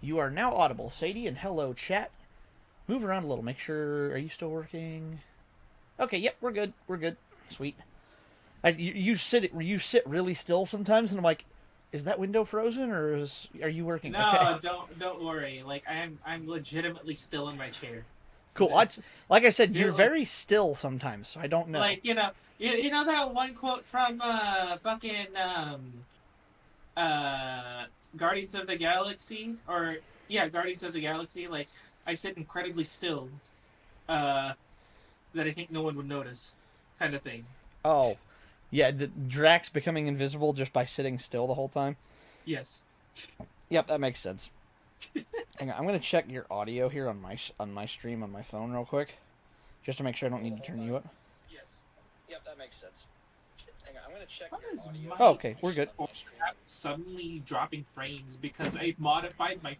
You are now audible, Sadie, and hello, chat. Move around a little. Make sure. Are you still working? Okay. Yep. We're good. We're good. Sweet. You sit really still sometimes, and I'm like, is that window frozen or are you working? Okay. No, don't worry. Like I'm legitimately still in my chair. Cool. Like I said, you're Like very still sometimes, so I don't know. like you know that one quote from fucking uh Guardians of the Galaxy, or yeah, Guardians of the Galaxy. Like, I sit incredibly still, uh that I think no one would notice, kind of thing. Oh, yeah. Drax becoming invisible just by sitting still the whole time. Yes. Yep, that makes sense. Hang on, I'm gonna check your audio here on my stream on my phone real quick, just to make sure I don't need to turn you up. Yes. Yep, that makes sense. Hang on, I'm gonna check What your is audio. Oh, my okay, we're good. app suddenly dropping frames because I modified my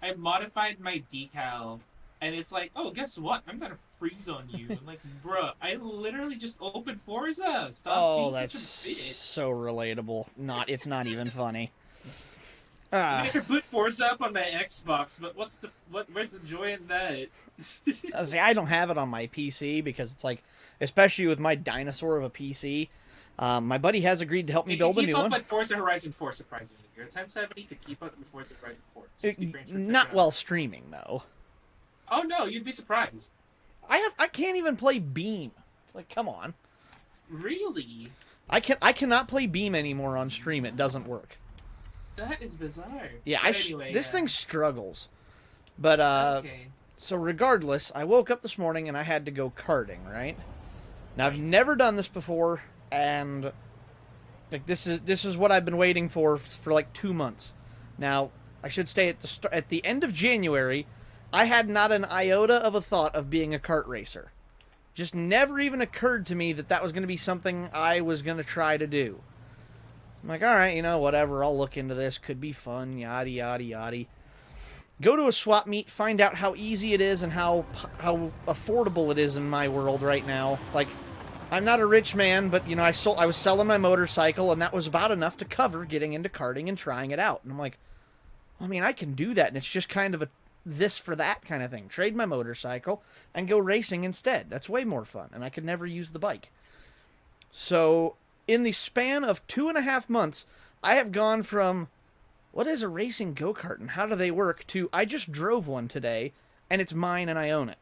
decal, and it's like, oh, guess what? I'm gonna freeze on you. I'm like, bruh, I literally just opened Forza. Stop Oh, being that's such a bitch. so relatable. It's not even funny. I mean, Ah, I could boot Forza up on my Xbox, but where's the joy in that? see, I don't have it on my PC because it's like, especially with my dinosaur of a PC. My buddy has agreed to help me It could build a keep new up one. with Forza Horizon 4, surprisingly. Your 1070 could keep up with Forza Horizon 4. 60 frames per second Not on while that. streaming though. Oh no, you'd be surprised. I can't even play Beam. Like, come on. Really? I cannot play Beam anymore on stream. It doesn't work. That is bizarre. Yeah, But anyway, this thing struggles. But okay. so regardless, I woke up this morning and I had to go karting, right? Now I've Right. never done this before, and like this is what I've been waiting for like 2 months. Now I should stay at the end of January. I had not an iota of a thought of being a kart racer. Just never even occurred to me that that was going to be something I was going to try to do. I'm like, all right, whatever. I'll look into this. Could be fun. Yada yada yada. Go to a swap meet, find out how easy it is and how affordable it is in my world right now. Like, I'm not a rich man, but I was selling my motorcycle, and that was about enough to cover getting into karting and trying it out. And I'm like, I mean, I can do that, and it's just kind of a this for that kind of thing. Trade my motorcycle and go racing instead. That's way more fun, and I could never use the bike. So, in the span of 2.5 months, I have gone from what is a racing go kart and how do they work to I just drove one today and it's mine and I own it.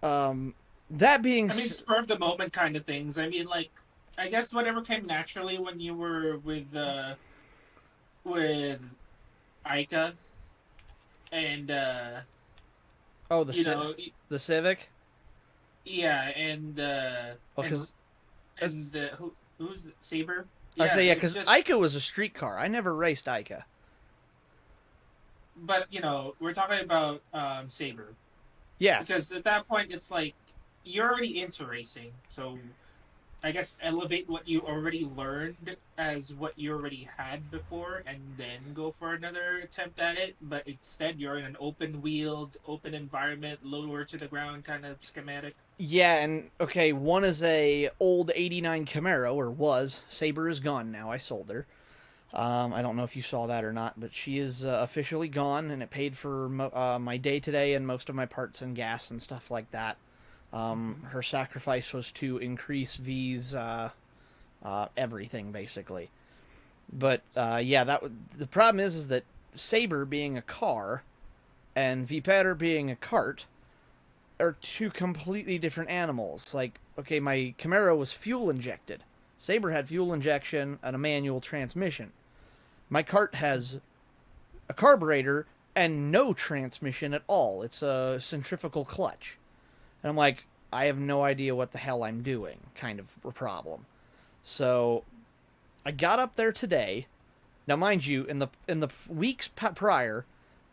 Um, that being I mean, spur of the moment kind of things. I mean, like, I guess whatever came naturally when you were with Aika, and oh you know, the Civic. yeah, Oh, and because who's Saber? I Yeah, say yeah, it's because just. Ica was a street car. I never raced Ica. But we're talking about Saber, Yes, because at that point it's like you're already into racing, so I guess elevate what you already learned as what you already had before, and then go for another attempt at it. But instead, you're in an open wheeled, open environment, lower to the ground kind of schematic. yeah, and okay, one is a old '89 Camaro, or was. Saber is gone now. I sold her. I don't know if you saw that or not, but she is officially gone, and it paid for my day today and most of my parts and gas and stuff like that. Mm-hmm. Her sacrifice was to increase V's everything basically. But yeah, the problem is that Saber being a car and Viper being a cart are two completely different animals. Like, okay, my Camaro was fuel injected. Saber had fuel injection and a manual transmission. My cart has a carburetor and no transmission at all. It's a centrifugal clutch. And I'm like, I have no idea what the hell I'm doing, kind of a problem. So I got up there today. Now, mind you, in the weeks prior,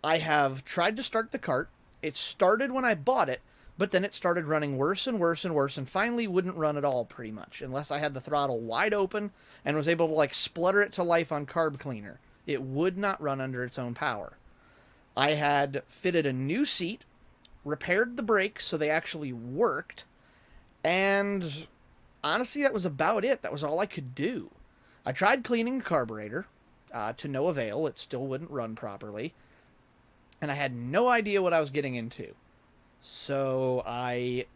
I have tried to start the cart. It started when I bought it, but then it started running worse and worse and worse, and finally wouldn't run at all, pretty much, unless I had the throttle wide open and was able to like splutter it to life on carb cleaner. It would not run under its own power. I had fitted a new seat, repaired the brakes so they actually worked, and honestly, that was about it. That was all I could do. I tried cleaning the carburetor. to no avail. It still wouldn't run properly. And I had no idea what I was getting into. So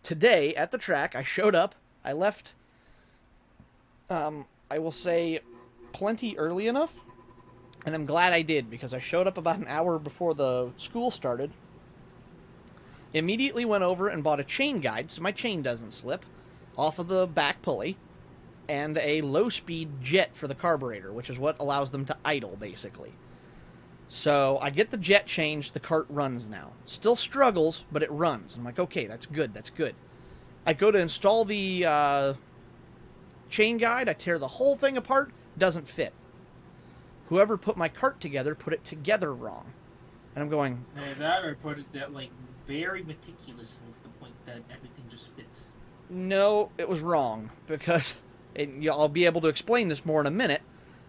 today at the track, I showed up. I left, I will say, plenty early enough. And I'm glad I did, because I showed up about an hour before the school started. Immediately went over and bought a chain guide so my chain doesn't slip off of the back pulley, and a low-speed jet for the carburetor, which is what allows them to idle, basically. So I get the jet changed, the cart runs now. Still struggles, but it runs. I'm like, okay, that's good, that's good. I go to install the chain guide, I tear the whole thing apart, doesn't fit. Whoever put my cart together put it together wrong. And I'm going... that or put it that, like, very meticulously to the point that everything just fits. No, it was wrong, because I'll be able to explain this more in a minute.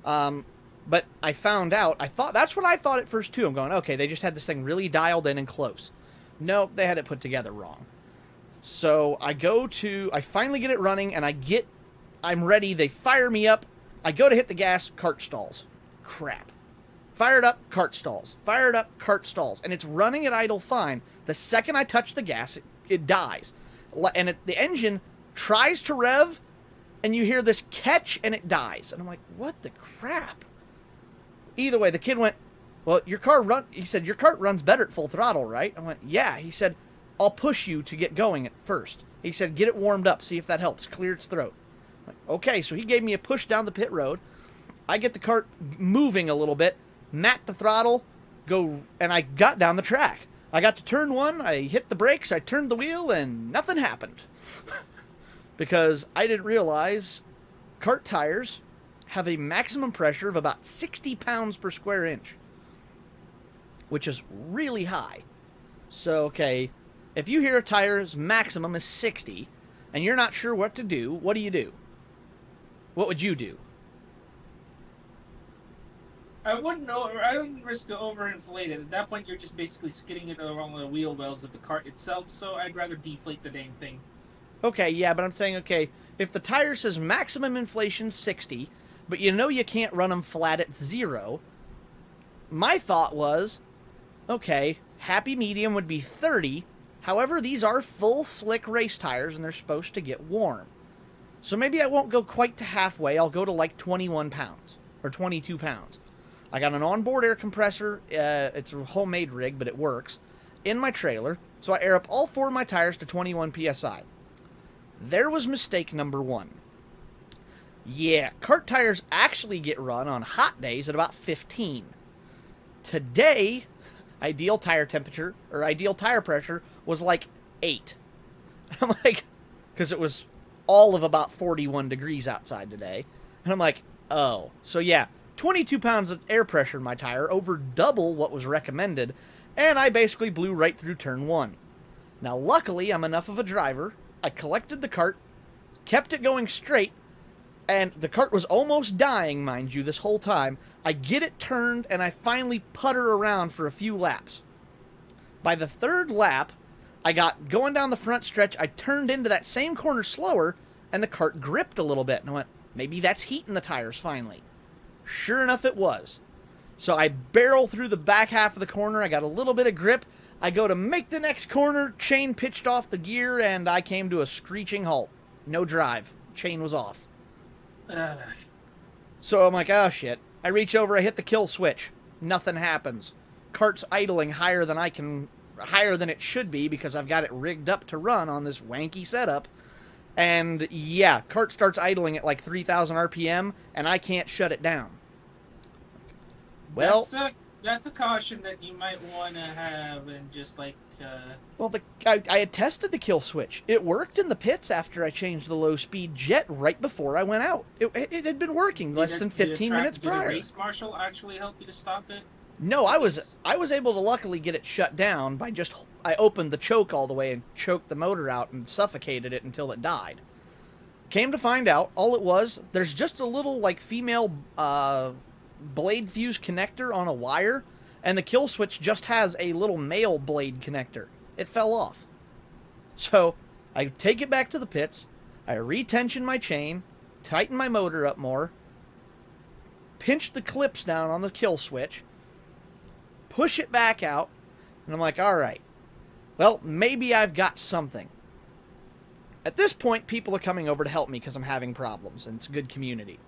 But I found out, that's what I thought at first too. I'm going, okay, they just had this thing really dialed in and close. No, they had it put together wrong. So I finally get it running, and I'm ready. They fire me up. I go to hit the gas, cart stalls. Crap. Fired up, cart stalls. Fired up, cart stalls. And it's running at idle fine. The second I touch the gas, it dies. And the engine tries to rev, and you hear this catch, and it dies. And I'm like, what the crap? Either way, the kid went, well, he said, your cart runs better at full throttle, right? I went, yeah. He said, I'll push you to get going at first. He said, get it warmed up, see if that helps, clear its throat. I'm like, okay, so he gave me a push down the pit road. I get the cart moving a little bit, mat the throttle, and I got down the track. I got to turn 1, I hit the brakes, I turned the wheel, and nothing happened. Because I didn't realize cart tires have a maximum pressure of about 60 pounds per square inch, which is really high. So, okay, if you hear a tire's maximum is 60, and you're not sure what to do, what do? What would you do? I wouldn't risk to overinflate it. At that point, you're just basically skidding it along the wheel wells of the cart itself, so I'd rather deflate the dang thing. Okay, yeah, but I'm saying, okay, if the tire says maximum inflation 60, but you know you can't run them flat at 0, my thought was, okay, happy medium would be 30. However, these are full slick race tires, and they're supposed to get warm. So maybe I won't go quite to halfway. I'll go to like 21 pounds, or 22 pounds. I got an onboard air compressor, it's a homemade rig, but it works, in my trailer, so I air up all 4 of my tires to 21 PSI. There was mistake number 1. Yeah, cart tires actually get run on hot days at about 15. Today, ideal tire temperature, or ideal tire pressure, was like 8. I'm like, because it was all of about 41 degrees outside today, and I'm like, oh, so yeah, 22 pounds of air pressure in my tire, over double what was recommended, and I basically blew right through turn 1. Now, luckily, I'm enough of a driver. I collected the cart, kept it going straight, and the cart was almost dying, mind you, this whole time. I get it turned, and I finally putter around for a few laps. By the 3rd lap, I got going down the front stretch, I turned into that same corner slower, and the cart gripped a little bit, and I went, maybe that's heat in the tires finally. Sure enough, it was. So I barrel through the back half of the corner. I got a little bit of grip. I go to make the next corner. Chain pitched off the gear, and I came to a screeching halt. No drive. Chain was off. So I'm like, oh, shit. I reach over. I hit the kill switch. Nothing happens. Cart's idling higher than it should be because I've got it rigged up to run on this wanky setup. And yeah, cart starts idling at like 3,000 RPM, and I can't shut it down. Well, that's a caution that you might want to have, and just like. Well, I had tested the kill switch. It worked in the pits after I changed the low-speed jet right before I went out. It had been working less than 15 minutes prior. Did the race marshal actually help you to stop it? No, I was able to luckily get it shut down by I opened the choke all the way and choked the motor out and suffocated it until it died. Came to find out, all it was, there's just a little like female blade fuse connector on a wire, and the kill switch just has a little male blade connector. It fell off. So I take it back to the pits, I retension my chain, tighten my motor up more, pinch the clips down on the kill switch, push it back out, and I'm like, all right, well, maybe I've got something. At this point, people are coming over to help me because I'm having problems, and it's a good community.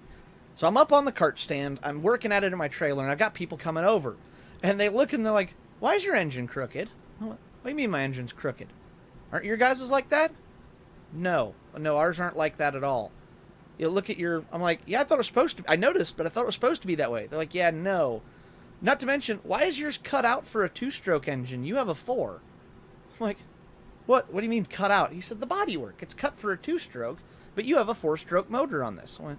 So I'm up on the cart stand, I'm working at it in my trailer, and I've got people coming over. And they look and they're like, why is your engine crooked? What do you mean my engine's crooked? Aren't your guys' like that? No, ours aren't like that at all. You look at your... I'm like, yeah, I thought it was supposed to be. I noticed, but I thought it was supposed to be that way. They're like, yeah, no. Not to mention, why is yours cut out for a 2-stroke engine? You have a 4. I'm like, what? What do you mean cut out? He said, the bodywork. It's cut for a 2-stroke, but you have a 4-stroke motor on this. I went,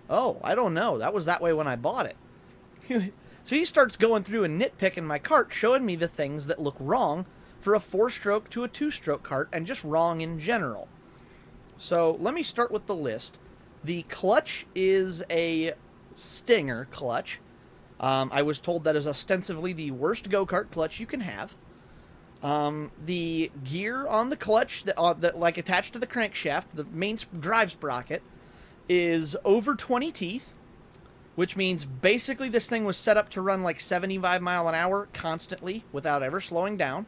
oh, I don't know. That was that way when I bought it. So he starts going through and nitpicking my cart, showing me the things that look wrong for a 4-stroke to a 2-stroke cart, and just wrong in general. So let me start with the list. The clutch is a Stinger clutch. I was told that is ostensibly the worst go-kart clutch you can have. The gear on the clutch that like attached to the crankshaft, the main drive sprocket, is over 20 teeth, which means basically this thing was set up to run like 75 mile an hour constantly without ever slowing down.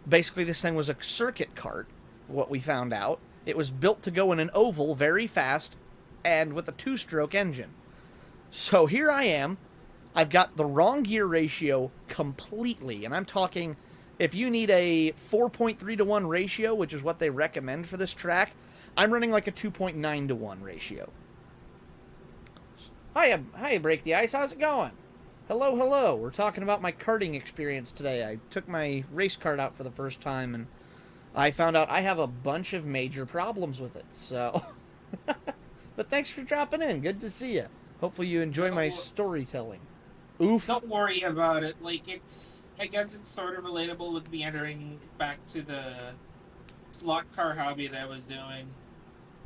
Basically, this thing was a circuit kart, what we found out. It was built to go in an oval very fast and with a 2-stroke engine. So here I am. I've got the wrong gear ratio completely, and I'm talking, if you need a 4.3 to 1 ratio, which is what they recommend for this track, I'm running like a 2.9 to 1 ratio. Hi, Break the Ice. How's it going? Hello. We're talking about my karting experience today. I took my race kart out for the first time, and I found out I have a bunch of major problems with it. So, but thanks for dropping in. Good to see you. Hopefully you enjoy my storytelling. Oof. Don't worry about it. Like, I guess it's sort of relatable with me entering back to the slot car hobby that I was doing.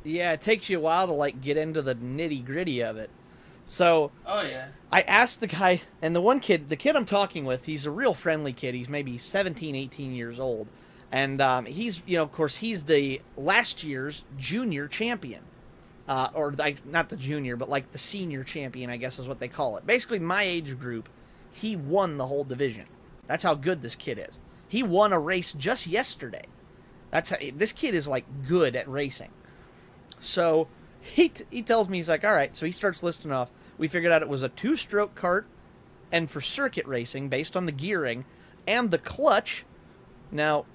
Yeah, it takes you a while to like get into the nitty gritty of it. So, oh yeah, I asked the guy, and the kid I'm talking with, he's a real friendly kid. He's maybe 17, 18 years old. And he's, of course, he's the last year's junior champion. Or like, not the junior, but like the senior champion, I guess is what they call it. Basically, my age group, he won the whole division. That's how good this kid is. He won a race just yesterday. This kid is like good at racing. So he tells me, he's like, all right. So he starts listing off. We figured out it was a 2-stroke kart, and for circuit racing, based on the gearing and the clutch. Now,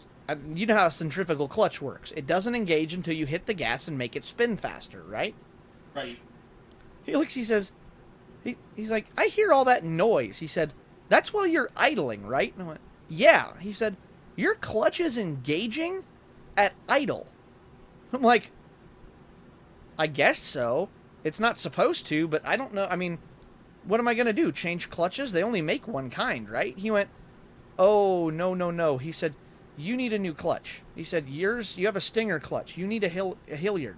you know how a centrifugal clutch works. It doesn't engage until you hit the gas and make it spin faster, right? Right. He looks, he says, he's like, I hear all that noise. He said, that's while you're idling, right? And I went, yeah. He said, your clutch is engaging at idle. I'm like, I guess so. It's not supposed to, but I don't know. I mean, what am I going to do? Change clutches? They only make one kind, right? He went, oh, no. He said, you need a new clutch. He said, you have a Stinger clutch. You need a Hilliard.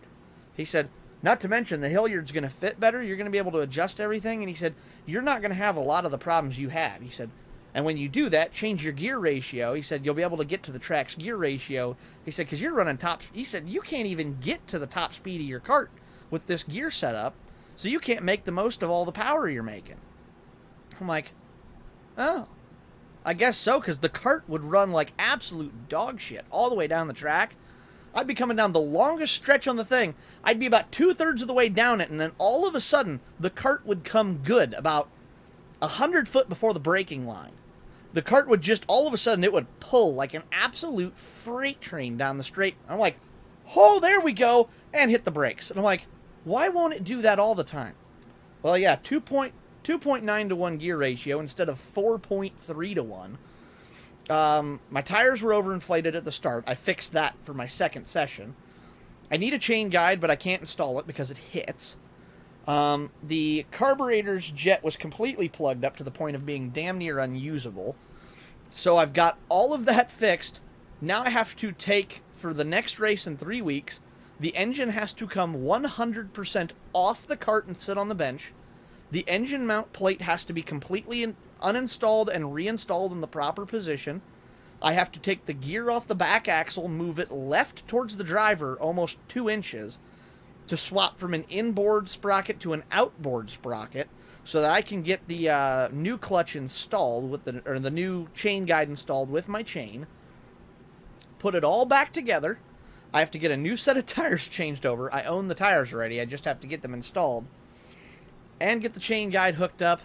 He said, not to mention the Hilliard's going to fit better. You're going to be able to adjust everything. And he said, you're not going to have a lot of the problems you have. He said, and when you do that, change your gear ratio. He said, you'll be able to get to the track's gear ratio. He said, because you're running top. He said, you can't even get to the top speed of your kart with this gear setup, so you can't make the most of all the power you're making. I'm like, oh, I guess so, because the kart would run like absolute dog shit all the way down the track. I'd be coming down the longest stretch on the thing. I'd be about 2/3 of the way down it, and then all of a sudden, the kart would come good about 100 foot before the braking line. The kart would just, all of a sudden, it would pull like an absolute freight train down the straight. I'm like, oh, there we go, and hit the brakes. And I'm like, why won't it do that all the time? Well, yeah, 2.9 to 1 gear ratio instead of 4.3 to 1. My tires were overinflated at the start. I fixed that for my second session. I need a chain guide, but I can't install it because it hits. The carburetor's jet was completely plugged up to the point of being damn near unusable. So I've got all of that fixed. Now I have to take, for the next race in 3 weeks, the engine has to come 100% off the cart and sit on the bench. The engine mount plate has to be completely uninstalled and reinstalled in the proper position. I have to take the gear off the back axle, move it left towards the driver almost 2 inches to swap from an inboard sprocket to an outboard sprocket so that I can get the new clutch installed with the new chain guide installed with my chain. Put it all back together. I have to get a new set of tires changed over. I own the tires already. I just have to get them installed and get the chain guide hooked up.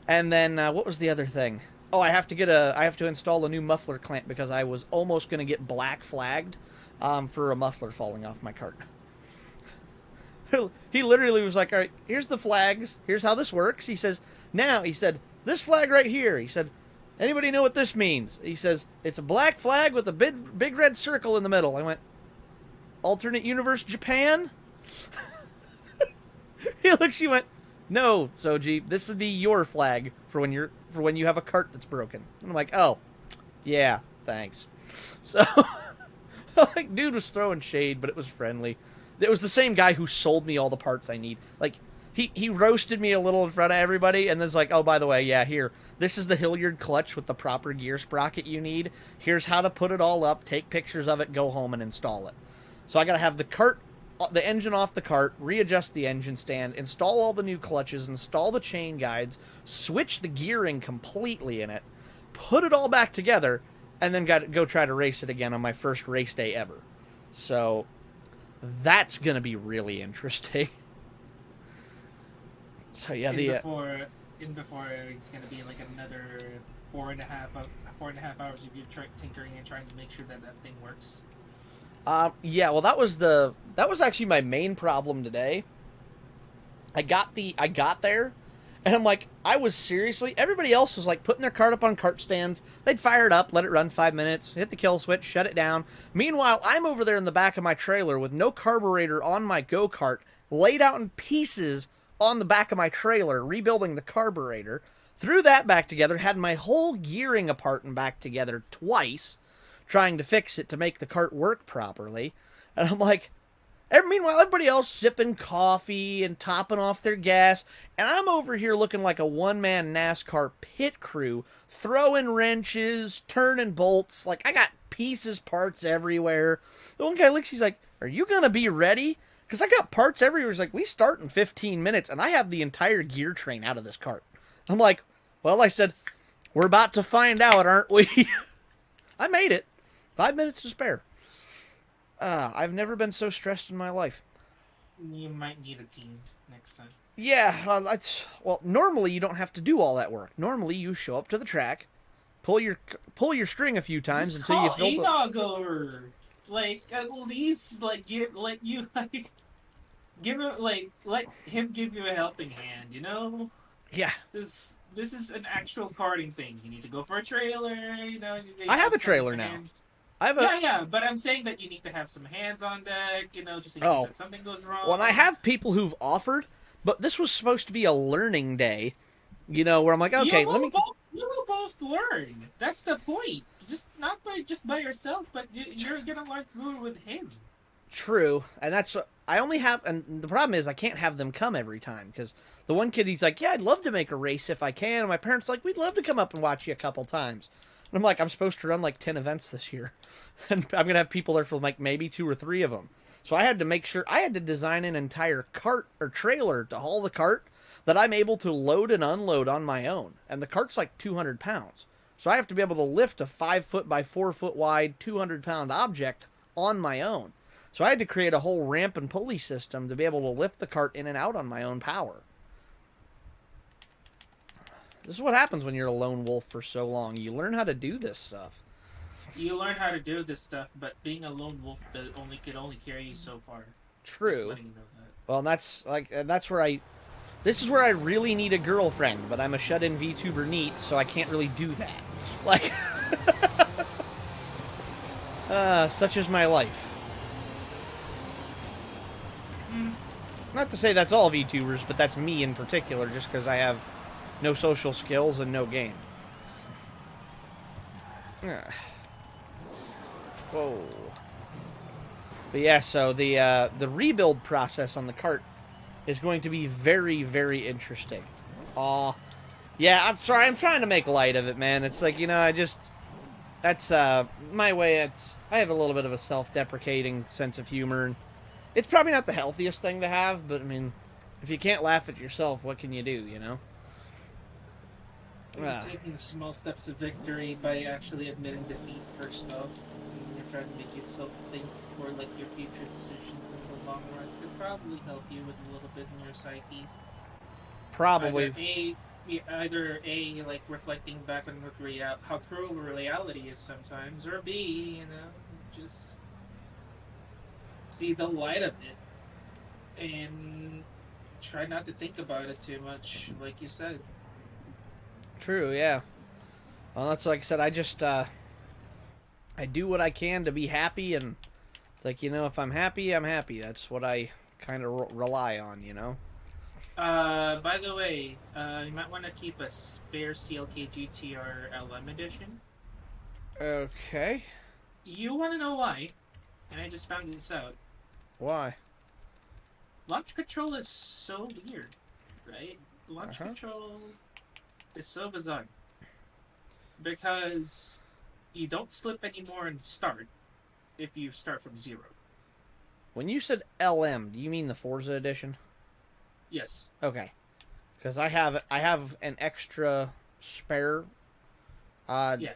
And then what was the other thing? Oh, I have to install a new muffler clamp because I was almost going to get black flagged for a muffler falling off my cart. He literally was like, all right, here's the flags. Here's how this works. He says, now, he said, this flag right here. He said, anybody know what this means? He says, it's a black flag with a big red circle in the middle. I went, alternate universe Japan? He looks, he went, no, Soji, this would be your flag for when you have a cart that's broken. And I'm like, oh, yeah, thanks. So, like, dude was throwing shade, but it was friendly. It was the same guy who sold me all the parts I need. Like, he roasted me a little in front of everybody, and then it's like, oh, by the way, yeah, here, this is the Hilliard clutch with the proper gear sprocket you need. Here's how to put it all up, take pictures of it, go home and install it. So I gotta have the engine off the cart, readjust the engine stand, install all the new clutches, install the chain guides, switch the gearing completely in it, put it all back together, and then go try to race it again on my first race day ever. So that's going to be really interesting. So yeah, before it's going to be like another 4.5 hours of you tinkering and trying to make sure that thing works. Yeah, well, that was actually my main problem today. I got there, and I'm like, everybody else was like putting their cart up on cart stands. They'd fire it up, let it run 5 minutes, hit the kill switch, shut it down. Meanwhile, I'm over there in the back of my trailer with no carburetor on my go-kart, laid out in pieces on the back of my trailer, rebuilding the carburetor. Threw that back together, had my whole gearing apart and back together twice, trying to fix it to make the cart work properly. And I'm like, meanwhile, everybody else sipping coffee and topping off their gas, and I'm over here looking like a one-man NASCAR pit crew, throwing wrenches, turning bolts. Like, I got pieces, parts everywhere. The one guy looks, he's like, are you going to be ready? Because I got parts everywhere. He's like, we start in 15 minutes, and I have the entire gear train out of this cart. I'm like, well, I said, we're about to find out, aren't we? I made it. 5 minutes to spare. I've never been so stressed in my life. You might need a team next time. Yeah, well, normally you don't have to do all that work. Normally you show up to the track, pull your string a few times just until you call fill Enog over. Like, at least like let him give you a helping hand, you know? Yeah. This is an actual karting thing. You need to go for a trailer, you know. I have a trailer now. Yeah, but I'm saying that you need to have some hands on deck, you know, just in case that something goes wrong. Well, and I have people who've offered, but this was supposed to be a learning day, you know, where I'm like, okay, you will both learn. That's the point. Just not by yourself, but you're gonna learn through it with him. True, and I only have, and the problem is I can't have them come every time, because the one kid, he's like, yeah, I'd love to make a race if I can, and my parents are like, we'd love to come up and watch you a couple times. And I'm like, I'm supposed to run like 10 events this year, and I'm gonna have people there for like maybe 2 or 3 of them. So I had to make sure, I had to design an entire cart or trailer to haul the cart that I'm able to load and unload on my own, and the cart's like 200 pounds. So I have to be able to lift a 5 foot by 4 foot wide 200-pound object on my own. So I had to create a whole ramp and pulley system to be able to lift the cart in and out on my own power. This is what happens when you're a lone wolf for so long. You learn how to do this stuff. You learn how to do this stuff, but being a lone wolf could only carry you so far. True. Just letting you know that. Well, that's where this is where I really need a girlfriend, but I'm a shut-in VTuber neat, so I can't really do that. Like, such is my life. Not to say that's all VTubers, but that's me in particular, just because I have no social skills and no game. Whoa. But yeah, so the rebuild process on the cart is going to be very, very interesting. Yeah, I'm sorry, I'm trying to make light of it, man. It's like, you know, that's my way. I have a little bit of a self-deprecating sense of humor, and it's probably not the healthiest thing to have, but I mean, if you can't laugh at yourself, what can you do, you know? You're taking small steps of victory by actually admitting defeat first off. And you're trying to make yourself think for like your future decisions in the long run. Could probably help you with a little bit in your psyche. Either Probably. a either a like reflecting back on what how cruel reality is sometimes, or b just see the light of it and try not to think about it too much, like you said. True, yeah. Well, that's like I said, I do what I can to be happy, and it's like, if I'm happy, I'm happy. That's what I kind of rely on. By the way, you might want to keep a spare CLK GTR LM edition. Okay. You want to know why? And I just found this out. Why? Launch control is so weird, right? Launch control is so bizarre. Because you don't slip anymore and start if you start from zero. When you said LM, do you mean the Forza edition? Yes. Okay. Because I have an extra spare. Yeah.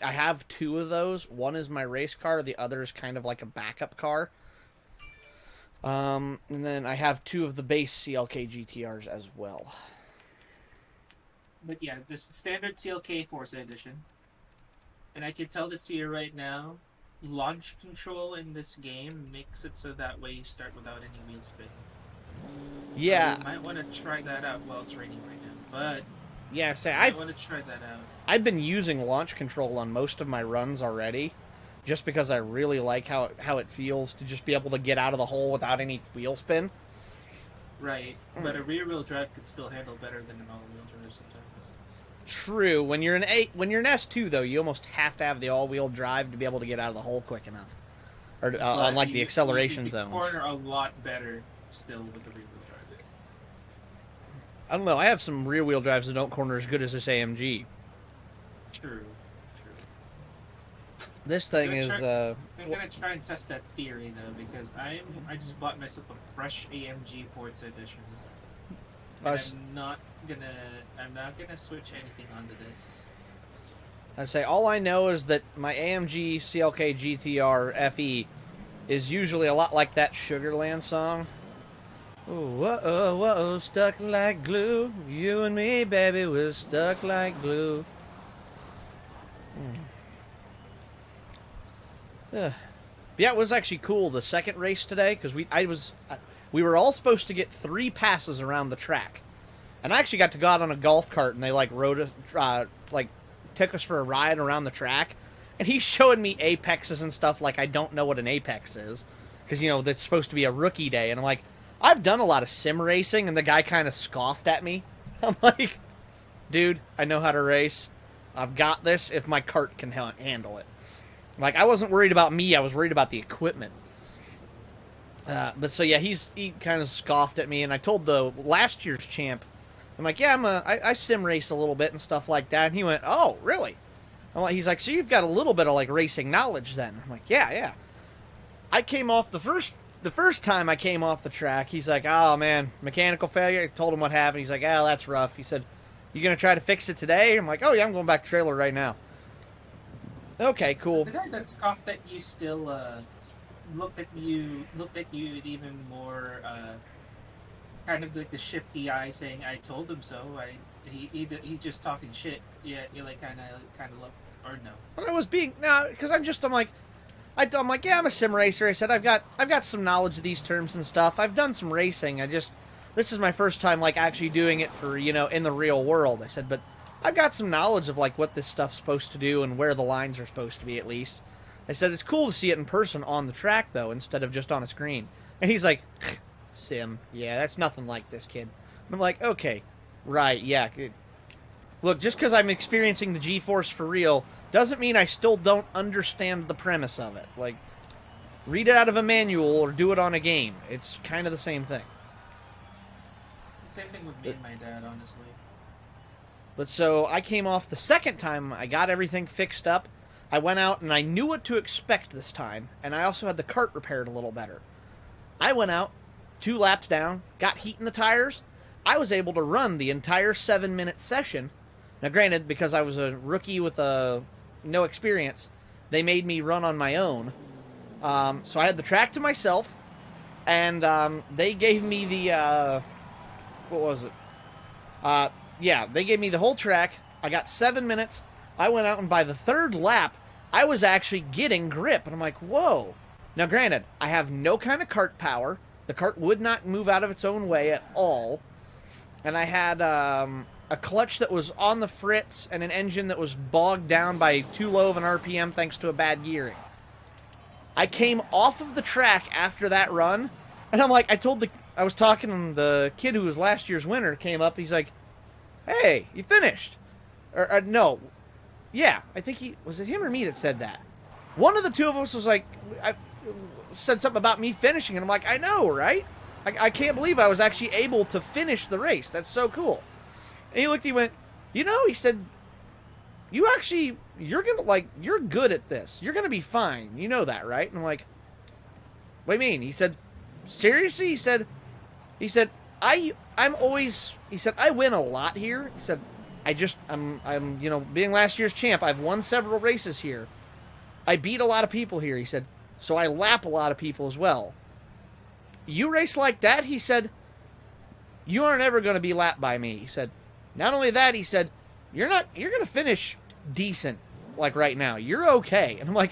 I have two of those. One is my race car. The other is kind of like a backup car. And then I have two of the base CLK GTRs as well. But yeah, this standard CLK Forza edition. And I can tell this to you right now. Launch control in this game makes it so that way you start without any wheel spin. Yeah. So you might want to try that out. Well, it's raining right now, but yeah, I want to try that out. I've been using launch control on most of my runs already, just because I really like how it feels to just be able to get out of the hole without any wheel spin. Right, but a rear-wheel drive could still handle better than an all-wheel drive sometimes. True. When you're an S2 though, you almost have to have the all-wheel drive to be able to get out of the hole quick enough, or on like the acceleration zones. You corner a lot better still with the rear-wheel drive. I don't know. I have some rear-wheel drives that don't corner as good as this AMG. True. This thing is. I'm gonna try and test that theory though, because I just bought myself a fresh AMG Forza edition. And I'm not gonna switch anything onto this. I say all I know is that my AMG CLK GTR FE is usually a lot like that Sugarland song. Oh, whoa, whoa, stuck like glue. You and me, baby, we're stuck like glue. Yeah, it was actually cool. The second race today, because we were all supposed to get 3 passes around the track, and I actually got to go out on a golf cart, and they rode us, took us for a ride around the track, and he's showing me apexes and stuff like I don't know what an apex is, because that's supposed to be a rookie day, and I'm like, I've done a lot of sim racing, and the guy kind of scoffed at me. I'm like, dude, I know how to race. I've got this if my cart can handle it. Like, I wasn't worried about me, I was worried about the equipment. But so yeah, he kind of scoffed at me, and I told the last year's champ, I'm like, yeah, I sim race a little bit and stuff like that, and he went, oh, really? He's like, so you've got a little bit of racing knowledge then? I'm like, yeah. I came off the first time I came off the track, he's like, oh man, mechanical failure. I told him what happened. He's like, oh, that's rough. He said, you gonna try to fix it today? I'm like, oh yeah, I'm going back to trailer right now. Okay, cool. The guy that scoffed at you still looked at you even more kind of like the shifty eye, saying, "I told him so." He just talking shit. Yeah, you kind of look, or no? Well, I was being because I'm like, yeah, I'm a sim racer. I said I've got some knowledge of these terms and stuff. I've done some racing. This is my first time actually doing it for in the real world. I said, but I've got some knowledge of what this stuff's supposed to do and where the lines are supposed to be at least. I said it's cool to see it in person on the track though, instead of just on a screen. And he's like, sim, yeah, that's nothing like this, kid. And I'm like, okay, right, yeah. Look, just because I'm experiencing the G-force for real doesn't mean I still don't understand the premise of it. Read it out of a manual or do it on a game. It's kind of the same thing. Same thing with me and my dad, honestly. But so I came off the second time, I got everything fixed up. I went out and I knew what to expect this time, and I also had the cart repaired a little better. I went out, 2 laps down, got heat in the tires. I was able to run the entire 7-minute session Now, granted, because I was a rookie with no experience, they made me run on my own. So I had the track to myself, and they gave me the what was it? Yeah, they gave me the whole track. I got 7 minutes. I went out, and by the third lap, I was actually getting grip, and I'm like, whoa. Now, granted, I have no kind of kart power. The kart would not move out of its own way at all, and I had a clutch that was on the fritz and an engine that was bogged down by too low of an RPM thanks to a bad gearing. I came off of the track after that run, and I'm like, I was talking to the kid who was last year's winner, came up, he's like, hey, you finished. Or no. Yeah, I think was it him or me that said that? One of the two of us was like, I said something about me finishing, and I'm like, I know, right? I can't believe I was actually able to finish the race. That's so cool. And he looked, he went, he said, you're good at this. You're gonna be fine. You know that, right? And I'm like, what do you mean? He said, seriously? He said, I win a lot here. He said, I'm being last year's champ, I've won several races here. I beat a lot of people here, he said, so I lap a lot of people as well. You race like that, he said, you aren't ever going to be lapped by me. He said, not only that, he said, you're going to finish decent, like right now. You're okay. And I'm like,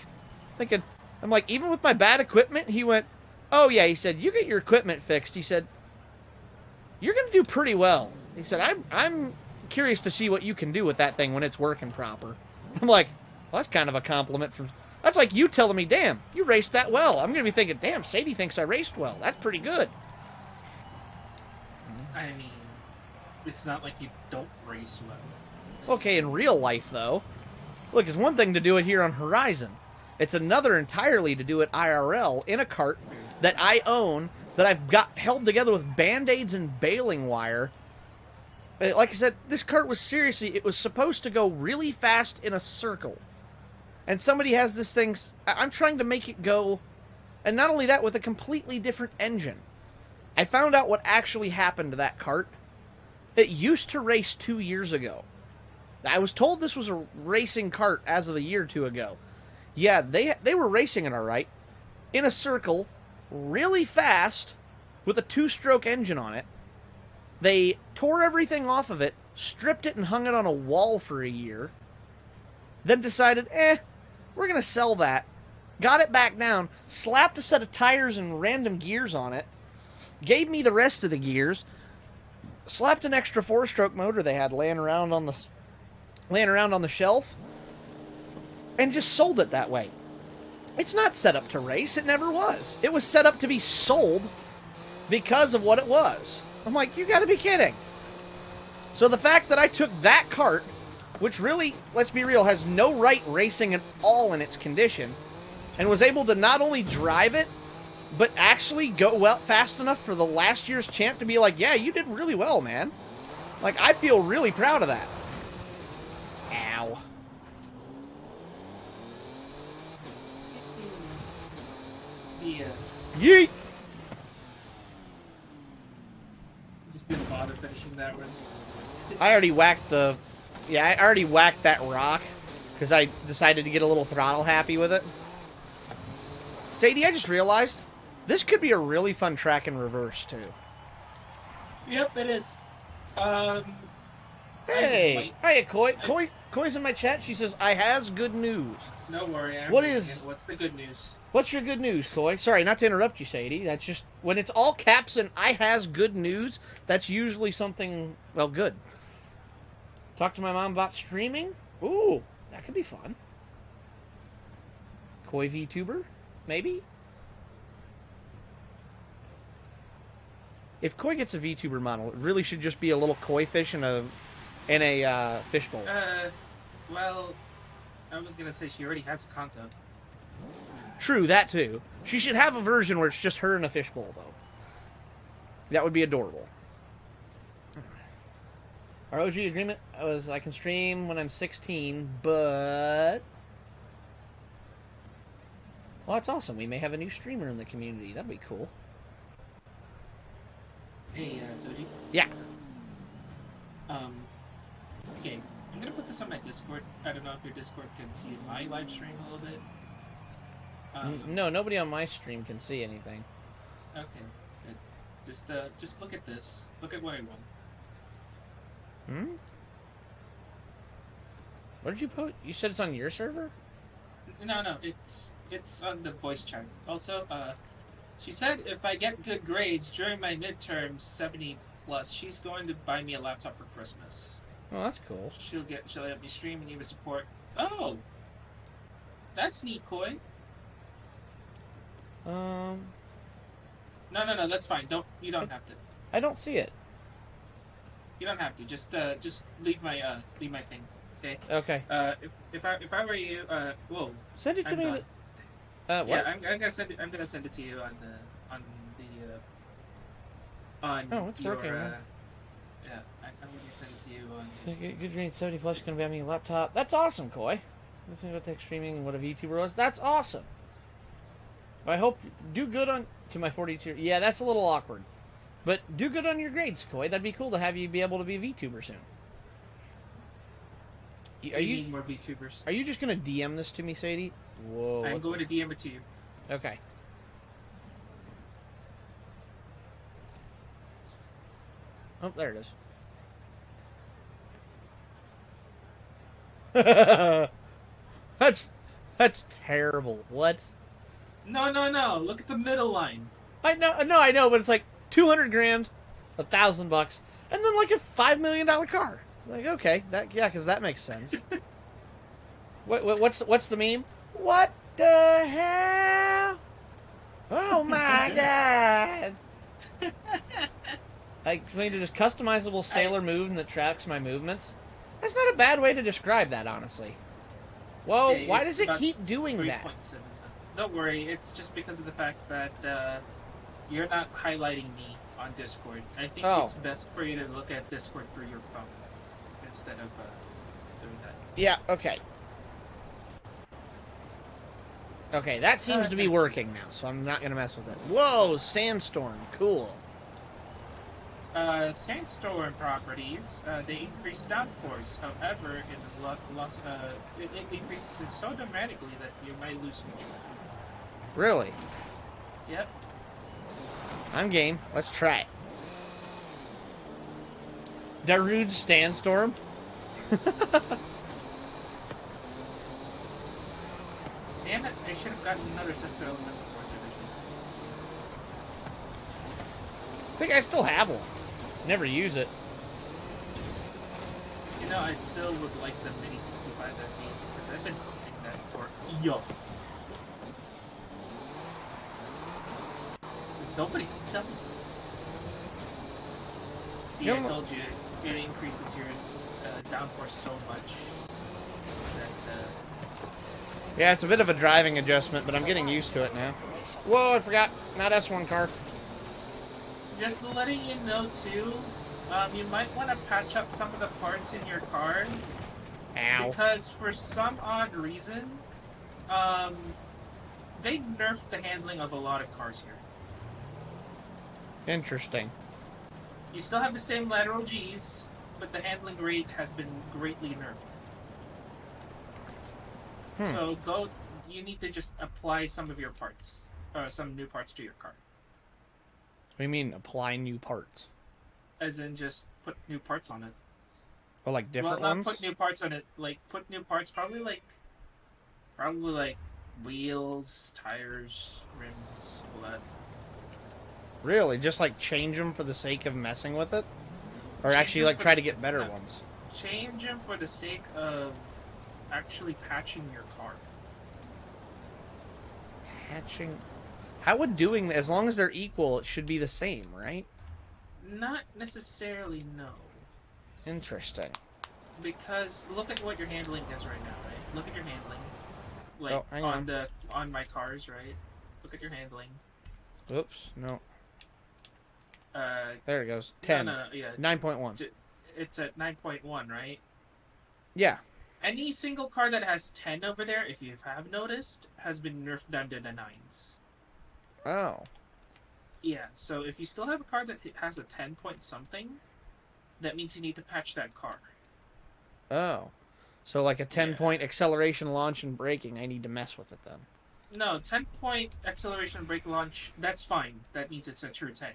even with my bad equipment, he went, oh yeah, he said, you get your equipment fixed. He said, you're going to do pretty well. He said, I'm curious to see what you can do with that thing when it's working proper. I'm like, well, that's kind of a compliment from... That's like you telling me, damn, you raced that well. I'm going to be thinking, damn, Sadie thinks I raced well. That's pretty good. I mean, it's not like you don't race well. Okay, in real life, though, look, it's one thing to do it here on Horizon. It's another entirely to do it IRL in a kart that I own, that I've got held together with Band-Aids and baling wire. Like I said, this kart was seriously, it was supposed to go really fast in a circle. And somebody has this thing, I'm trying to make it go, and not only that, with a completely different engine. I found out what actually happened to that kart. It used to race 2 years ago. I was told this was a racing kart as of a year or two ago. Yeah, they were racing it all right, in a circle, really fast, with a 2-stroke engine on it. They tore everything off of it, stripped it and hung it on a wall for a year, then decided, we're going to sell that. Got it back down, slapped a set of tires and random gears on it, gave me the rest of the gears, slapped an extra 4-stroke motor they had laying around on the shelf, and just sold it that way. It's not set up to race. It never was. It was set up to be sold because of what it was. I'm like, you gotta be kidding. So the fact that I took that kart, which really, let's be real, has no right racing at all in its condition, and was able to not only drive it, but actually go well fast enough for the last year's champ to be like, yeah, you did really well, man. Like, I feel really proud of that. Ow. Yeet! Just didn't bother finishing that one. I already whacked that rock because I decided to get a little throttle happy with it. Sadie, I just realized this could be a really fun track in reverse too. Yep, it is. Hey, hiya, Koi. Koi's in my chat. She says, "I has good news." No worry. What's the good news? What's your good news, Koi? Sorry, not to interrupt you, Sadie. That's just when it's all caps and "I has good news." That's usually something good. Talk to my mom about streaming. Ooh, that could be fun. Koi VTuber, maybe. If Koi gets a VTuber model, it really should just be a little koi fish in a fishbowl. Well, I was gonna say she already has a concept. True, that too. She should have a version where it's just her in a fishbowl, though. That would be adorable. Our OG agreement was I can stream when I'm 16, but... Well, that's awesome. We may have a new streamer in the community. That'd be cool. Hey, Soji. Yeah. Okay, I'm Discord. I don't know if your Discord can see my live stream a little bit. No, nobody on my stream can see anything. Okay. Good. Just look at this. Look at what I won. Hmm? What did you post? You said it's on your server? No, it's on the voice chat. Also, she said if I get good grades during my midterms, 70 plus, she's going to buy me a laptop for Christmas. Oh, that's cool. She'll let me stream and even support. Oh, that's neat, Koi. Um, No, that's fine. You don't have to. I don't see it. You don't have to. Just leave my thing. Okay. Okay. If I were you, whoa. Send it to I'm me. done. What? Yeah, I'm gonna send it. I'm gonna send it to you on Oh, it's your. working. Yeah, I'm gonna send it to you on. Good grade 70 plus. Gonna buy me a laptop. That's awesome, Koi. Listening about tech streaming and what a VTuber was. That's awesome. I hope do good on to my 42. Yeah, that's a little awkward, but do good on your grades, Koi. That'd be cool to have you be able to be a VTuber soon. Are you need more VTubers? Are you just gonna DM this to me, Sadie? Whoa. I'm going to DM it to you. Okay. Oh, there it is. That's terrible. What? No. Look at the middle line. I know, but it's like 200 grand, $1,000, and then like a $5 million car. Like, okay, because that makes sense. What's the meme? What the hell? Oh my god! Like, so I need this customizable sailor move that tracks my movements. That's not a bad way to describe that, honestly. Well, Okay, why does it keep doing 3. that? 7. Don't worry, it's just because of the fact that you're not highlighting me on Discord. I think it's best for you to look at Discord through your phone instead of doing that. Yeah, okay. Okay, that seems to be working now, so I'm not going to mess with it. Whoa, sandstorm, cool. Sandstorm properties, they increase downforce. However, it increases it so dramatically that you might lose control. Really? Yep. I'm game. Let's try it. Darude Sandstorm. Damn it, I should have gotten another Sister Elemental 4th edition. I think I still have one. Never use it. You know, I still would like the Mini 65 FE because I've been hunting that for eons. There's nobody selling it. See, I told you, it increases your downforce so much that... Yeah, it's a bit of a driving adjustment, but I'm getting used to it now. Whoa, I forgot. Not S1 car. Just letting you know, too, you might want to patch up some of the parts in your car. Ow. Because for some odd reason, they nerfed the handling of a lot of cars here. Interesting. You still have the same lateral Gs, but the handling rate has been greatly nerfed. So you need to just apply some of your parts, some new parts to your car. What do you mean, apply new parts? As in just put new parts on it. Oh, like different ones? Put new parts on it, like put new parts, probably like wheels, tires, rims, all that. Really? Just like change them for the sake of messing with it? Or actually like try to get better ones? Change them for the sake of actually patching your car. Patching? How would doing that, as long as they're equal, it should be the same, right? Not necessarily, no. Interesting. Because look at what your handling is right now, right? Look at your handling. Like oh, hang on. On my cars, right? Look at your handling. Oops, no. There it goes. 10. No, yeah. 9.1. It's at 9.1, right? Yeah. Any single car that has 10 over there, if you have noticed, has been nerfed down to the 9s. Oh. Yeah, so if you still have a car that has a 10 point something, that means you need to patch that car. Oh. So like a 10-point Yeah. acceleration, launch, and braking, I need to mess with it then. No, 10-point acceleration brake launch, that's fine. That means it's a true 10.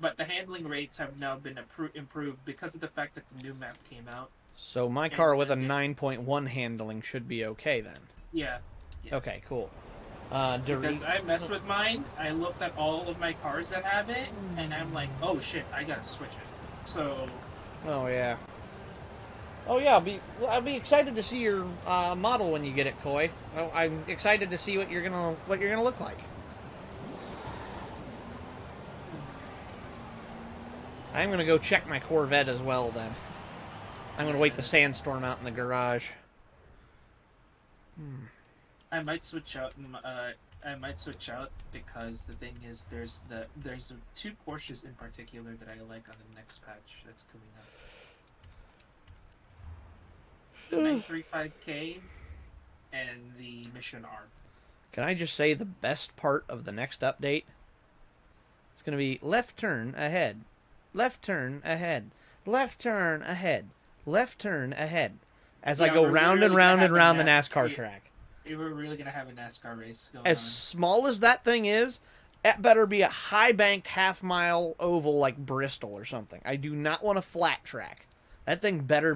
But the handling rates have now been improved because of the fact that the new map came out. So my car And with a then, 9.1 handling should be okay then. yeah, yeah. Okay, cool. Because I messed with mine, I looked at all of my cars that have it, and I'm like, oh shit, I gotta switch it. So, Oh yeah. Oh yeah, I'll be excited to see your model when you get it, Koi. I'm excited to see what you're gonna look like. I'm gonna go check my Corvette as well then. I'm gonna wait the sandstorm out in the garage. I might switch out. I might switch out because the thing is, there's two Porsches in particular that I like on the next patch that's coming up. The 935K and the Mission R. Can I just say the best part of the next update? It's gonna be left turn ahead, left turn ahead, left turn ahead, left turn ahead, as I go round and round and round the NASCAR track. We're really gonna have a NASCAR race going As on. small as that thing is, it better be a high banked half-mile oval like Bristol or something. I do not want a flat track. That thing better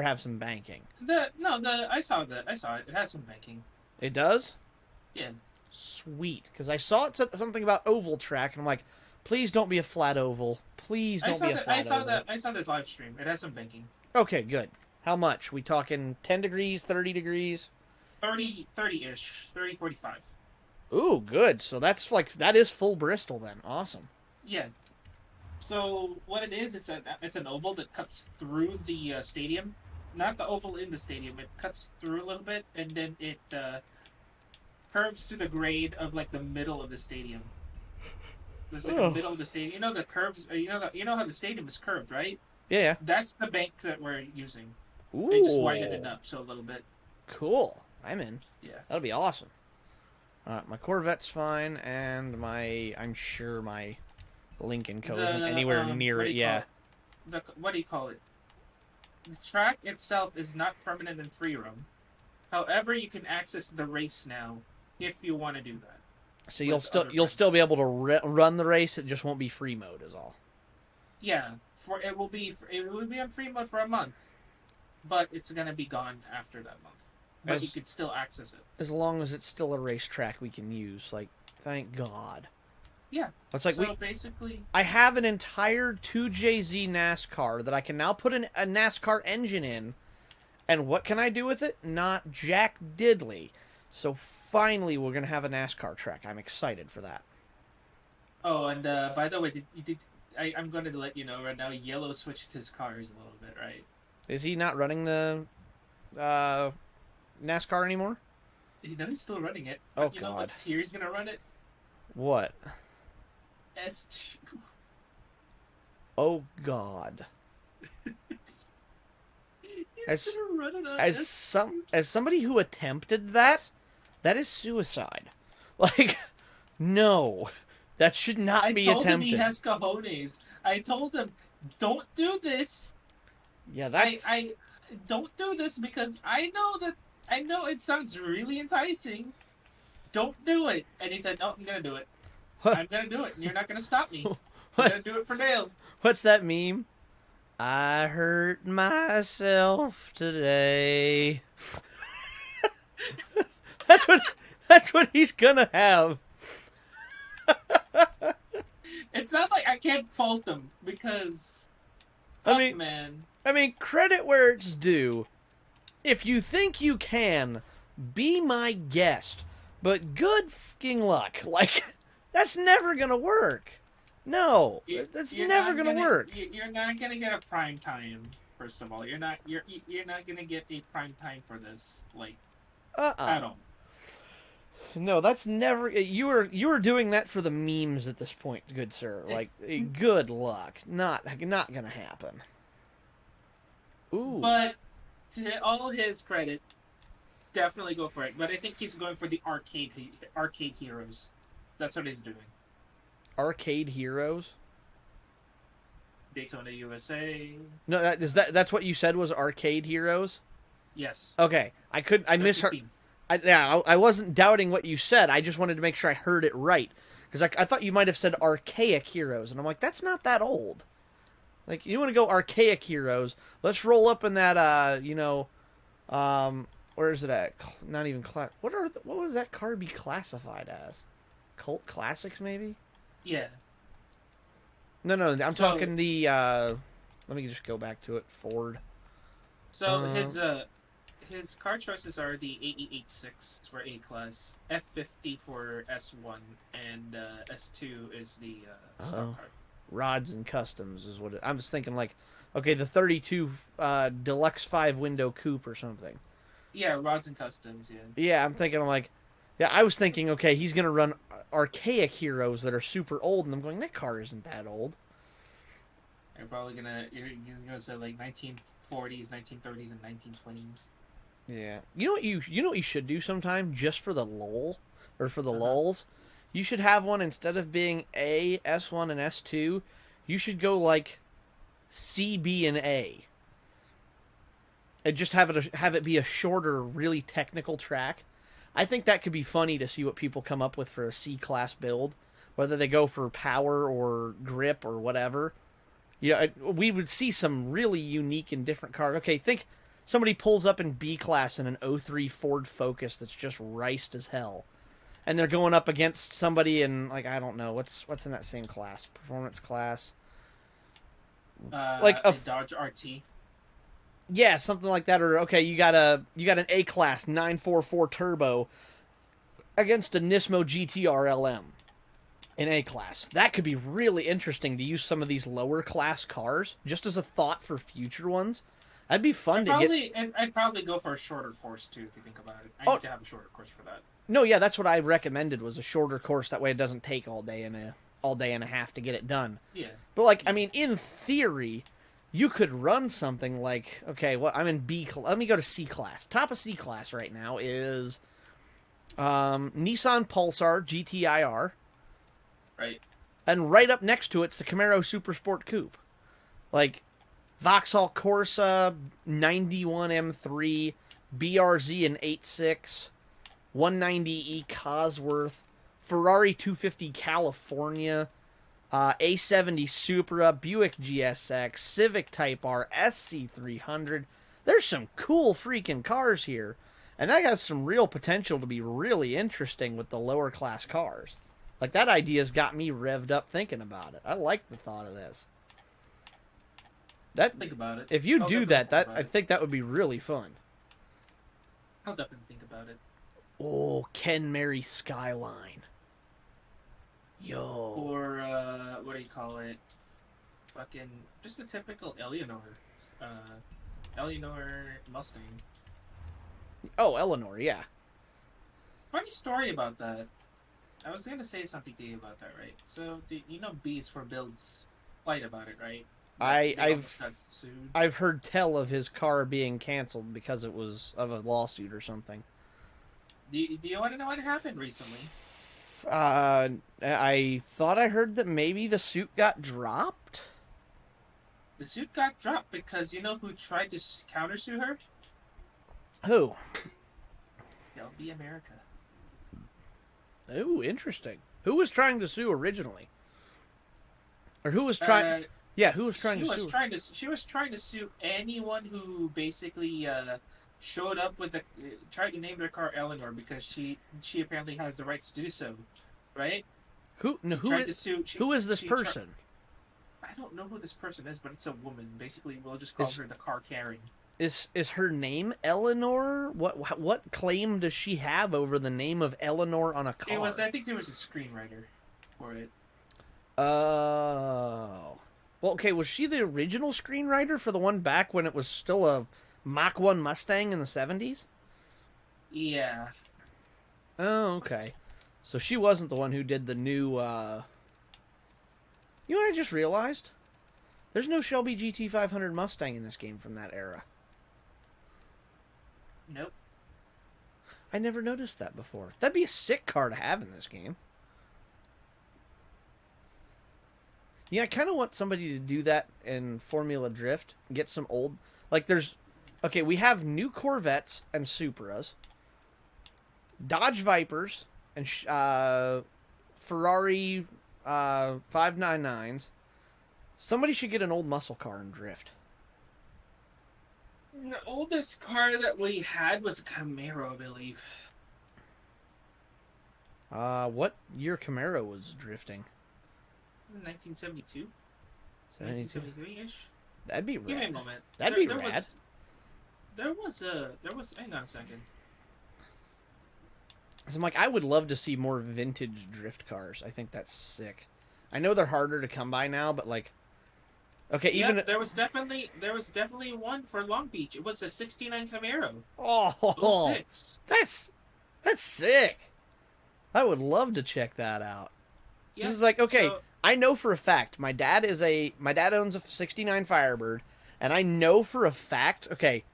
have some banking. I saw it. It has some banking. It does? Yeah. Sweet, because I saw it said something about oval track, and I'm like, please don't be a flat oval. Please don't be a flat oval. I saw the live stream. It has some banking. Okay, good. How much? We talking 10 degrees, 30 degrees? 30-ish, 30, 45. Ooh, good. So that is full Bristol then. Awesome. Yeah. So what it is, it's an oval that cuts through the stadium. Not the oval in the stadium. It cuts through a little bit, and then it curves to the grade of like the middle of the stadium. There's like a middle of the stadium. You know the curves. You know how the stadium is curved, right? Yeah. That's the bank that we're using. Ooh. They just widened it up so a little bit. Cool. I'm in. Yeah. That'll be awesome. My Corvette's fine, and I'm sure my Lincoln Co. isn't anywhere near it. Yeah. What do you call it? The track itself is not permanent in free roam. However, you can access the race now if you want to do that. So you'll still be able to run the race. It just won't be free mode, is all. Yeah, it will be on free mode for a month, but it's gonna be gone after that month. But you could still access it as long as it's still a racetrack we can use. Like, thank God. Yeah. It's like basically, I have an entire 2JZ NASCAR that I can now put a NASCAR engine in, and what can I do with it? Not jack diddly. So finally, we're gonna have a NASCAR track. I'm excited for that. Oh, and by the way, I'm going to let you know right now. Yellow switched his cars a little bit, right? Is he not running the NASCAR anymore? You know he's still running it. Oh, you know God. what tier's gonna run it? What? S2. Oh, God. He's gonna run it on As somebody who attempted that is suicide. Like, no. That should not be attempted. I told him he has cojones. I told him, don't do this. Yeah, that's... I don't do this because I know it sounds really enticing. Don't do it. And he said, no, I'm going to do it. I'm going to do it, and you're not going to stop me. I'm going to do it for Dale. What's that meme? I hurt myself today. That's what he's going to have. It's not like I can't fault them because... I mean, credit where it's due. If you think you can, be my guest. But good fucking luck. Like, that's never gonna work. No, that's never gonna work. You're not gonna get a prime time. First of all, you're not gonna get a prime time for this. Like, at all. No, that's never. You were doing that for the memes at this point, good sir. Like, good luck. Not gonna happen. Ooh. But to all his credit, definitely go for it. But I think he's going for the arcade heroes. That's what he's doing. Arcade heroes. Daytona USA. No, that's what you said was arcade heroes. Yes. Okay, I 2016. Yeah, I wasn't doubting what you said. I just wanted to make sure I heard it right because I thought you might have said archaic heroes, and I'm like, that's not that old. Like, you want to go archaic heroes? Let's roll up in that, um, where is it at? Not even class. What was that card be classified as? Cult classics, maybe? Yeah. No, no, I'm So talking the. Let me just go back to it. Ford. so Uh, his card choices are the 8086 for A class, F50 for S1, and S2 is the stock oh, card. rods and customs is what I was thinking. Like, okay, the 32 deluxe 5 window coupe or something. Yeah, rods and customs. Yeah, Yeah, I'm thinking like, yeah, I was thinking, okay, he's gonna run archaic heroes that are super old, and I'm going, that car isn't that old. he's gonna say like 1940s, 1930s, and 1920s. Yeah, you know what you should do sometime just for the lull or for the Uh huh. lulls. You should have one instead of being A, S1, and S2. You should go like C, B, and A, and just have it be a shorter, really technical track. I think that could be funny to see what people come up with for a C class build, whether they go for power or grip or whatever. Yeah, we would see some really unique and different cars. Okay, think somebody pulls up in B class in an '03 Ford Focus that's just riced as hell, and they're going up against somebody in like I don't know what's in that same class, performance class, like A Dodge RT. yeah, something like that. Or okay, you got an A class 944 turbo against a Nismo GTR LM in A class. That could be really interesting to use some of these lower class cars just as a thought for future ones. That'd be fun to get. I'd probably go for a shorter course too if you think about it. I Oh need to have a shorter course for that. no, yeah, that's what I recommended was a shorter course. That way it doesn't take all day and a half to get it done. Yeah. But like, I Yeah. mean, in theory, you could run something like okay, well, I'm in B. Let me go to C class. Top of C class right now is Nissan Pulsar GTIR, Right. and right up next to it's the Camaro Super Sport Coupe. Like Vauxhall Corsa 91 M3, BRZ and 86, 190E Cosworth, Ferrari 250 California, A70 Supra, Buick GSX, Civic Type R, SC300. There's some cool freaking cars here. And that has some real potential to be really interesting with the lower class cars. Like that idea's got me revved up thinking about it. I like the thought of this. That Think about it. if you I'll do definitely that, think that about I it. think that would be really fun. I'll definitely think about it. Oh, Ken Mary Skyline. Yo. Or what do you call it? Fucking just a typical Uh, Eleanor Mustang. Oh, Eleanor, yeah. Funny story about that. I was gonna say something to you about that, right? So you know Beast for Builds lied about it, right? That I they almost got I've sued. I've heard tell of his car being canceled because it was of a lawsuit or something. Do you want to know what happened recently? I thought I heard that maybe the suit got dropped. The suit got dropped because you know who tried to countersue her? Who? They'll be America. Ooh, interesting. Who was trying to sue originally? Or who was trying? Uh, Yeah, who was trying to sue? she was trying to sue anyone who basically showed up with a tried to name their car Eleanor because she apparently has the rights to do so, right? Who? No, She tried to sue. who is this She person? I don't know who this person is, but it's a woman. Basically, we'll just call Is her the car carrying. is her name Eleanor? What claim does she have over the name of Eleanor on a car? It was I think there was a screenwriter for it. Oh. Well, okay, was she the original screenwriter for the one back when it was still a Mach 1 Mustang in the 70s? Yeah, Oh, okay. So she wasn't the one who did the new, You know what I just realized? There's no Shelby GT500 Mustang in this game from that era. nope. I never noticed that before. That'd be a sick car to have in this game. Yeah, I kind of want somebody to do that in Formula Drift. Get some old... Like, there's... Okay, we have new Corvettes and Supras, Dodge Vipers, and Ferrari 599s. Somebody should get an old muscle car and drift. The oldest car that we had was a Camaro, I believe. What year Camaro was drifting? Was it 1972? 72. 1973-ish? That'd be Give me a rad. moment. That'd be rad. Hang on a second. So I'm like, I would love to see more vintage drift cars. I think that's sick. I know they're harder to come by now, but like, okay, Yeah, even there was definitely one for Long Beach. It was a '69 Camaro. oh, 06. that's sick. I would love to check that out. Yeah. This is like, okay, So I know for a fact my dad owns a '69 Firebird, and I know for a fact, okay,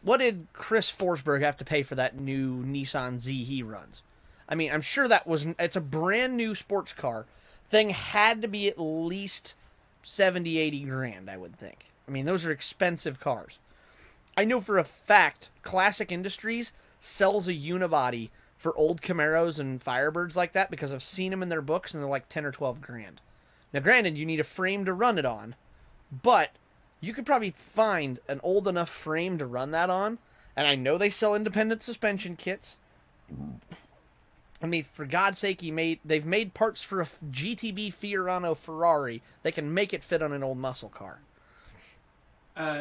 what did Chris Forsberg have to pay for that new Nissan Z he runs? I mean, I'm sure it's a brand new sports car. Thing had to be at least 70, 80 grand, I would think. I mean, those are expensive cars. I know for a fact Classic Industries sells a unibody for old Camaros and Firebirds like that because I've seen them in their books and they're like 10 or 12 grand. Now, granted, you need a frame to run it on, but you could probably find an old enough frame to run that on. And I know they sell independent suspension kits. I mean, for God's sake, they've made parts for a GTB Fiorano Ferrari. They can make it fit on an old muscle car.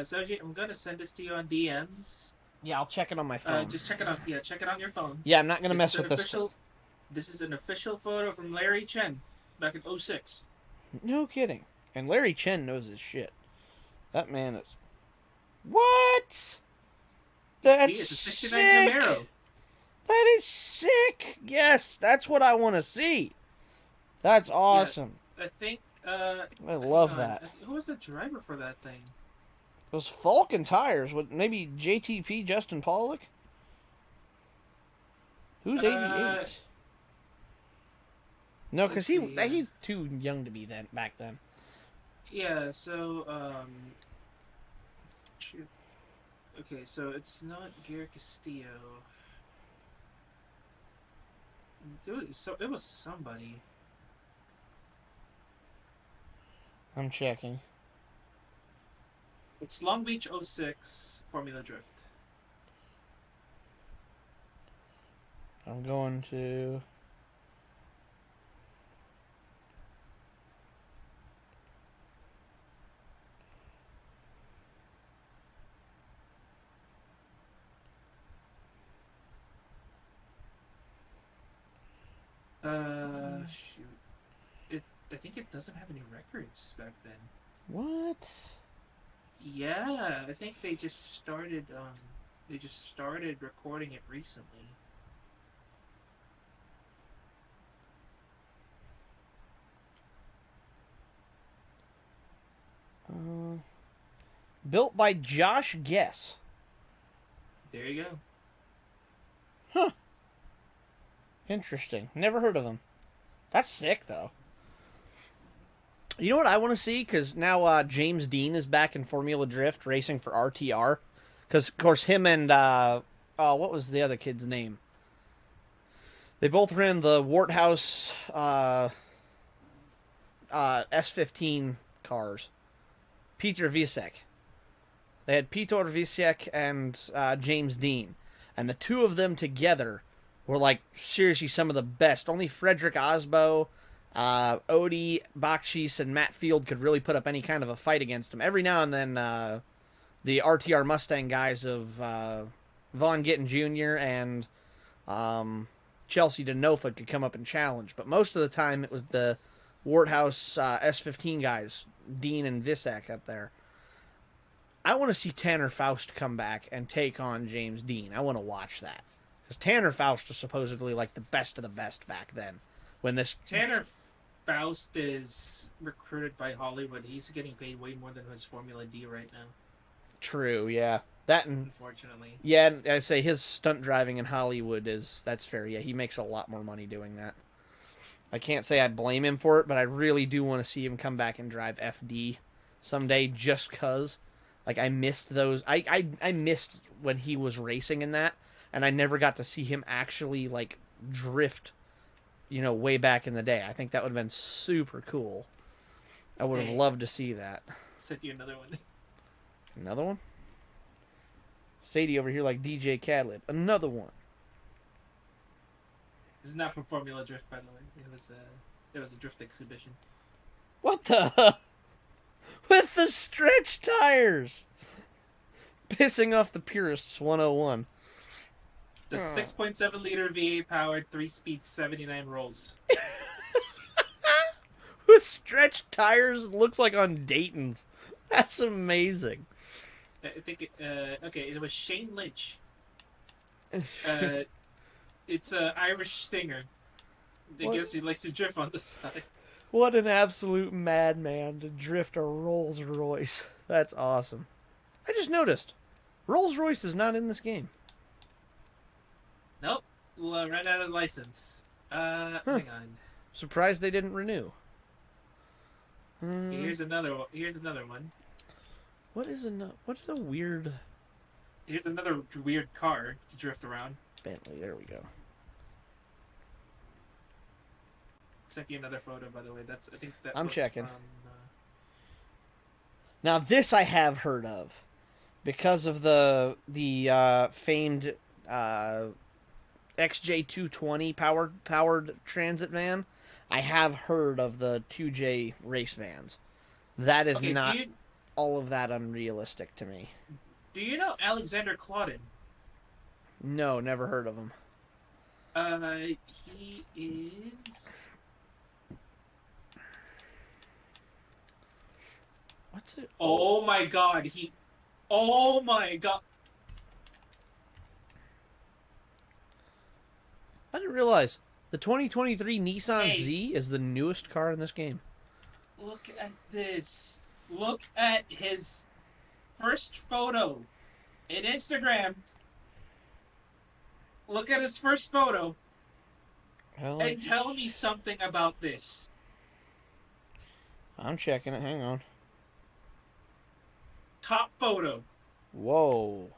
Sergi, I'm gonna send this to you on DMs. Yeah, I'll check it on my phone. Just check it on. Yeah, check it on your phone. Yeah, I'm not gonna mess with this. This is an official photo from Larry Chen back in '06. No kidding. And Larry Chen knows his shit. That man is. What? That's See, it's a '69 sick. Camaro. That is sick. Yes, that's what I want to see. That's awesome. Yeah, I think. I love that. Who was the driver for that thing? Those Falcon tires with maybe JTP Justin Pollock. Who's 88? No, because he's too young to be back then. Yeah. So shoot. Okay, so it's not Gary Castillo. So it was somebody. I'm checking. It's Long Beach '06 Formula Drift. I'm going to. Shoot. I think it doesn't have any records back then. What? Yeah, I think they just started. They just started recording it recently. Built by Josh Guess. There you go. Huh. Interesting. Never heard of him. That's sick, though. You know what I want to see? Because now James Dean is back in Formula Drift racing for RTR. Because, of course, him and... what was the other kid's name? They both ran the Warthouse S15 cars. Peter Visek. They had Peter Visek and James Dean. And the two of them together were, like, seriously some of the best. Only Frederick Osbo... Odie, Bakshis, and Matt Field could really put up any kind of a fight against him. Every now and then, the RTR Mustang guys of Vaughn Gittin Jr. and Chelsea DeNofa could come up and challenge. But most of the time, it was the Warthouse S15 guys, Dean and Visek up there. I want to see Tanner Faust come back and take on James Dean. I want to watch that. Because Tanner Faust was supposedly like the best of the best back then. When this Tanner Faust is recruited by Hollywood. He's getting paid way more than his Formula D right now. True, yeah. That and unfortunately. Yeah, I say his stunt driving in Hollywood that's fair. Yeah, he makes a lot more money doing that. I can't say I blame him for it, but I really do want to see him come back and drive FD someday just cuz. Like I missed those. I missed when he was racing in that, and I never got to see him actually like drift. Way back in the day. I think that would have been super cool. I would have Hey, loved to see that. sent you another one. Another one? Sadie over here like DJ Khaled. Another one. This is not from Formula Drift, by the way. It was a drift exhibition. What the? With the stretch tires! Pissing off the purists 101. The 6.7 liter V8 powered 3-speed 79 rolls. With stretched tires, it looks like on Dayton's. That's amazing. I think it was Shane Lynch. It's an Irish singer. I guess he likes to drift on the side. What an absolute madman to drift a Rolls Royce. That's awesome. I just noticed. Rolls Royce is not in this game. Nope. Ran out of license. Hang on. Surprised they didn't renew. Here's another one. Here's another one. What is a weird Here's another weird car to drift around. Bentley? There we go. Sent you another photo, by the way. I think that I'm was checking. From, Now this I have heard of, because of the famed XJ220 powered transit van. I have heard of the 2J race vans. That is not all of that unrealistic to me. Do you know Alexander Claudin? No, never heard of him. He is. What's it? Oh my god, Oh my god. I didn't realize the 2023 Nissan Hey. Z is the newest car in this game. Look at this. Look at his first photo in Instagram. Look at his first photo and tell me something about this. I'm checking it. Hang on. Top photo. Whoa.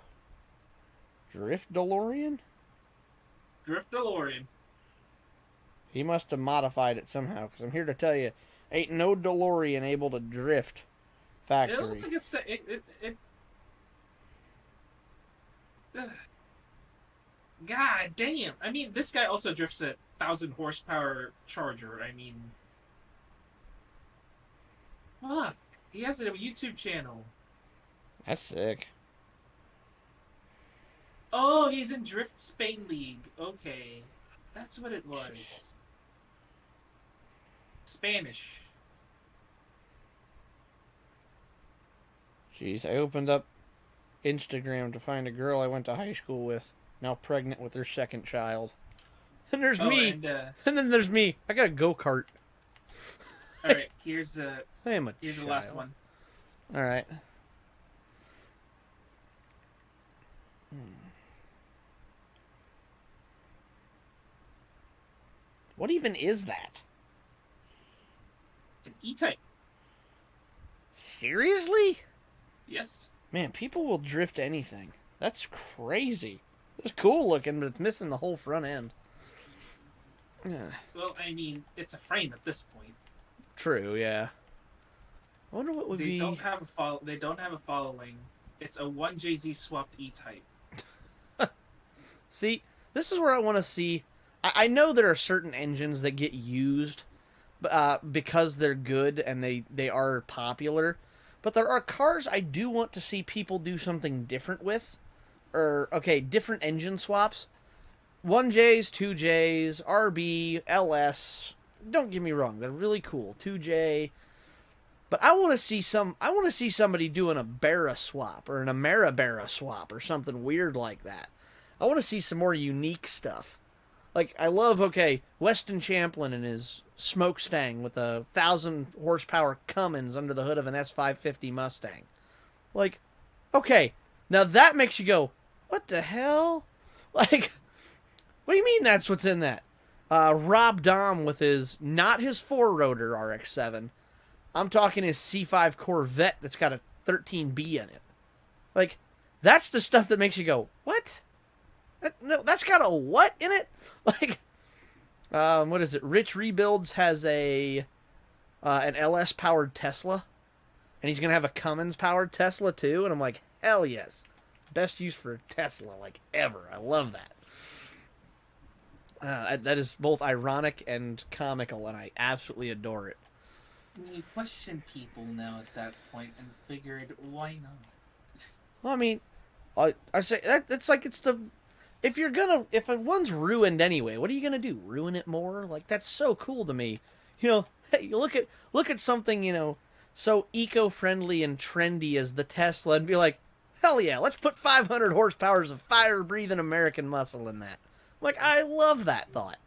Drift DeLorean? Drift DeLorean. He must have modified it somehow, because I'm here to tell you, ain't no DeLorean able to drift factory. It looks like Ugh. God damn. I mean, this guy also drifts a 1,000 horsepower Charger. I mean, fuck. He has a YouTube channel. That's sick. Oh, he's in Drift Spain League. Okay. That's what it was. Spanish. Jeez, I opened up Instagram to find a girl I went to high school with, now pregnant with her second child. And there's me. And then there's me. I got a go-kart. Alright, here's I am a here's child. the last one. Alright. What even is that? It's an E-Type. Seriously? Yes. Man, people will drift anything. That's crazy. It's cool looking, but it's missing the whole front end. Yeah. Well, I mean, it's a frame at this point. True, yeah. I wonder what would They be... don't have a following. It's a 1JZ swapped E-Type. See, this is where I want to see... I know there are certain engines that get used because they're good and they are popular, but there are cars I do want to see people do something different with. Different engine swaps. 1Js, 2Js, RB, LS. Don't get me wrong, they're really cool. 2J. But I want to see somebody doing a Barra swap or an Ameribara swap or something weird like that. I want to see some more unique stuff. Like, I love, Weston Champlin and his smokestang with a 1,000 horsepower Cummins under the hood of an S550 Mustang. Like, okay, now that makes you go, what the hell? Like, what do you mean that's what's in that? Rob Dahm with not his 4-rotor RX-7. I'm talking his C5 Corvette that's got a 13B in it. Like, that's the stuff that makes you go, what? No, that's got a what in it? Like, what is it? Rich Rebuilds has a an LS powered Tesla, and he's gonna have a Cummins powered Tesla too. And I'm like, hell yes, best use for a Tesla like ever. I love that. That is both ironic and comical, and I absolutely adore it. We question people now at that point and figured, why not? Well, I mean, I say that it's like it's the if a one's ruined anyway, what are you gonna do? Ruin it more? Like that's so cool to me. Hey, you look at something so eco-friendly and trendy as the Tesla, and be like, hell yeah, let's put 500 horsepower of fire-breathing American muscle in that. Like I love that thought.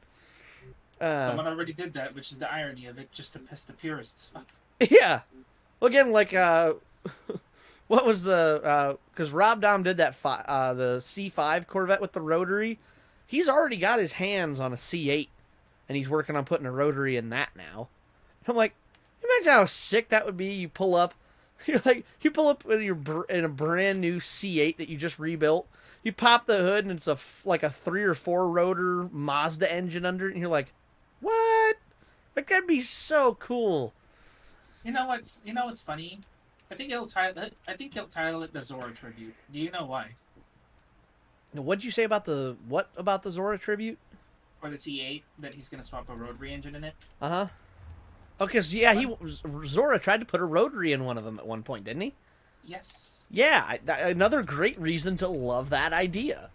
Someone already did that, which is the irony of it, just to piss the purists off. Yeah. Well, again, like what was the because Rob Dom did that the C5 Corvette with the rotary. He's already got his hands on a C8, and he's working on putting a rotary in that now. And I'm like, imagine how sick that would be. You pull up, you pull up in a brand new C8 that you just rebuilt. You pop the hood, and it's like a 3 or 4 rotor Mazda engine under it, and you're like, what? Like that'd be so cool. You know what's funny? I think he'll title it the Zora tribute. Do you know why? Now, what'd you say about the Zora tribute? Or the C8 that he's gonna swap a rotary engine in it? Uh huh. Okay, so yeah, What? Zora tried to put a rotary in one of them at one point, didn't he? Yes. Yeah, another great reason to love that idea.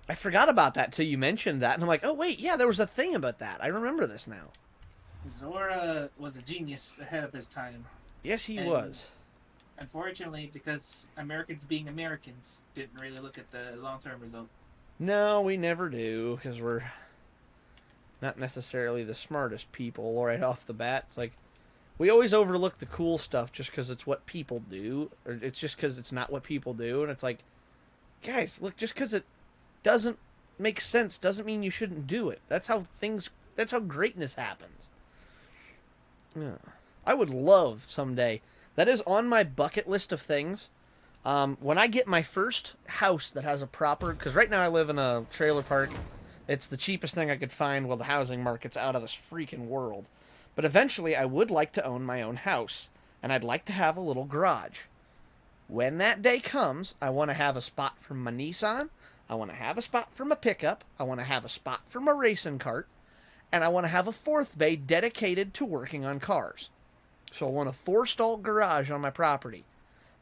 I forgot about that till you mentioned that, and I'm like, oh wait, yeah, there was a thing about that. I remember this now. Zora was a genius ahead of his time, Yes, he and was. unfortunately, because Americans being Americans didn't really look at the long-term result. No, we never do, because we're not necessarily the smartest people right off the bat. It's like we always overlook the cool stuff just because it's what people do, or it's just because it's not what people do, and it's like, guys, look, just because it doesn't make sense doesn't mean you shouldn't do it. That's how greatness happens. Yeah. I would love someday. That is on my bucket list of things. When I get my first house that has a proper, because right now I live in a trailer park. It's the cheapest thing I could find while the housing market's out of this freaking world. But eventually I would like to own my own house, and I'd like to have a little garage. When that day comes, I want to have a spot for my Nissan. I want to have a spot for my pickup. I want to have a spot for my racing cart. And I want to have a fourth bay dedicated to working on cars. So I want a 4-stall garage on my property.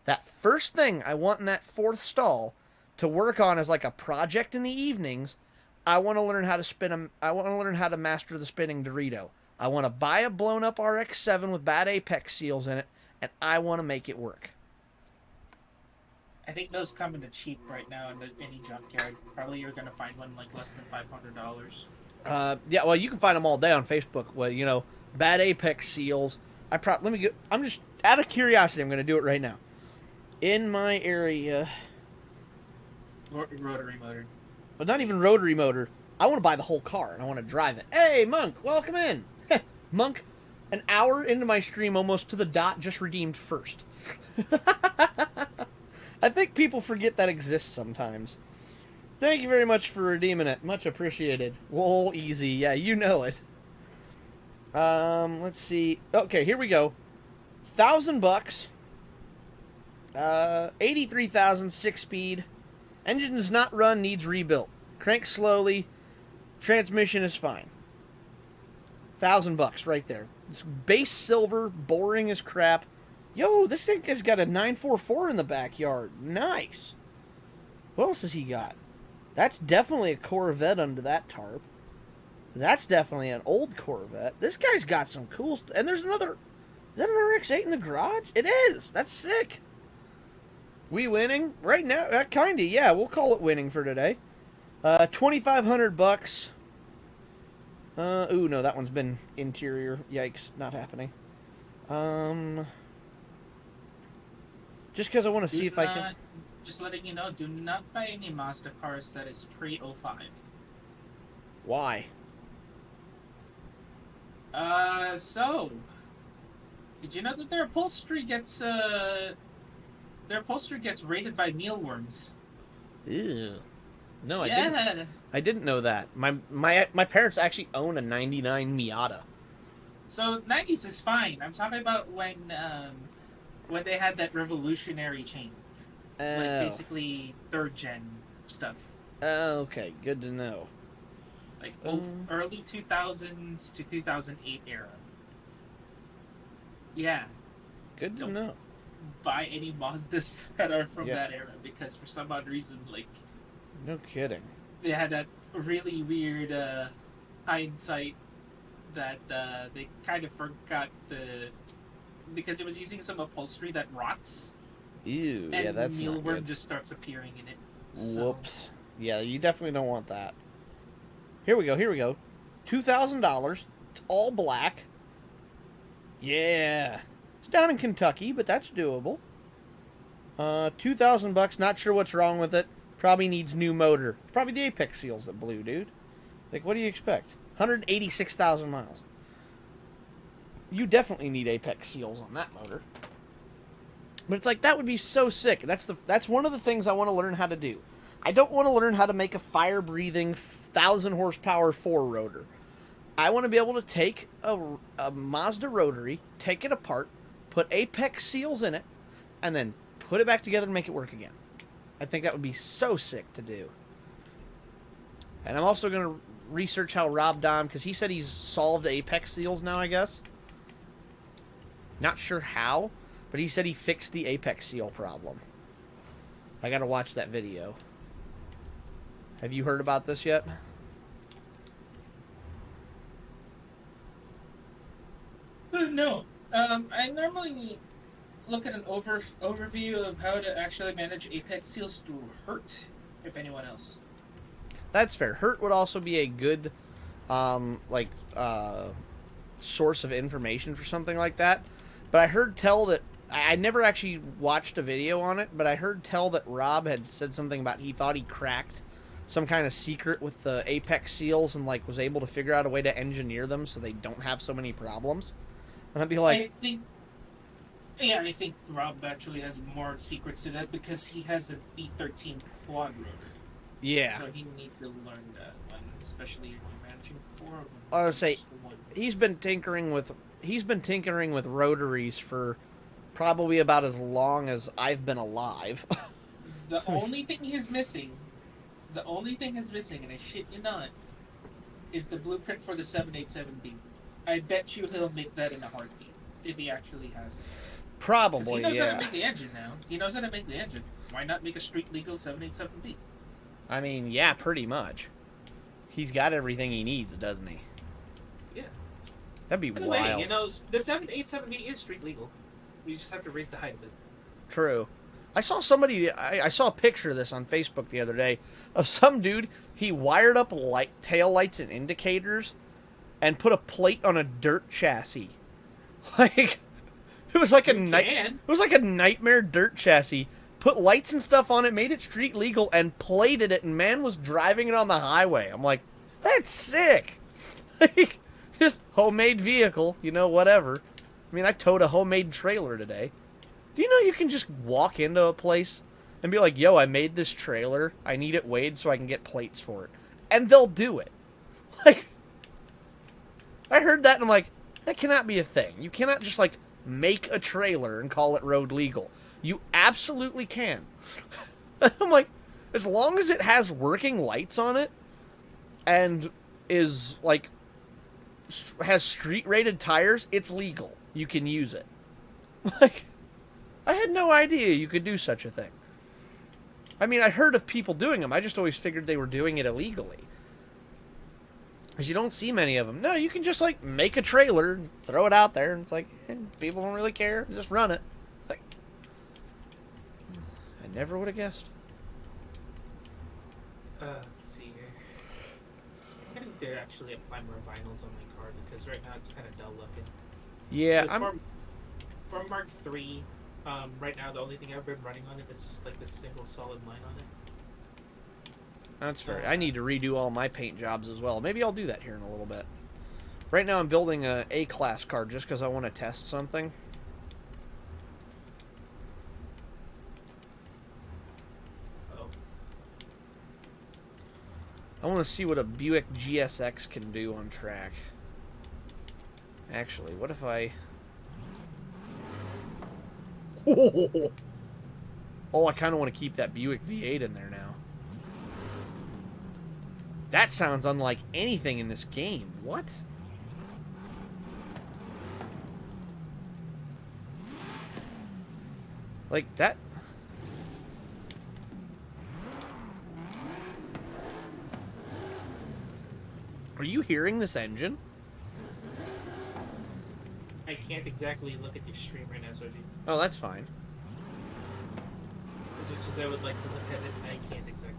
That first thing I want in that 4th stall to work on as like a project in the evenings, I want to learn how to I want to learn how to master the spinning Dorito. I want to buy a blown up RX-7 with bad apex seals in it, and I want to make it work. I think those come in the cheap right now in any junkyard. Probably you're gonna find one like less than $500. Yeah, well, you can find them all day on Facebook. Well, bad apex seals. Let me get. I'm just out of curiosity. I'm going to do it right now. In my area, Rotary motor. but not even rotary motor. I want to buy the whole car and I want to drive it. Hey, Monk, welcome in. Monk, an hour into my stream, almost to the dot, just redeemed first. I think people forget that exists sometimes. Thank you very much for redeeming it. Much appreciated. Lol, easy. Yeah, you know it. Let's see. Okay, here we go. $1,000. 83,000 6-speed. Engine does not run, needs rebuilt. Crank slowly. Transmission is fine. $1,000 right there. It's base silver, boring as crap. Yo, this thing has got a 944 in the backyard. Nice. What else has he got? That's definitely a Corvette under that tarp. That's definitely an old Corvette. This guy's got some cool stuff. And there's another. Is that an RX-8 in the garage? It is. That's sick. We winning right now? Kinda. Yeah, we'll call it winning for today. $2,500. Ooh, no, that one's been interior. Yikes, not happening. Just because I want to see if I can. Just letting you know, do not buy any Mazda cars that is pre-05. Why? So, did you know that their upholstery gets their upholstery gets raided by mealworms. Ew. No, I didn't. Yeah. I didn't know that. My parents actually own a '99 Miata. So 90s is fine. I'm talking about when they had that revolutionary change, like Oh. basically third gen stuff, Okay. Good to know. like Um. early 2000s to 2008 era. Yeah, Good to don't know. buy any Mazdas that are from Yeah. that era because for some odd reason, like No kidding. they had that really weird hindsight that they kind of forgot because it was using some upholstery that rots Ew. Yeah, and that's not mealworm good. just starts appearing in it. So Whoops. Yeah, you definitely don't want that. Here we go. Here we go. $2,000. It's all black. Yeah. It's down in Kentucky, but that's doable. 2,000 bucks. Not sure what's wrong with it. Probably needs new motor. Probably the apex seals that blew, dude. Like, what do you expect? 186,000 miles. You definitely need apex seals on that motor. But it's like that would be so sick. That's one of the things I want to learn how to do. I don't want to learn how to make a fire-breathing 1,000 horsepower four rotor. I want to be able to take a Mazda rotary, take it apart, put apex seals in it, and then put it back together and make it work again. I think that would be so sick to do. And I'm also going to research how Rob Dom, because he said he's solved apex seals now, I guess. Not sure how, but he said he fixed the apex seal problem. I got to watch that video. Have you heard about this yet? no, I normally look at an overview of how to actually manage apex seals through Hurt, if anyone else. That's fair. Hurt would also be a good, like, source of information for something like that. But I heard tell that I never actually watched a video on it, but I heard tell that Rob had said something about he thought he cracked some kind of secret with the apex seals and like was able to figure out a way to engineer them so they don't have so many problems. And I'd be like, I think Rob actually has more secrets to that because he has an E13 quad rotor. yeah. So he need to learn that one, especially if you're managing four of them. I would say he's been tinkering with rotaries for probably about as long as I've been alive. The only thing he's missing, and I shit you not, is the blueprint for the 787B. I bet you he'll make that in a heartbeat if he actually has it. Probably, he knows yeah. how to make the engine now. He knows how to make the engine. Why not make a street legal 787B? I mean, yeah, pretty much. He's got everything he needs, doesn't he? Yeah. That'd be By the wild. way, the 787B is street legal. You just have to raise the height of it. True. I saw somebody. I saw a picture of this on Facebook the other day of some dude. He wired up tail lights and indicators, and put a plate on a dirt chassis. Like it was like It was like a nightmare dirt chassis. Put lights and stuff on it, made it street legal, and plated it. And man was driving it on the highway. I'm like, that's sick. Like, just homemade vehicle, whatever. I mean, I towed a homemade trailer today. Do you know you can just walk into a place and be like, yo, I made this trailer. I need it weighed so I can get plates for it. And they'll do it. Like, I heard that and I'm like, that cannot be a thing. You cannot just, like, make a trailer and call it road legal. You absolutely can. I'm like, as long as it has working lights on it and is, like, has street-rated tires, it's legal. You can use it. Like, I had no idea you could do such a thing. I mean, I heard of people doing them. I just always figured they were doing it illegally. Because you don't see many of them. No, you can just, like, make a trailer and throw it out there. And it's like, people don't really care. Just run it. Like, I never would have guessed. Let's see here. I think to actually apply more vinyls on my car because right now it's kind of dull looking. Yeah, for Mark III, right now the only thing I've been running on it is just like this single solid line on it. That's fair. I need to redo all my paint jobs as well. Maybe I'll do that here in a little bit. Right now I'm building a A-class car just because I want to test something. I want to see what a Buick GSX can do on track. Actually, what if I... Oh, I kind of want to keep that Buick V8 in there now. That sounds unlike anything in this game. What? Like, that... Are you hearing this engine? I can't exactly look at your stream right now, so Oh, that's fine. as much as I would like to look at it, I can't exactly.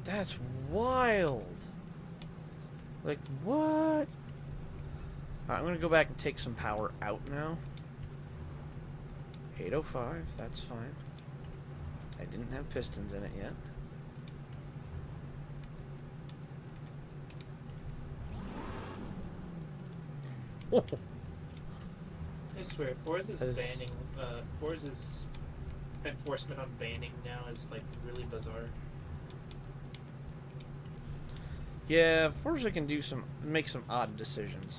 That's wild. Like, what? I'm going to go back and take some power out now. 805, that's fine. I didn't have pistons in it yet. I swear, Forza's That is- banning, Forza's enforcement on banning now is like really bizarre. Yeah, Forza can make some odd decisions.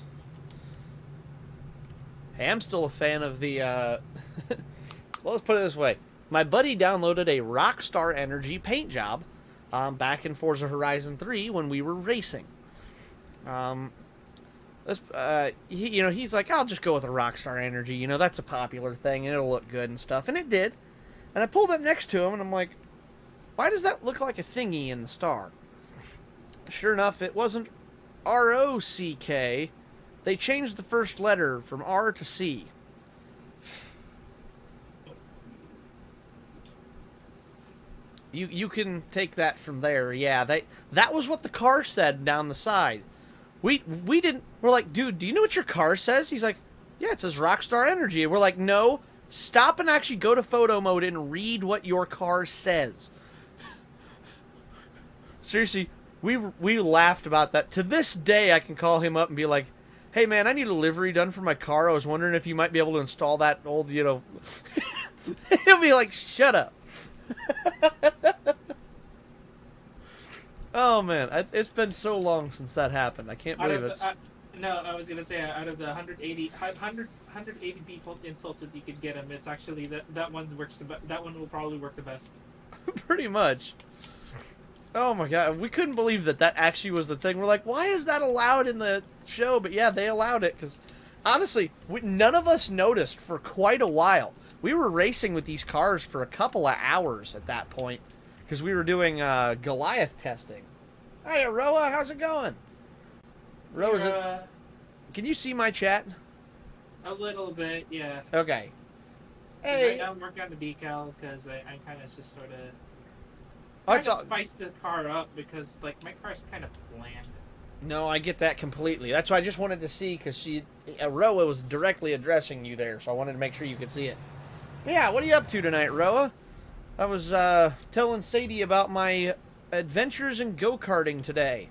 Hey, I'm still a fan of the, well, let's put it this way. My buddy downloaded a Rockstar Energy paint job back in Forza Horizon 3 when we were racing. He's like, I'll just go with a Rockstar Energy. You know, that's a popular thing, and it'll look good and stuff. And it did. And I pulled up next to him, and I'm like, why does that look like a thingy in the star? Sure enough, it wasn't R-O-C-K. They changed the first letter from R to C. You can take that from there. Yeah, that was what the car said down the side. We didn't. We're like, dude, do you know what your car says? He's like, yeah, it says Rockstar Energy. And we're like, no, stop and actually go to photo mode and read what your car says. Seriously, we laughed about that. To this day, I can call him up and be like, hey, man, I need a livery done for my car. I was wondering if you might be able to install that old, He'll be like, shut up. Oh, man. It's been so long since that happened. I can't believe it. No, I was going to say, out of the 180 default insults that you could get him, it's actually that one works. That one will probably work the best. Pretty much. Oh my god, we couldn't believe that actually was the thing. We're like, why is that allowed in the show? But yeah, they allowed it, because honestly, none of us noticed for quite a while. We were racing with these cars for a couple of hours at that point, because we were doing Goliath testing. Hey, Roa, how's it going? Roa, can you see my chat? A little bit, yeah. Okay. Hey. Right Hey. now I'm working on the decal, because I'm kind of just sort of... Oh, I just spice the car up because, like, my car's kind of bland. No, I get that completely. That's why I just wanted to see, because Roa was directly addressing you there, so I wanted to make sure you could see it. But yeah, what are you up to tonight, Roa? I was telling Sadie about my adventures in go-karting today.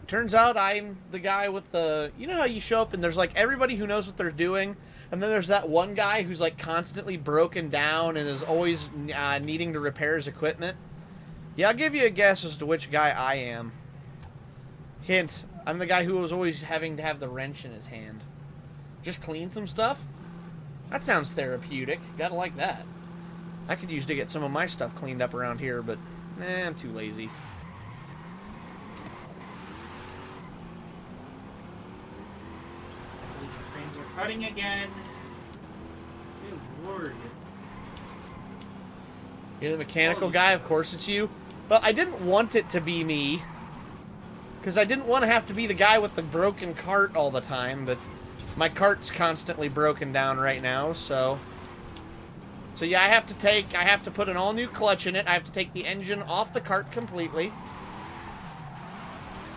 Turns out I'm the guy with the... You know how you show up and there's, like, everybody who knows what they're doing, and then there's that one guy who's, like, constantly broken down and is always needing to repair his equipment? Yeah, I'll give you a guess as to which guy I am. Hint, I'm the guy who was always having to have the wrench in his hand. Just clean some stuff? That sounds therapeutic. Gotta like that. I could use to get some of my stuff cleaned up around here, but I'm too lazy. I believe the frames are cutting again. Good lord. You're the mechanical guy, of course it's you. But I didn't want it to be me, because I didn't want to have to be the guy with the broken cart all the time, but my cart's constantly broken down right now, so yeah, I have to put an all-new clutch in it. I have to take the engine off the cart completely.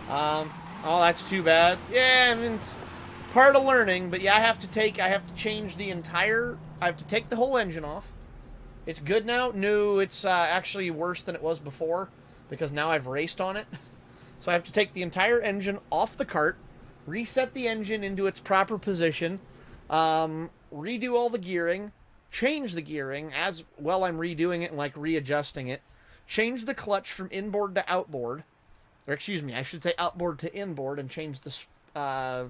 Oh, that's too bad. Yeah, I mean, it's part of learning, but yeah, I have to take the whole engine off. It's good now? No, it's actually worse than it was before, because now I've raced on it. So I have to take the entire engine off the cart, reset the engine into its proper position, redo all the gearing, change the gearing as well. I'm redoing it and like readjusting it, change the clutch from inboard to outboard, or excuse me, I should say outboard to inboard and change the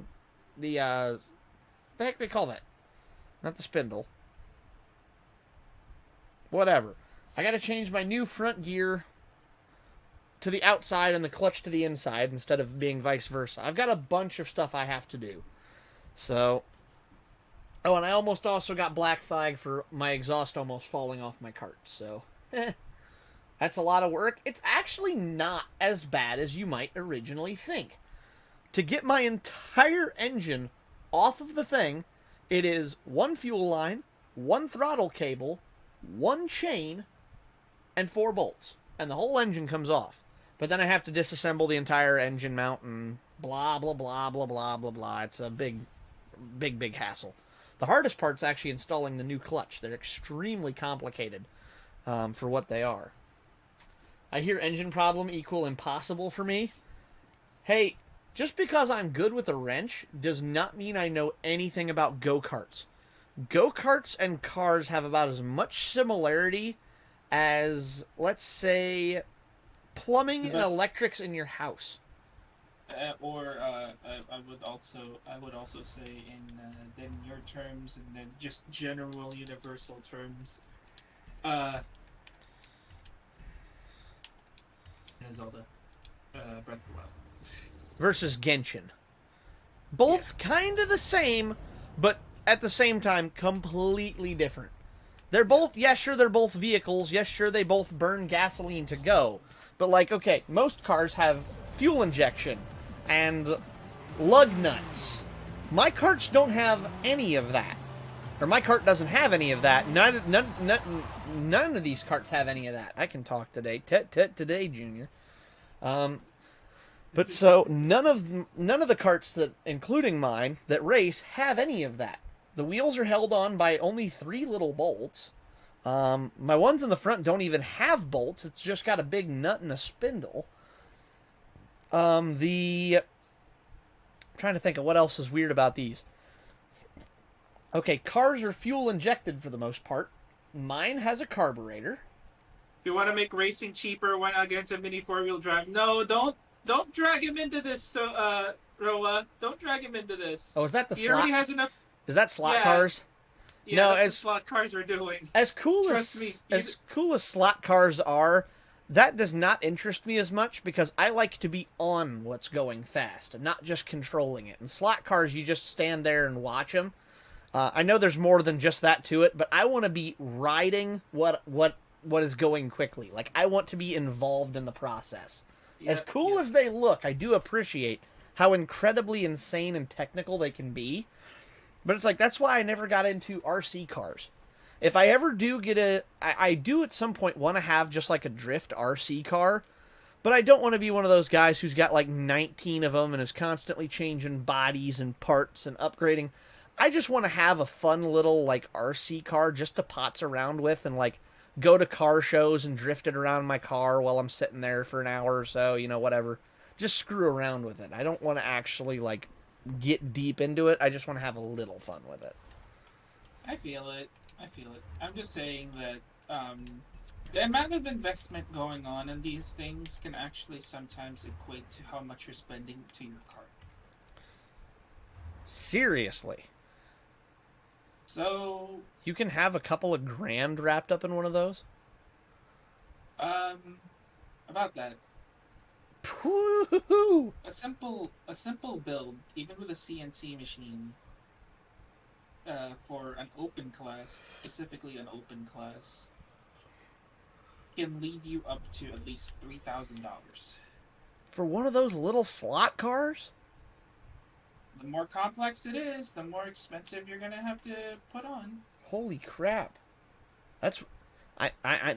heck they call that? Not the spindle. Whatever. I got to change my new front gear to the outside and the clutch to the inside instead of being vice versa. I've got a bunch of stuff I have to do. So, oh, and I almost also got black flag for my exhaust almost falling off my cart. So, that's a lot of work. It's actually not as bad as you might originally think. To get my entire engine off of the thing, it is one fuel line, one throttle cable, one chain, and 4 bolts. And the whole engine comes off. But then I have to disassemble the entire engine mount and blah, blah, blah, blah, blah, blah, blah. It's a big, big, big hassle. The hardest part's actually installing the new clutch. They're extremely complicated for what they are. I hear engine problem equal impossible for me. Hey, just because I'm good with a wrench does not mean I know anything about go-karts. Go-karts and cars have about as much similarity as, let's say, plumbing and electrics in your house. I would also say in your terms and then just general universal terms, Zelda, Breath of the Wild versus Genshin. Both kind of the same, but at the same time, completely different. They're both, yeah, sure, they're both vehicles. Yes, sure, they both burn gasoline to go. But, like, okay, most cars have fuel injection and lug nuts. My carts don't have any of that. Or my cart doesn't have any of that. None of these carts have any of that. I can talk today. Today, Junior. But so none of the carts that, including mine, that race have any of that. The wheels are held on by only 3 little bolts. My ones in the front don't even have bolts. It's just got a big nut and a spindle. I'm trying to think of what else is weird about these. Okay, cars are fuel injected for the most part. Mine has a carburetor. If you want to make racing cheaper, why not get into mini 4-wheel drive? No, don't drag him into this, Roa. Don't drag him into this. Oh, is that the he slot? Already has enough. Is that slot cars? Yeah, no, that's the slot cars are doing. As cool Trust me. As cool as slot cars are, that does not interest me as much because I like to be on what's going fast and not just controlling it. In slot cars, you just stand there and watch them. I know there's more than just that to it, but I want to be riding what is going quickly. Like, I want to be involved in the process. As cool as they look, I do appreciate how incredibly insane and technical they can be. But it's like, that's why I never got into RC cars. If I ever do get I do at some point want to have just like a drift RC car, but I don't want to be one of those guys who's got like 19 of them and is constantly changing bodies and parts and upgrading. I just want to have a fun little like RC car just to potz around with and like go to car shows and drift it around my car while I'm sitting there for an hour or so, you know, whatever. Just screw around with it. I don't want to actually like get deep into it. I just want to have a little fun with it. I feel it. I'm just saying that the amount of investment going on in these things can actually sometimes equate to how much you're spending to your car. Seriously. So you can have a couple of grand wrapped up in one of those? About that. Woo-hoo-hoo. A simple build, even with a CNC machine, for an open class, specifically an open class, can lead you up to at least $3,000. For one of those little slot cars? The more complex it is, the more expensive you're gonna have to put on. Holy crap. That's...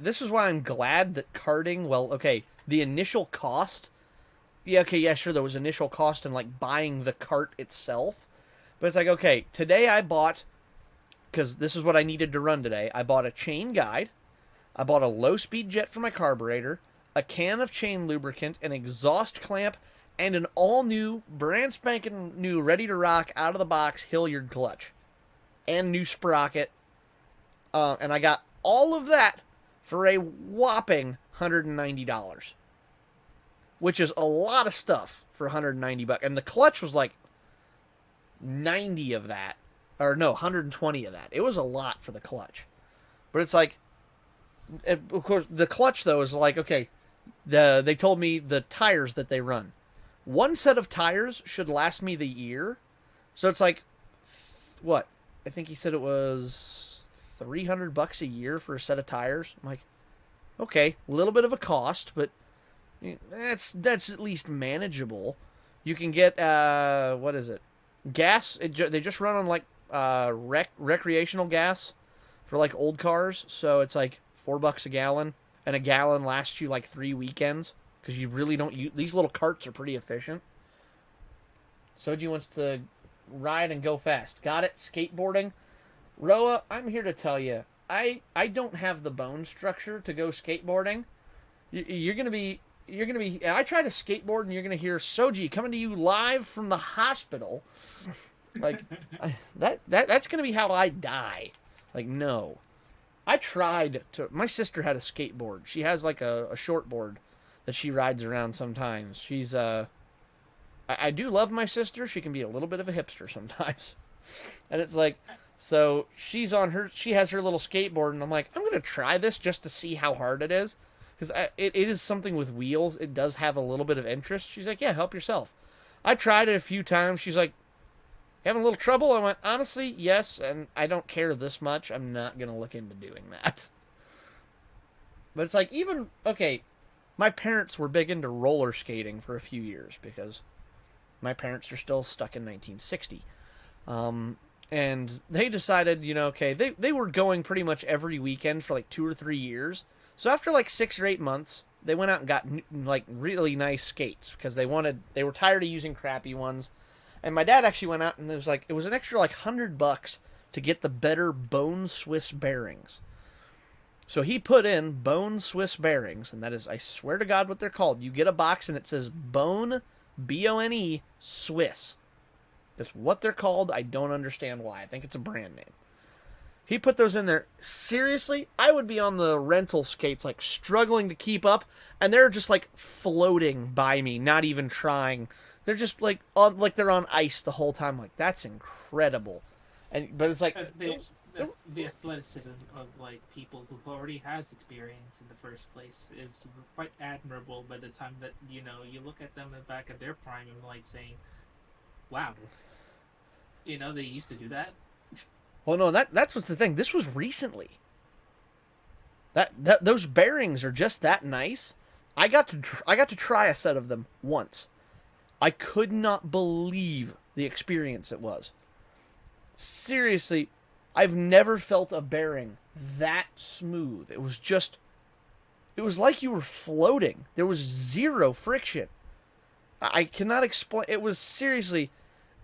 this is why I'm glad that karting, well, okay, the initial cost... Yeah, okay, yeah, sure, there was initial cost in, like, buying the cart itself. But it's like, okay, today I bought... Because this is what I needed to run today. I bought a chain guide. I bought a low-speed jet for my carburetor. A can of chain lubricant. An exhaust clamp. And an all-new, brand spanking new, ready-to-rock, out-of-the-box Hilliard clutch. And new sprocket. And I got all of that for a whopping $190. which is a lot of stuff for 190 bucks. And the clutch was like 90 of that, or no, 120 of that. It was a lot for the clutch. But it's like, of course, the clutch though is like, okay, they told me the tires that they run. One set of tires should last me the year. So it's like, what? I think he said it was 300 bucks a year for a set of tires. I'm like, okay, a little bit of a cost, but that's at least manageable. You can get what is it? Gas. They just run on like recreational gas for like old cars, so it's like $4 a gallon, and a gallon lasts you like 3 weekends because you really don't use these little carts are pretty efficient. Soji wants to ride and go fast. Got it. Skateboarding. Roa, I'm here to tell you, I don't have the bone structure to go skateboarding. You're gonna be I try to skateboard and you're gonna hear Soji coming to you live from the hospital. Like that's gonna be how I die. Like no, I tried to. My sister had a skateboard. She has like a short board that she rides around sometimes. She's I do love my sister. She can be a little bit of a hipster sometimes, and it's like. So she has her little skateboard, and I'm like, I'm gonna try this just to see how hard it is, because it is something with wheels. It does have a little bit of interest. She's like, yeah, help yourself. I tried it a few times. She's like, having a little trouble. I went, honestly, yes, and I don't care this much. I'm not gonna look into doing that. But it's like even okay, my parents were big into roller skating for a few years because my parents are still stuck in 1960. And they decided, okay, they were going pretty much every weekend for like 2 or 3 years. So after like 6 or 8 months, they went out and got like really nice skates because they were tired of using crappy ones. And my dad actually went out and it was an extra like $100 to get the better Bone Swiss bearings. So he put in Bone Swiss bearings, and that is, I swear to God, what they're called. You get a box and it says Bone, Bone, Swiss. That's what they're called. I don't understand why. I think it's a brand name. He put those in there. Seriously, I would be on the rental skates, like struggling to keep up, and they're just like floating by me, not even trying. They're just like they're on ice the whole time. Like that's incredible. But it's like the athleticism of like people who already has experience in the first place is quite admirable. By the time that you look at them in the back of their prime and like saying, "Wow, they used to do that." Well, no, that's what's the thing. This was recently. That those bearings are just that nice. I got to try a set of them once. I could not believe the experience it was. Seriously, I've never felt a bearing that smooth. It was like you were floating. There was zero friction. I cannot explain. It was seriously,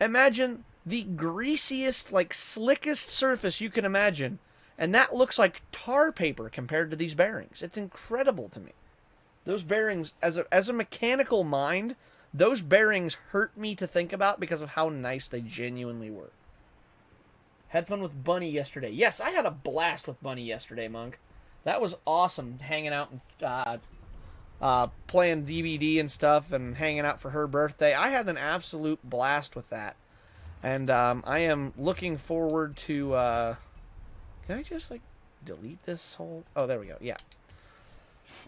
imagine the greasiest, like slickest surface you can imagine, and that looks like tar paper compared to these bearings. It's incredible to me. Those bearings, as a mechanical mind, those bearings hurt me to think about because of how nice they genuinely were. Had fun with Bunny yesterday. Yes, I had a blast with Bunny yesterday, Monk. That was awesome, hanging out and playing DVD and stuff and hanging out for her birthday. I had an absolute blast with that. And I am looking forward to... can I just, like, delete this whole... Oh, there we go. Yeah.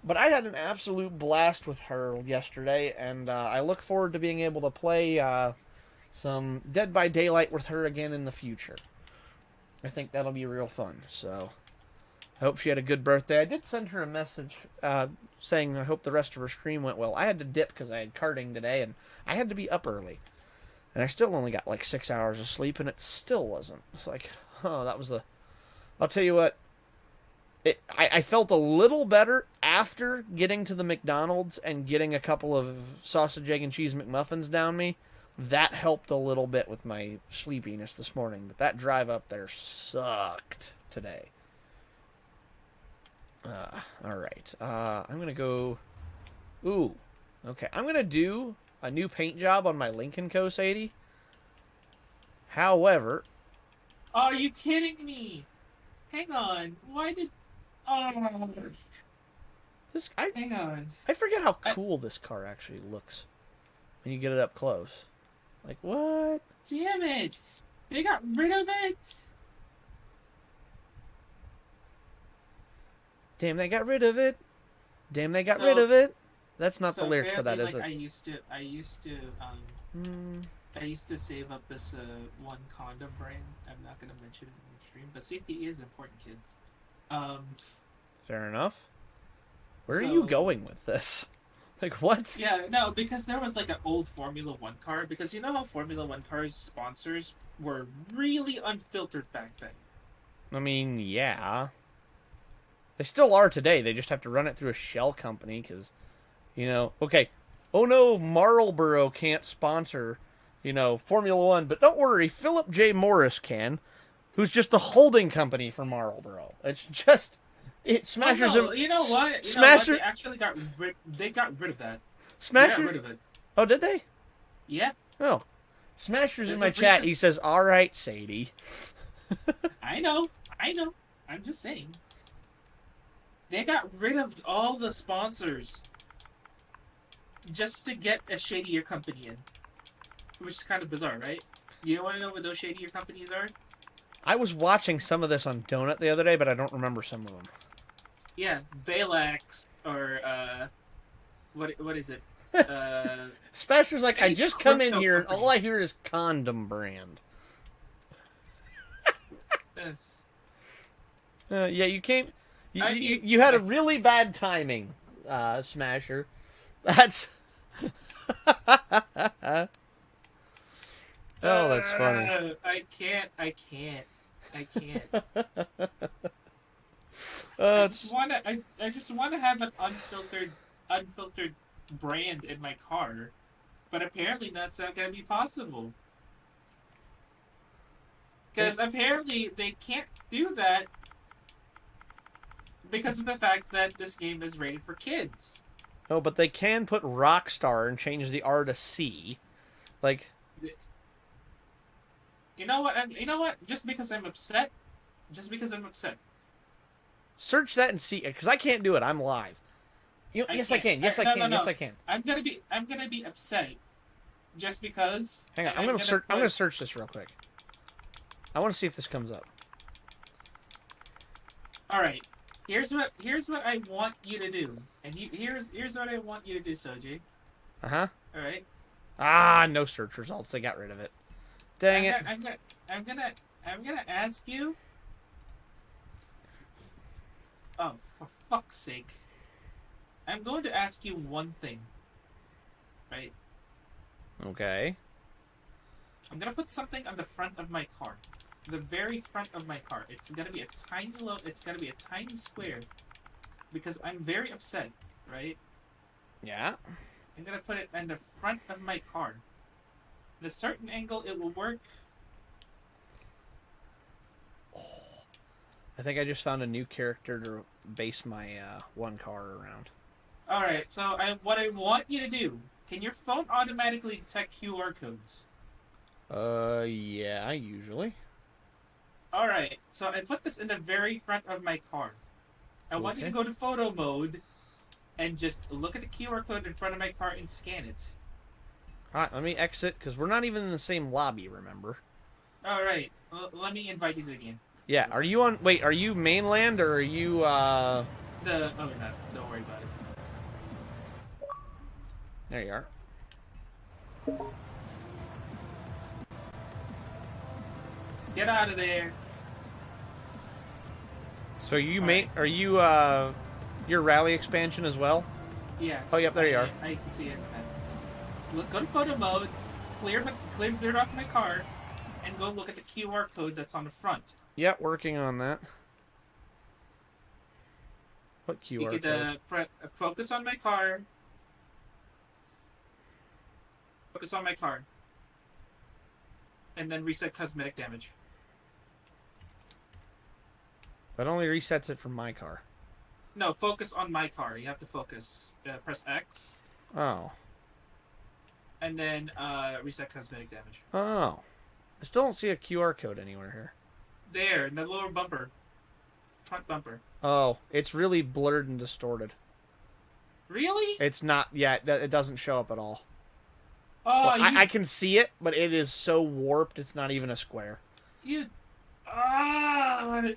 But I had an absolute blast with her yesterday, and I look forward to being able to play some Dead by Daylight with her again in the future. I think that'll be real fun, so... I hope she had a good birthday. I did send her a message saying I hope the rest of her stream went well. I had to dip because I had karting today, and I had to be up early. And I still only got like 6 hours of sleep, and it still wasn't. It's like, oh, that was the... I'll tell you what. I felt a little better after getting to the McDonald's and getting a couple of sausage, egg, and cheese McMuffins down me. That helped a little bit with my sleepiness this morning. But that drive up there sucked today. All right. I'm going to go... Ooh. Okay. I'm going to do a new paint job on my Lincoln Coast 80. However... Are you kidding me? Hang on. Why did... Oh... This I Hang on. I forget how I, cool this car actually looks when you get it up close. Like what? damn it! They got rid of it. Damn, they got rid of it. Damn, they got rid So of it. That's not the so lyrics to apparently, that, is like it? Hmm. I used to save up this one condom brand. I'm not gonna mention it in the stream, but safety is important, kids. Um, Fair enough. Where are you so going with this? Like what? yeah, no, because there was like an old Formula One car. Because you know how Formula One cars sponsors were really unfiltered back then. I mean, yeah. They still are today. They just have to run it through a shell company because, okay. Oh no, Marlboro can't sponsor, Formula One. But don't worry, Philip J. Morris can, who's just the holding company for Marlboro. It's just, it Oh Smashers no, him. you know what? You know what? Smasher. They actually got rid. They got rid of that. They got Smasher. rid of it. Oh, did they? Yeah, Oh. Smasher's in there's my a chat. recent. He says, all right, Sadie. I know. I know. I'm just saying. They got rid of all the sponsors just to get a shadier company in, which is kind of bizarre, right? You want to know what those shadier companies are? I was watching some of this on Donut the other day, but I don't remember some of them. Yeah, Valax or what is it? Smasher's like, I Any just come in crypto here and company. all I hear is condom brand. Yes. Yeah, you came. You, I you, mean, you had a really bad timing, Smasher. That's. Oh, that's funny. I can't. I can't. I can't. I just It's wanna. I just wanna have an unfiltered brand in my car, but apparently that's not gonna be possible. Because apparently they can't do that because of the fact that this game is rated for kids. no, but they can put Rockstar and change the R to C. Like, You know what? You know what? Just because I'm upset. Just because I'm upset. search that and see, because I can't do it. I'm live. I Yes, I can't. can. Yes, I No, can. no, Yes, no. I can. I'm gonna be upset. Just because. Hang on. And I'm gonna search. I'm put- gonna search this real quick. I want to see if this comes up. All right. Here's what I want you to do, and here's what I want you to do, Soji. Uh huh. All right. Ah, no search results. They got rid of it. Dang it. I'm gonna ask you. Oh, for fuck's sake! I'm going to ask you one thing. Right. Okay. I'm gonna put something on the front of my car, the very front of my car. It's gonna be a tiny It's gonna be a tiny square, because I'm very upset. Right. Yeah. I'm gonna put it in the front of my car. At a certain angle, it will work. I think I just found a new character to base my one car around. All right. So what I want you to do. Can your phone automatically detect QR codes? Yeah, usually. All right. So I put this in the very front of my car. I want you to Okay. go to photo mode, and just look at the QR code in front of my car and scan it. All right, let me exit because we're not even in the same lobby. Remember? All right. Let me invite you to the game. Yeah. Are you on? Wait. Are you mainland or are you? No, don't worry about it. There you are. Get out of there. So you All mate? right. Are you your rally expansion as well? Yes. Oh, yep, there you are. I can see it. Look, go to photo mode. Clear it off my car, and go look at the QR code that's on the front. Yeah, working on that. What You QR could code? focus on my car. Focus on my car. And then reset cosmetic damage. That only resets it from my car. No, focus on my car. You have to focus. Press X, Oh. and then reset cosmetic damage. Oh. I still don't see a QR code anywhere here. There, in the lower bumper. Front bumper. Oh, it's really blurred and distorted. Really? It's not. Yeah, it doesn't show up at all. Well, Oh, I can see it, but it is so warped. It's not even a square. you,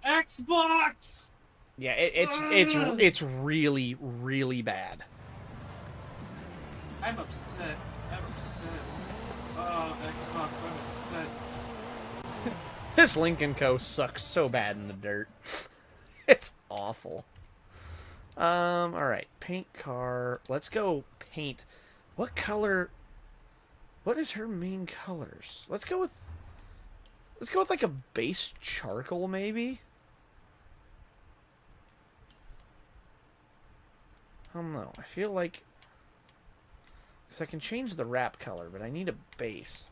Xbox. Yeah, Ah, it's really really bad. I'm upset. I'm upset. Oh, Xbox, I'm upset. This Lincoln Co. sucks so bad in the dirt. It's awful. All right, paint car. Let's go paint. What color? What is her main colors? Let's go with like a base charcoal maybe. I don't know. I feel like because I can change the wrap color, but I need a base.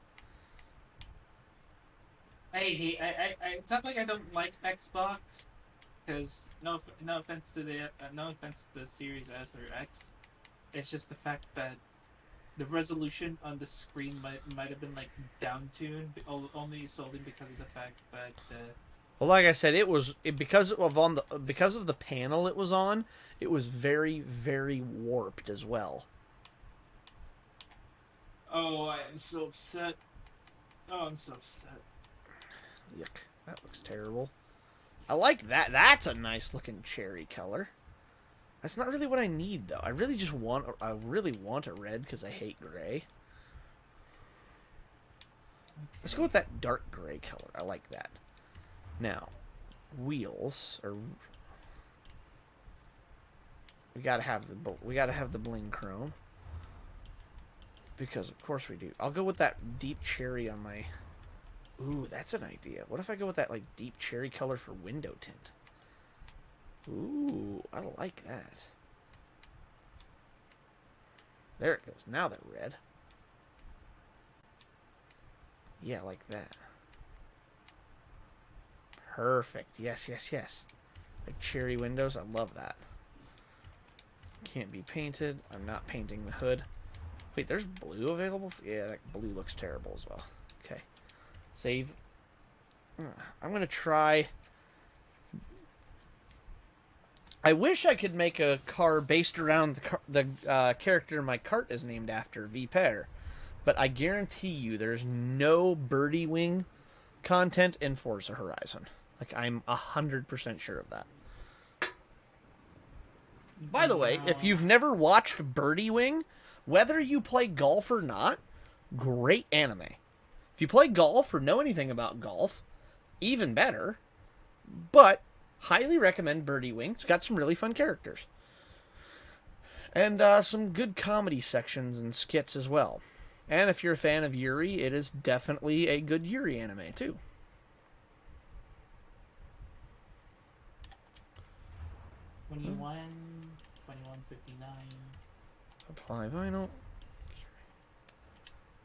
It's not like I don't like Xbox, because no offense to the no offense to the Series S or X, it's just the fact that the resolution on the screen might have been like down tuned only solely because of the fact that Well, like I said, because of the panel it was on, it was very very warped as well. oh, I am so upset. Oh, I'm so upset. Yuck, that looks terrible. I like that. That's a nice looking cherry color. That's not really what I need though. I really want a red because I hate gray. Let's go with that dark gray color. I like that. Now, wheels are. We gotta have the bling chrome because of course we do. I'll go with that deep cherry on my. Ooh, that's an idea. What if I go with that like deep cherry color for window tint? Ooh, I like that. There it goes. Now they're red. Yeah, like that. Perfect. Yes, yes, yes. Like cherry windows. I love that. Can't be painted. I'm not painting the hood. Wait, there's blue available? Yeah, that blue looks terrible as well. Okay. Save. I'm going to try. I wish I could make a car based around the character my cart is named after, Viper. But I guarantee you there's no Birdie Wing content in Forza Horizon. Like, I'm 100% sure of that. By the way, if you've never watched Birdie Wing, whether you play golf or not, great anime. If you play golf or know anything about golf, even better. But highly recommend Birdie Wing. It's got some really fun characters. And some good comedy sections and skits as well. And if you're a fan of Yuri, it is definitely a good Yuri anime, too. 2159. Apply vinyl.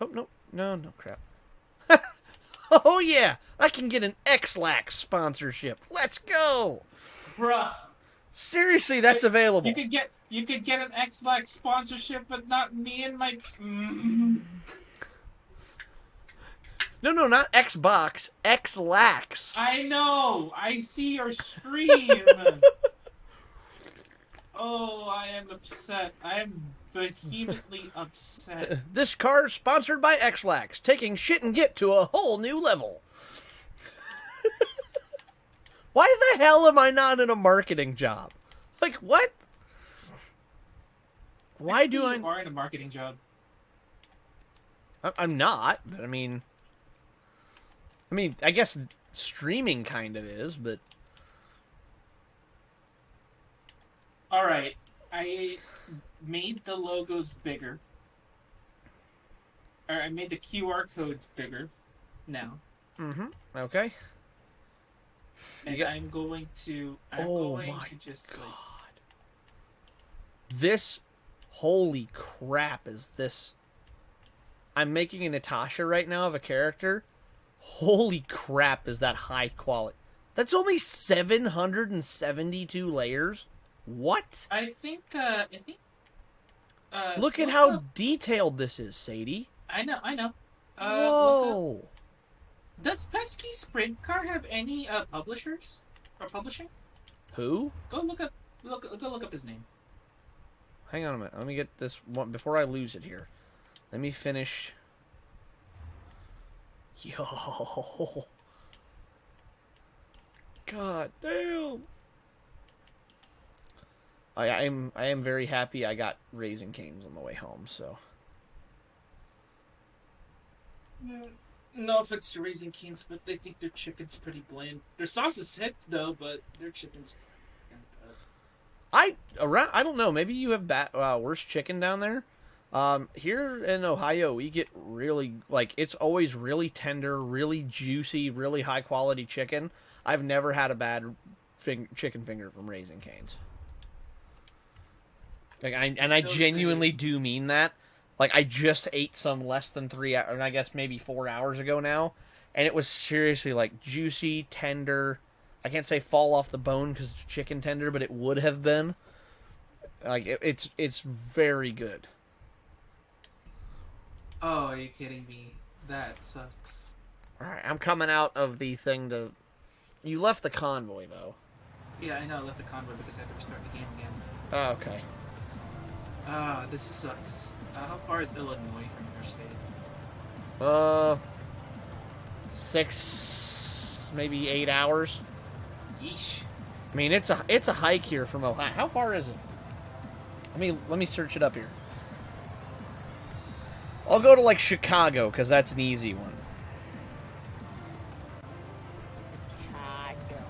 Oh, no. No, crap. Oh, yeah. I can get an X-Lax sponsorship. Let's go. Bruh. Seriously, that's available. You could get an X-Lax sponsorship, but not me and my. No, not Xbox. X-Lax. I know. I see your stream. Oh, I am upset. I am vehemently upset. This car is sponsored by X-Lax, taking shit and get to a whole new level. Why the hell am I not in a marketing job? Like, what? Why do I... You are in a marketing job. I'm not, but I mean, I guess streaming kind of is, but... Alright, I made the logos bigger. Or I made the QR codes bigger now. Mm-hmm. Okay. And I'm going to just God. like... This, holy crap, is this... I'm making a Natasha right now of a character. Holy crap, is that high quality. That's only 772 layers? What? I think, look at how detailed this is, Sadie. I know. Whoa. Does Pesky Sprint Car have any publishers or publishing? Who? Go look up his name. hang on a minute. Let me get this one before I lose it here. Let me finish. Yo. God damn. I am very happy I got Raising Cane's on the way home, so. No offense to Raising Cane's, but they think their chicken's pretty bland. Their sauce is hits though, but their chicken's I don't know. Maybe you have worse chicken down there. Here in Ohio, we get really it's always really tender, really juicy, really high quality chicken. I've never had a bad chicken finger from Raising Cane's. I genuinely do mean that. Like, I just ate some less than 3, or I guess maybe 4 hours ago now, and it was seriously like juicy, tender. I can't say fall off the bone because it's chicken tender, but it would have been. Like, it's very good. Oh, are you kidding me? That sucks. Alright, I'm coming out of the thing to... You left the convoy, though. Yeah, I know, I left the convoy because I had to restart the game again. Oh, okay. Ah, this sucks. How far is Illinois from your state? 6, maybe 8 hours. Yeesh. I mean, it's a hike here from Ohio. How far is it? Let me search it up here. I'll go to like Chicago because that's an easy one. Chicago.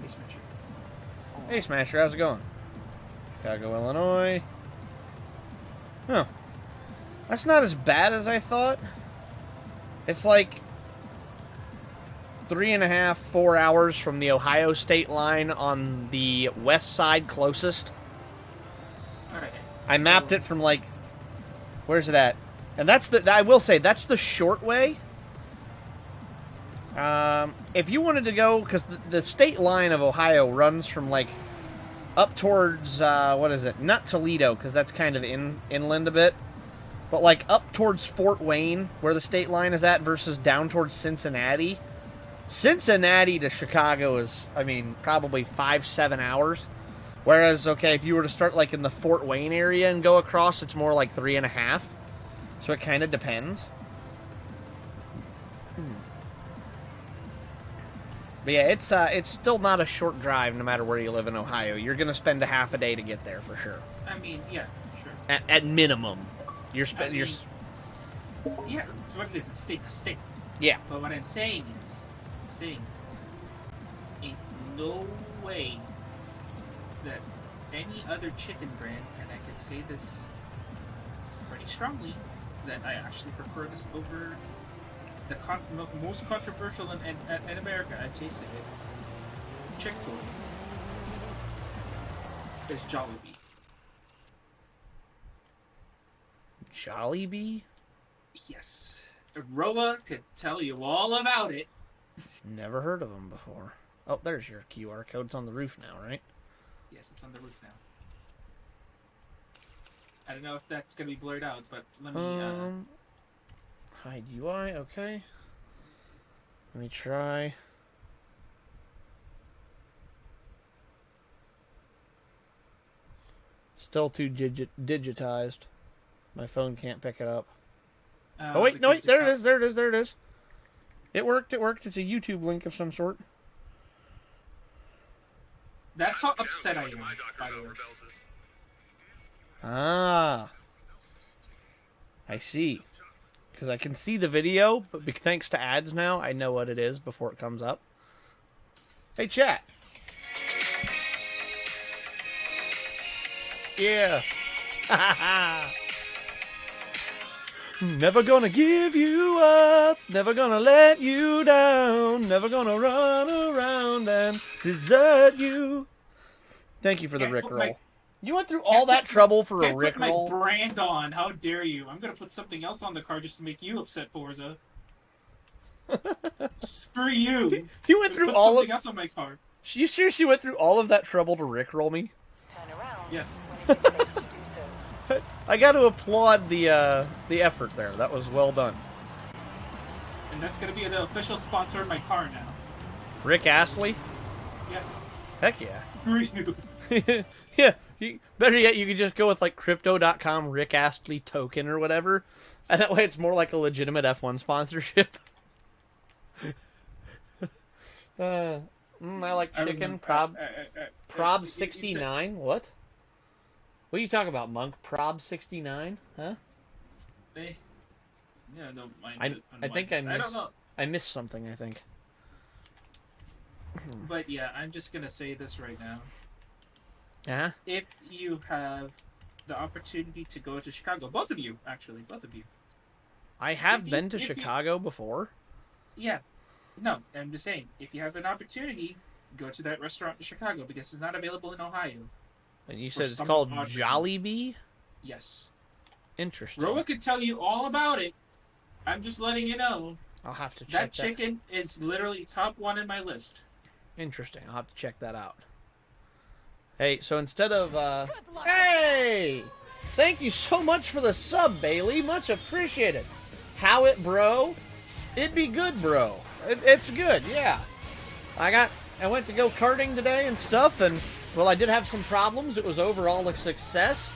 Hey, Smasher. Hey, Smasher, how's it going? Chicago, Illinois. Huh. That's not as bad as I thought. It's like 3.5, 4 hours from the Ohio state line on the west side closest. Alright. I mapped it from like, where's it at? And that's I will say, that's the short way. If you wanted to go, because the state line of Ohio runs from like up towards, what is it? Not Toledo, because that's kind of inland a bit. But like up towards Fort Wayne, where the state line is at, versus down towards Cincinnati. Cincinnati to Chicago is, I mean, probably 5-7 hours. Whereas, okay, if you were to start like in the Fort Wayne area and go across, it's more like 3.5. So it kind of depends. But yeah, it's still not a short drive no matter where you live in Ohio. You're going to spend a half a day to get there for sure. I mean, yeah, sure. At minimum. Yeah, it's what it is. It's state to state. Yeah. But what I'm saying is, ain't no way that any other chicken brand, and I can say this pretty strongly, that I actually prefer this over the most controversial in America. I've tasted it. Chick-fil-A is Jollibee. Jollibee? Yes. Roa could tell you all about it. Never heard of them before. Oh, there's your QR code. It's on the roof now, right? Yes, it's on the roof now. I don't know if that's going to be blurred out, but let me... Hide UI, okay. Let me try. Still too digitized. My phone can't pick it up. Oh, wait, no, wait, there it is. It worked. It's a YouTube link of some sort. That's how upset I am, by the way. Ah. I see. Because I can see the video, but thanks to ads now, I know what it is before it comes up. Hey, chat. Yeah. Never gonna give you up, never gonna let you down, never gonna run around and desert you. Thank you for the Rickroll. You went through all that trouble for a Rickroll? Put my brand on, how dare you. I'm gonna put something else on the car just to make you upset, Forza. Screw you. You went through all something else on my car. You seriously went through all of that trouble to Rickroll me? Turn around. Yes. When it is safe to do so. I got to applaud the effort there. That was well done. And that's gonna be the official sponsor of my car now. Rick Astley? Yes. Heck yeah. Screw you. Yeah, Better yet, you could just go with like Crypto.com Rick Astley token or whatever, and that way it's more like a legitimate F1 sponsorship. I like chicken. Prob 69. What? What are you talking about, Monk? Prob 69? Huh? Yeah, don't mind. I think I don't know. I missed something. I think. But yeah, I'm just gonna say this right now. Yeah. If you have the opportunity to go to Chicago, both of you, actually, both of you. I have been to Chicago before. Yeah. No, I'm just saying, if you have an opportunity, go to that restaurant in Chicago because it's not available in Ohio. And you said it's called Jollibee? Yes. Interesting. Roa could tell you all about it. I'm just letting you know. I'll have to check that. Chicken is literally top 1 in my list. Interesting. I'll have to check that out. Hey, so instead of, hey! Thank you so much for the sub, Bailey. Much appreciated. How it, bro? It'd be good, bro. It's good, yeah. I went to go karting today and stuff, and, well, I did have some problems. It was overall a success.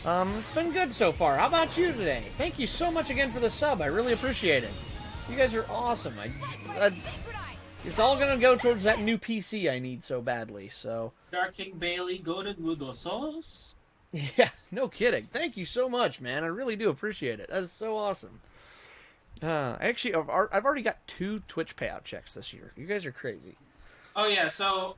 It's been good so far. How about you today? Thank you so much again for the sub. I really appreciate it. You guys are awesome. It's all gonna go towards that new PC I need so badly, so... Dark King Bailey, go to Gudosos. Yeah, no kidding. Thank you so much, man. I really do appreciate it. That is so awesome. Actually, I've already got 2 Twitch payout checks this year. You guys are crazy. Oh, yeah, so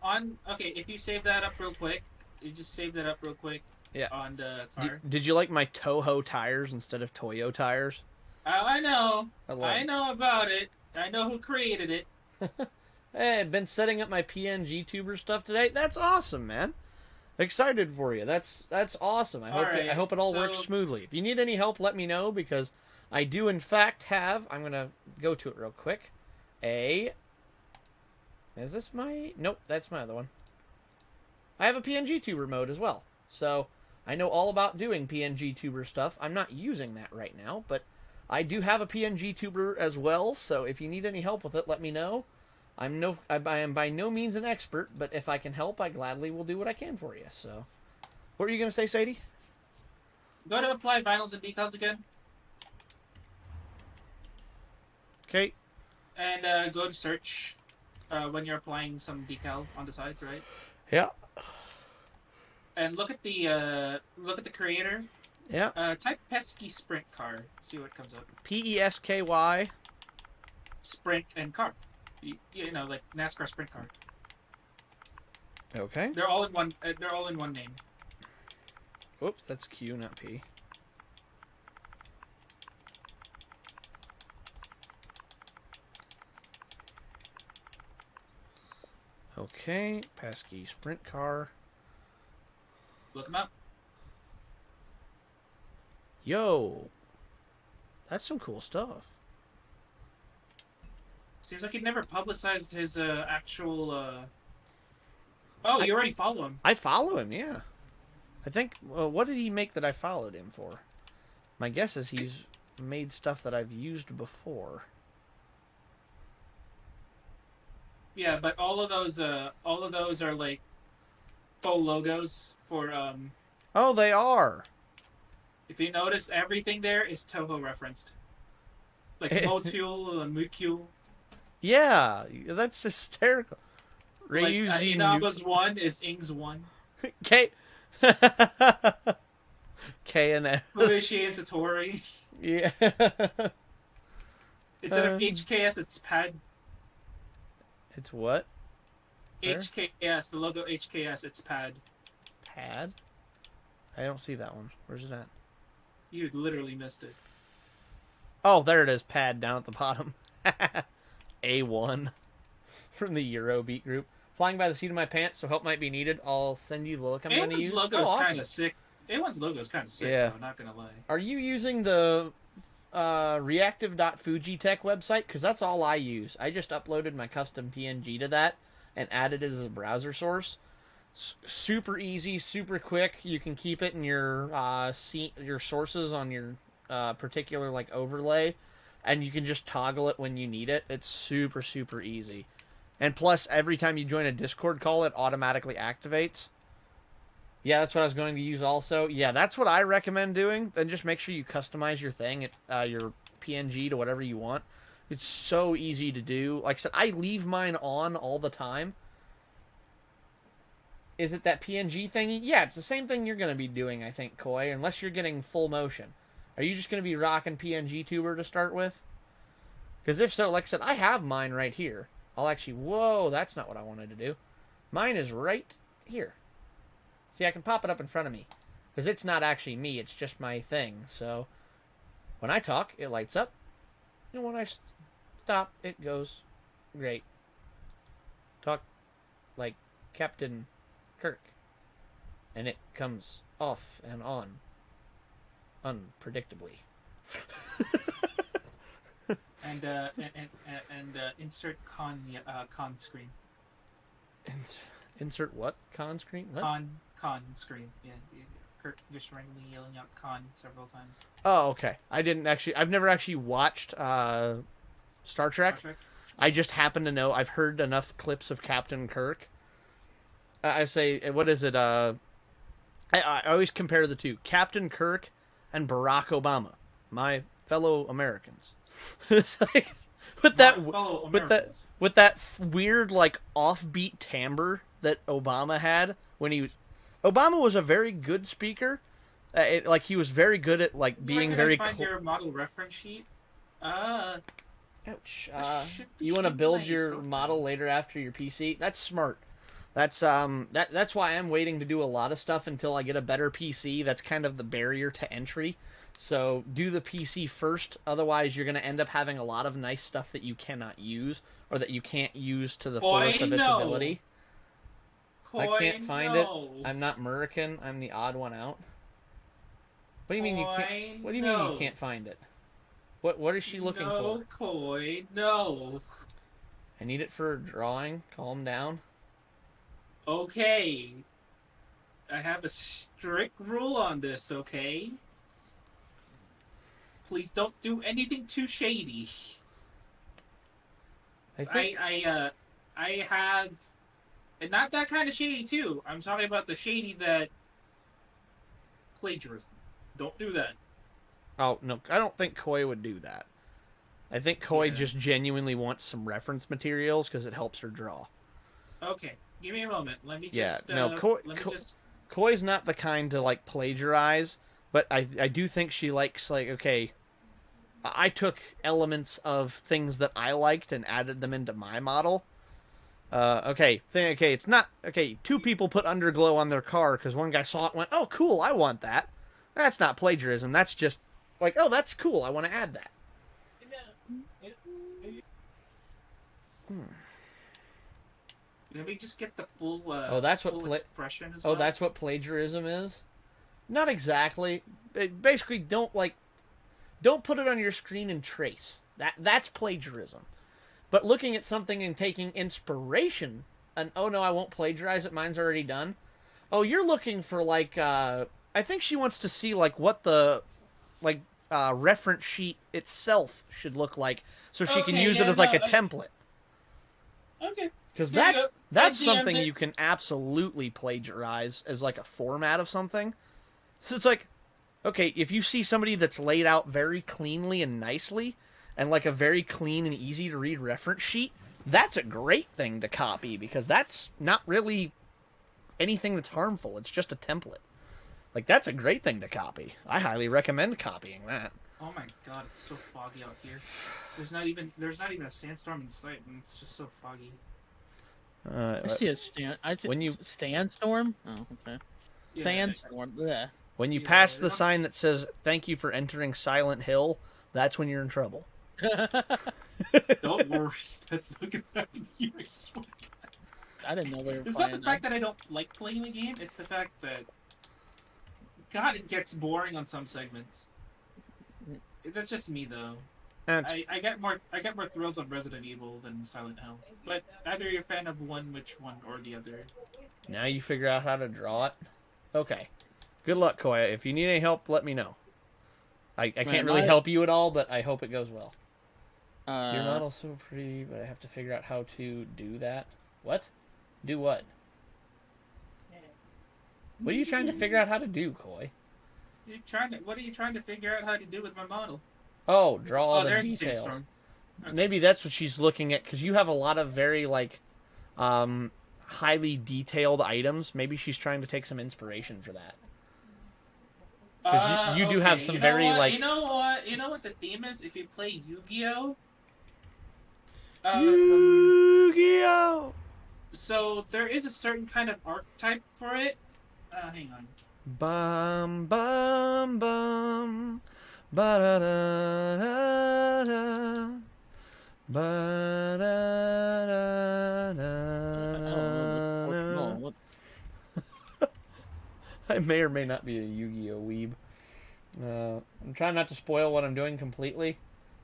okay, if you save that up real quick, you just save that up real quick. Yeah. On the car. Did you like my Toho tires instead of Toyo tires? I know. I know about it. I know who created it. Hey, I've been setting up my PNG tuber stuff today. That's awesome, man. Excited for you. That's awesome. I hope it all works smoothly. If you need any help, let me know, because I do in fact have, I'm gonna go to it real quick. Is this my, nope, that's my other one. I have a PNG tuber mode as well. So I know all about doing PNG tuber stuff. I'm not using that right now, but I do have a PNG tuber as well. So if you need any help with it, let me know. I am by no means an expert, but if I can help, I gladly will do what I can for you. So, what were you gonna say, Sadie? Go to apply vinyls and decals again. Okay. And go to search when you're applying some decal on the side, right? Yeah. And look at the creator. Yeah. Type pesky sprint car. See what comes up. PESKY. Sprint and car. You know, like NASCAR sprint car. Okay. They're all in one. They're all in one name. Whoops, that's Q, not P. Okay, pesky sprint car. Look them up. Yo, that's some cool stuff. Seems like he never publicized his actual. Oh, you already follow him. I follow him, yeah. I think. Well, what did he make that I followed him for? My guess is he's made stuff that I've used before. Yeah, but all of those are like faux logos for. Oh, they are. If you notice, everything there is Toho referenced. Like Motul and Mukul. Yeah, that's hysterical. Like Inaba's 1 is Ing's 1. K. K and S. Fuishi and Satori. Yeah. Instead of HKS, it's PAD. It's what? HKS, the logo HKS, it's PAD. PAD? I don't see that one. Where's it at? You literally missed it. Oh, there it is. PAD down at the bottom. A1 from the Eurobeat group. Flying by the seat of my pants, so help might be needed. I'll send you the look I'm going to use. A1's logo is kind of sick. A1's logo is kind of sick, yeah. though, not going to lie. Are you using the reactive.fujitech website? Because that's all I use. I just uploaded my custom PNG to that and added it as a browser source. Super easy, super quick. You can keep it in your your sources on your particular like overlay, and you can just toggle it when you need it. It's super, super easy. And plus, every time you join a Discord call, it automatically activates. Yeah, that's what I was going to use also. Yeah, that's what I recommend doing. Then just make sure you customize your thing, your PNG to whatever you want. It's so easy to do. Like I said, I leave mine on all the time. Is it that PNG thingy? Yeah, it's the same thing you're going to be doing, I think, Koi, unless you're getting full motion. Are you just going to be rocking PNG Tuber to start with? Because if so, like I said, I have mine right here. I'll actually... Whoa, that's not what I wanted to do. Mine is right here. See, I can pop it up in front of me. Because it's not actually me, it's just my thing. So, when I talk, it lights up. And when I stop, it goes great. Talk like Captain Kirk. And it comes off and on. Unpredictably. And insert con screen. Insert what? Con screen? What? Con screen. Yeah, Kurt just randomly yelling out con several times. Oh, okay. I've never actually watched Star Trek. I just happen to know, I've heard enough clips of Captain Kirk. I say, what is it? I always compare the two. Captain Kirk and Barack Obama. My fellow Americans. It's like, with that weird, like, offbeat timbre that Obama had when he was... Obama was a very good speaker. He was very good at, like, being very... Find your model reference sheet? Ouch. You want to build your model later after your PC? That's smart. That's why I'm waiting to do a lot of stuff until I get a better PC. That's kind of the barrier to entry. So do the PC first, otherwise you're going to end up having a lot of nice stuff that you cannot use, or that you can't use to the fullest of its ability. I can't find it. I'm not American. I'm the odd one out. What do you mean you can't? What do you mean you can't find it? What is she looking for? No, Koi, no. I need it for a drawing. Calm down. Okay. I have a strict rule on this, okay? Please don't do anything too shady. I have... And not that kind of shady, too. I'm talking about the shady that... Plagiarism. Don't do that. Oh, no. I don't think Koi would do that. I think Koi just genuinely wants some reference materials because it helps her draw. Okay. Give me a moment. Let me just... Koi's not the kind to, like, plagiarize, but I do think she likes, like, okay... I took elements of things that I liked and added them into my model. It's not... Okay, two people put underglow on their car because one guy saw it and went, oh, cool, I want that. That's not plagiarism. That's just, like, oh, that's cool, I want to add that. Let me just get the full, full expression as well. Oh, that's what plagiarism is? Not exactly. Basically, don't put it on your screen and trace. That's plagiarism. But looking at something and taking inspiration, and oh no, I won't plagiarize it, mine's already done. Oh, you're looking for, like, I think she wants to see, like, what the, like, reference sheet itself should look like, so she can use it as, like, a template. Okay. Because that's something you can absolutely plagiarize as, like, a format of something. So it's like, okay, if you see somebody that's laid out very cleanly and nicely, and like a very clean and easy to read reference sheet, that's a great thing to copy, because that's not really anything that's harmful. It's just a template. Like, that's a great thing to copy. I highly recommend copying that. Oh my god, it's so foggy out here. There's not even a sandstorm in sight, and it's just so foggy. I see a sandstorm. Oh, okay. Yeah. Sandstorm. Yeah. When you pass the sign that says "Thank you for entering Silent Hill," that's when you're in trouble. Don't worry, that's not gonna happen to you, I swear. I didn't know they were It's not the fact that I don't like playing the game, it's the fact that... God, it gets boring on some segments. That's just me, though. I get more thrills on Resident Evil than Silent Hill. But either you're a fan of which one, or the other. Now you figure out how to draw it? Okay. Good luck, Koya. If you need any help, let me know. I can't really help you at all, but I hope it goes well. Your model's so pretty, but I have to figure out how to do that. What? Do what? What are you trying to figure out how to do, Koi? What are you trying to figure out how to do with my model? Oh, draw all the there's details. Sandstorm. Okay. Maybe that's what she's looking at, because you have a lot of very, like, highly detailed items. Maybe she's trying to take some inspiration for that. Because you do have some very, like... You know what the theme is? If you play Yu-Gi-Oh! Yu-Gi-Oh! So there is a certain kind of archetype for it. Hang on. Bum, bum, bum. Ba-da-da-da-da. Ba-da-da-da-da. I may or may not be a Yu-Gi-Oh! Weeb. I'm trying not to spoil what I'm doing completely.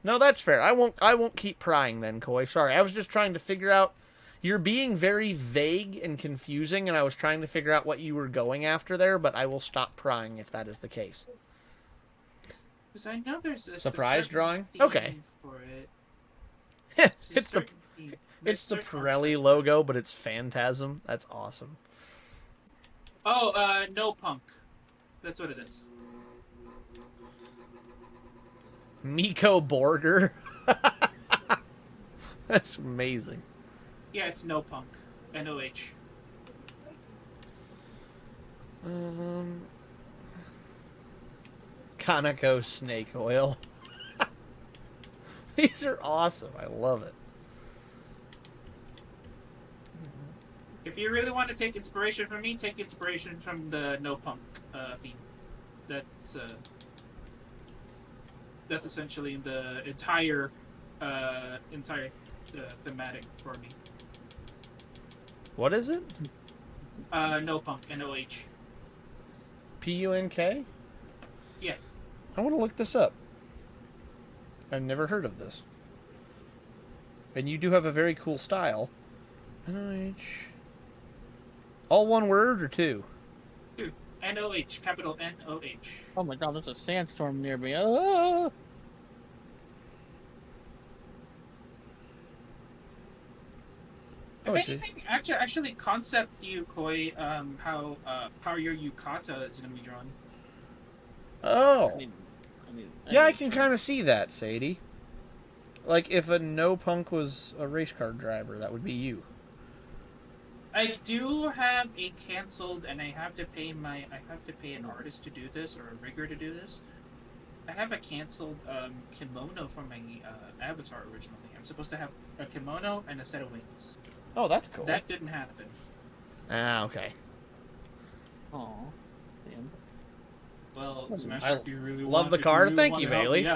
No, that's fair. I won't keep prying then, Koi. Sorry, I was just trying to figure out... You're being very vague and confusing, and I was trying to figure out what you were going after there, but I will stop prying if that is the case. Because I know there's a surprise drawing. Theme okay. For it. it's the Pirelli logo, but it's Phantasm. That's awesome. Oh, no punk. That's what it is. Miko Borger. That's amazing. Yeah, it's no punk. N-O-H. Kaneko snake oil. These are awesome. I love it. If you really want to take inspiration from me, take inspiration from the no punk theme. That's essentially the entire thematic for me. What is it? No punk. N-O-H. P-U-N-K? Yeah. I want to look this up. I've never heard of this. And you do have a very cool style. N-O-H. All one word or two? Two. N-O-H. Capital N-O-H. Oh my god, there's a sandstorm near me. Oh! If anything, actually concept you, Koi, how your yukata is going to be drawn. Oh. Yeah, I can kind of see that, Sadie. Like, if a no punk was a race car driver, that would be you. I do have a canceled, and I have to pay an artist to do this, or a rigger to do this. I have a canceled kimono from my avatar originally. I'm supposed to have a kimono and a set of wings. Oh, that's cool. That didn't happen. Ah, okay. Aw, damn. Well, Smasher, if you really love the car. Thank you, Bailey.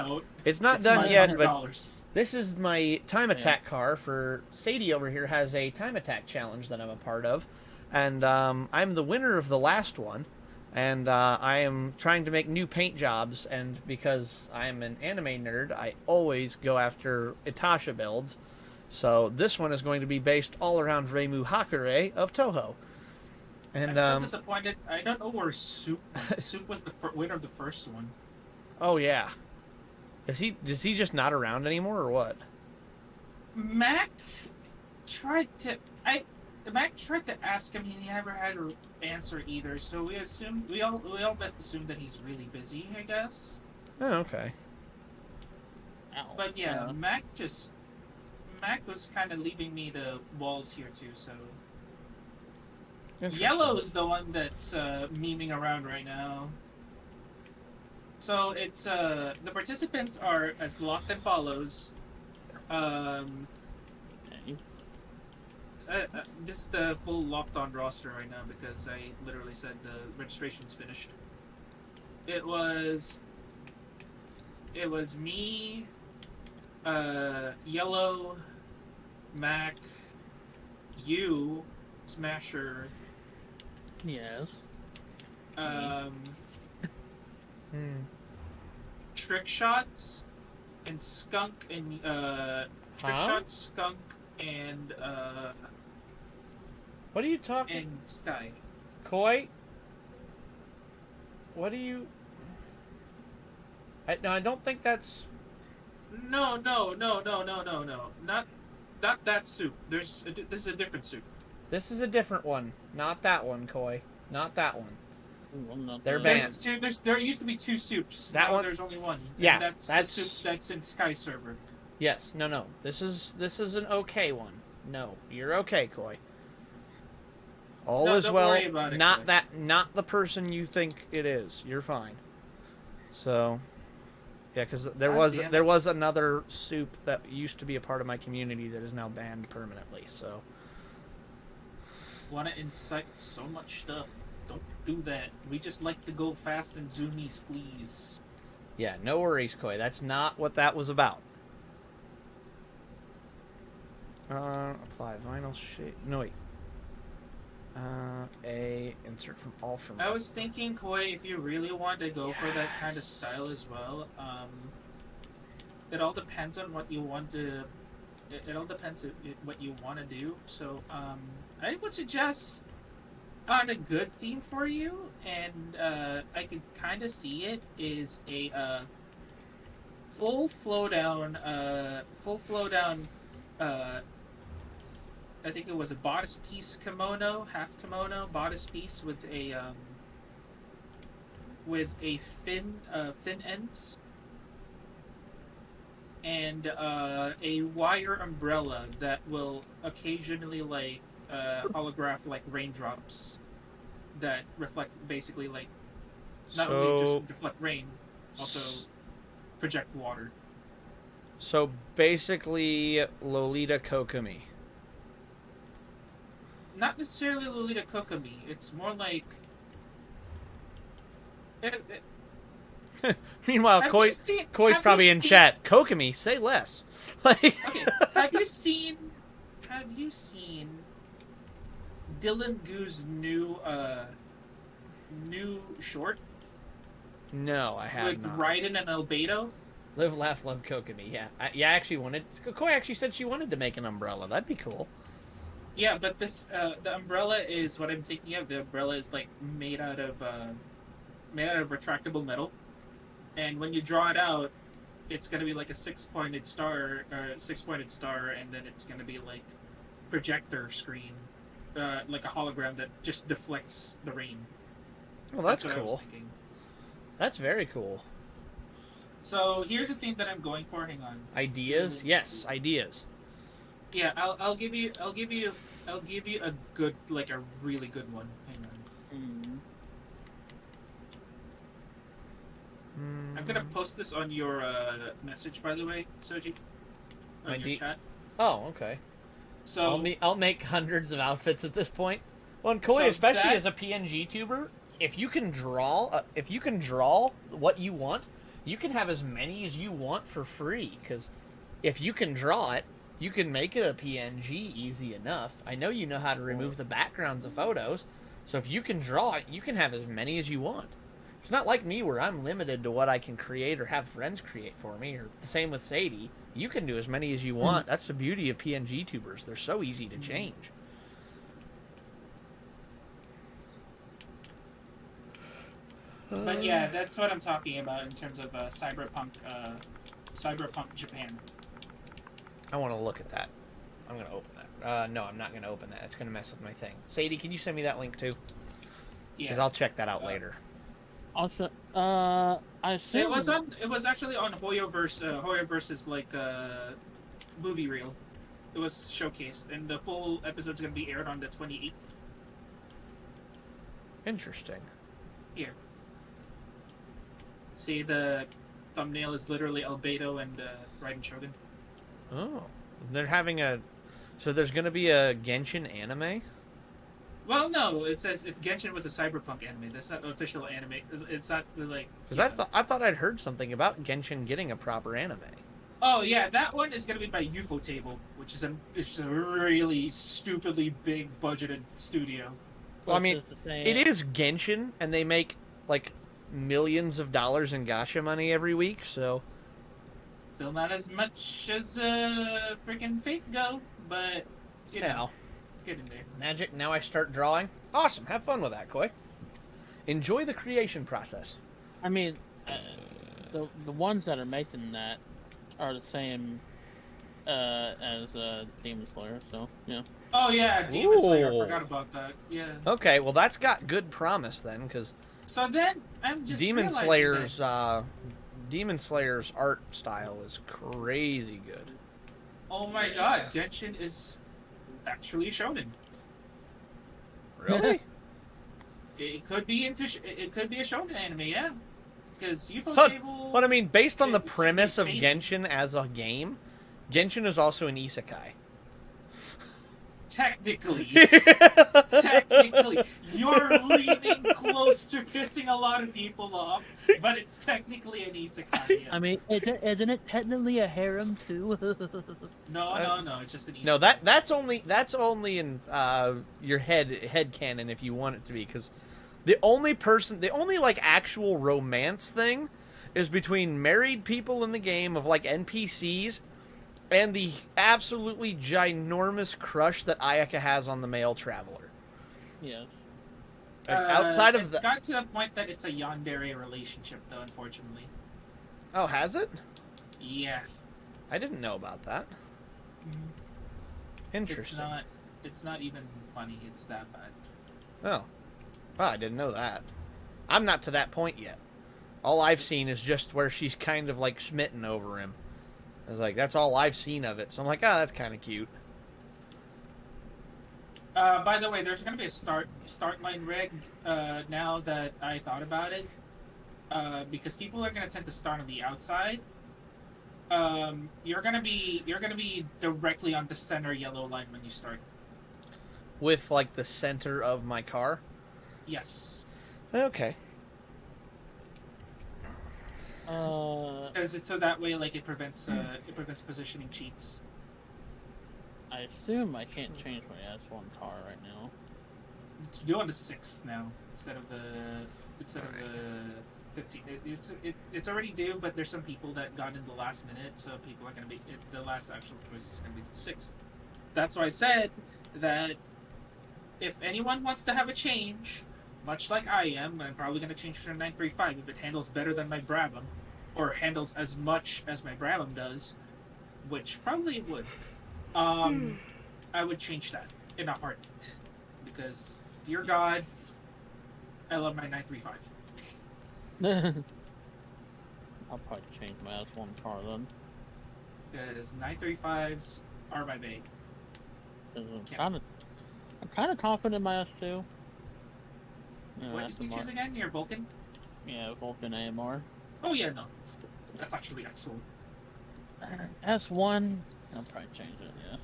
It's not done yet, but this is my time attack car for Sadie over here has a time attack challenge that I'm a part of, and I'm the winner of the last one, and I am trying to make new paint jobs, and because I'm an anime nerd, I always go after Itasha builds. So this one is going to be based all around Reimu Hakure of Toho. And, I'm still disappointed. I don't know where Soup was the winner of the first one. Oh yeah, is he just not around anymore or what? Mac tried to ask him. He never had an answer either. So we all best assume that he's really busy, I guess. Oh, okay. But yeah, Mac was kind of leaving me the walls here too. So. Yellow is the one that's memeing around right now. So it's the participants are as locked and follows. This is the full locked on roster right now because I literally said the registration's finished. It was me, Yellow, Mac, you, Smasher. Yes. Trick shots and skunk and trick shots, skunk and what are you talking? And Sky. Koi? What do you? No, I don't think that's. No. Not that soup. This is a different soup. This is a different one. Not that one, Koi. Not that one. Ooh, I'm not They're the- banned. There used to be 2 soups. That Now one- there's only one. Yeah, And that's that's- the soup that's in Sky Server. Yes. No. This is an okay one. No, you're okay, Koi. All No, is don't well. worry about it, Not Koi. that. Not the person you think it is. You're fine. So, yeah, because there God was damn it. there was another soup that used to be a part of my community that is now banned permanently. So, Want to incite so much stuff. Don't do that. We just like to go fast and zoomy squeeze. yeah, no worries, Koi. That's not what that was about. Apply vinyl shape. No wait. Insert from all from. I was thinking, Koi, if you really want to go for that kind of style as well, it all depends on what you want to. It all depends on what you want to do. So, I would suggest on a good theme for you, and I could kind of see it is a full flow down. I think it was a bodice piece kimono, half kimono bodice piece with a fin ends and a wire umbrella that will occasionally like holograph like raindrops that reflect basically like not only So, just reflect rain, also project water. so basically, Lolita Kokomi. Not necessarily Lolita Kokomi. It's more like. Meanwhile, Have Koi's you seen- Koi's have probably you in seen- chat. Kokomi, say less. Like, Okay, have you seen Dylan Goo's new short no, I have with not. Raiden and Albedo? Live, laugh, love Kokomi. Yeah, I actually wanted. Koi actually said she wanted to make an umbrella. That'd be cool. Yeah, but this the umbrella is what I'm thinking of. The umbrella is like made out of retractable metal, and when you draw it out, it's gonna be like a six-pointed star, and then it's gonna be like projector screen, like a hologram that just deflects the rain. Well, that's what I was cool. thinking. That's very cool. So here's the thing that I'm going for. Hang on. Ideas? Yes, ideas. Yeah, I'll give you a good, like a really good one. Hang on. Mm. I'm gonna post this on your message, by the way, Soji. On your chat. Oh, okay. So I'll make hundreds of outfits at this point. Well, and Koi, So especially that- as a PNG tuber, if you can draw what you want, you can have as many as you want for free. Because if you can draw it, you can make it a PNG easy enough. I know you know how to remove the backgrounds of photos, so if you can draw it, you can have as many as you want. It's not like me where I'm limited to what I can create or have friends create for me, or the same with Sadie. You can do as many as you want. That's the beauty of PNG tubers. They're so easy to change. But yeah, that's what I'm talking about in terms of cyberpunk Japan. I want to look at that. I'm going to open that. No, I'm not going to open that. It's going to mess with my thing. Sadie, can you send me that link too? Because Yeah, I'll check that out later. Also, I assume it was actually on Hoyoverse's like movie reel. It was showcased, and the full episode's gonna be aired on the 28th. Interesting. Here. See, the thumbnail is literally Albedo and Raiden Shogun. Oh. They're having a... So there's going to be a Genshin anime? Well, no, it says if Genshin was a cyberpunk anime. That's not an official anime. It's not like. Because I thought I'd heard something about Genshin getting a proper anime. Oh yeah, that one is gonna be by UFO Table, which is a really stupidly big budgeted studio. Well, I mean, just to say- it is Genshin, and they make, like, millions of dollars in gacha money every week, so... Still not as much as freaking Fate Go, but you know, Yeah. it's getting there. Magic, now I start drawing. Awesome, have fun with that, Koi. Enjoy the creation process. I mean, the ones that are making that are the same as Demon Slayer, so yeah. Oh yeah, Demon Slayer. I Ooh. forgot about that. Yeah. Okay, well that's got good promise then, because So then I'm just Demon realizing Slayer's that, Demon Slayer's art style is crazy good. oh my god, Genshin is actually shonen. Really? It could be it could be a shonen anime, yeah. Because UFO But, Table. but I mean, based on the it's premise of seinen. Genshin as a game, Genshin is also an isekai. Technically, technically, you're leaning close to pissing a lot of people off, but it's technically an isekai. Yes. I mean, isn't it technically a harem too? no, it's just an isekai. No, that's only in your head canon if you want it to be, because the only like actual romance thing is between married people in the game of like NPCs and the absolutely ginormous crush that Ayaka has on the male traveler. Yes. Like, outside of it's that, got to the point that it's a yandere relationship, though. Unfortunately. oh, has it? Yeah. I didn't know about that. Interesting. It's not even funny. It's that bad. Oh, well, I didn't know that. I'm not to that point yet. All I've seen is just where she's kind of like smitten over him. I was like, that's all I've seen of it. So I'm like, oh, that's kind of cute. By the way, there's gonna be a start line rig now that I thought about it. Because people are gonna tend to start on the outside. You're gonna be directly on the center yellow line when you start. With like the center of my car. Yes. Okay. Because it's so that way, like it prevents positioning cheats. I assume I can't change my S1 car right now. It's doing the 6th now instead of the 15. It's already due, but there's some people that got in the last minute, so people are gonna be the last actual choice is gonna be the 6th. That's why I said that if anyone wants to have a change, much like I am, I'm probably gonna change to a 935 if it handles better than my Brabham, or handles as much as my Brabham does, which probably it would. I would change that in a heartbeat because, dear God, I love my 935. I'll probably change my S1 car then. Because 935s are my bae. 'Cause I'm kind of confident in my S2. Yeah, What that's did you the choose again? Your Vulcan? Yeah, Vulcan AMR. Oh yeah, no, that's actually excellent. S1, I'll probably change it. Yeah.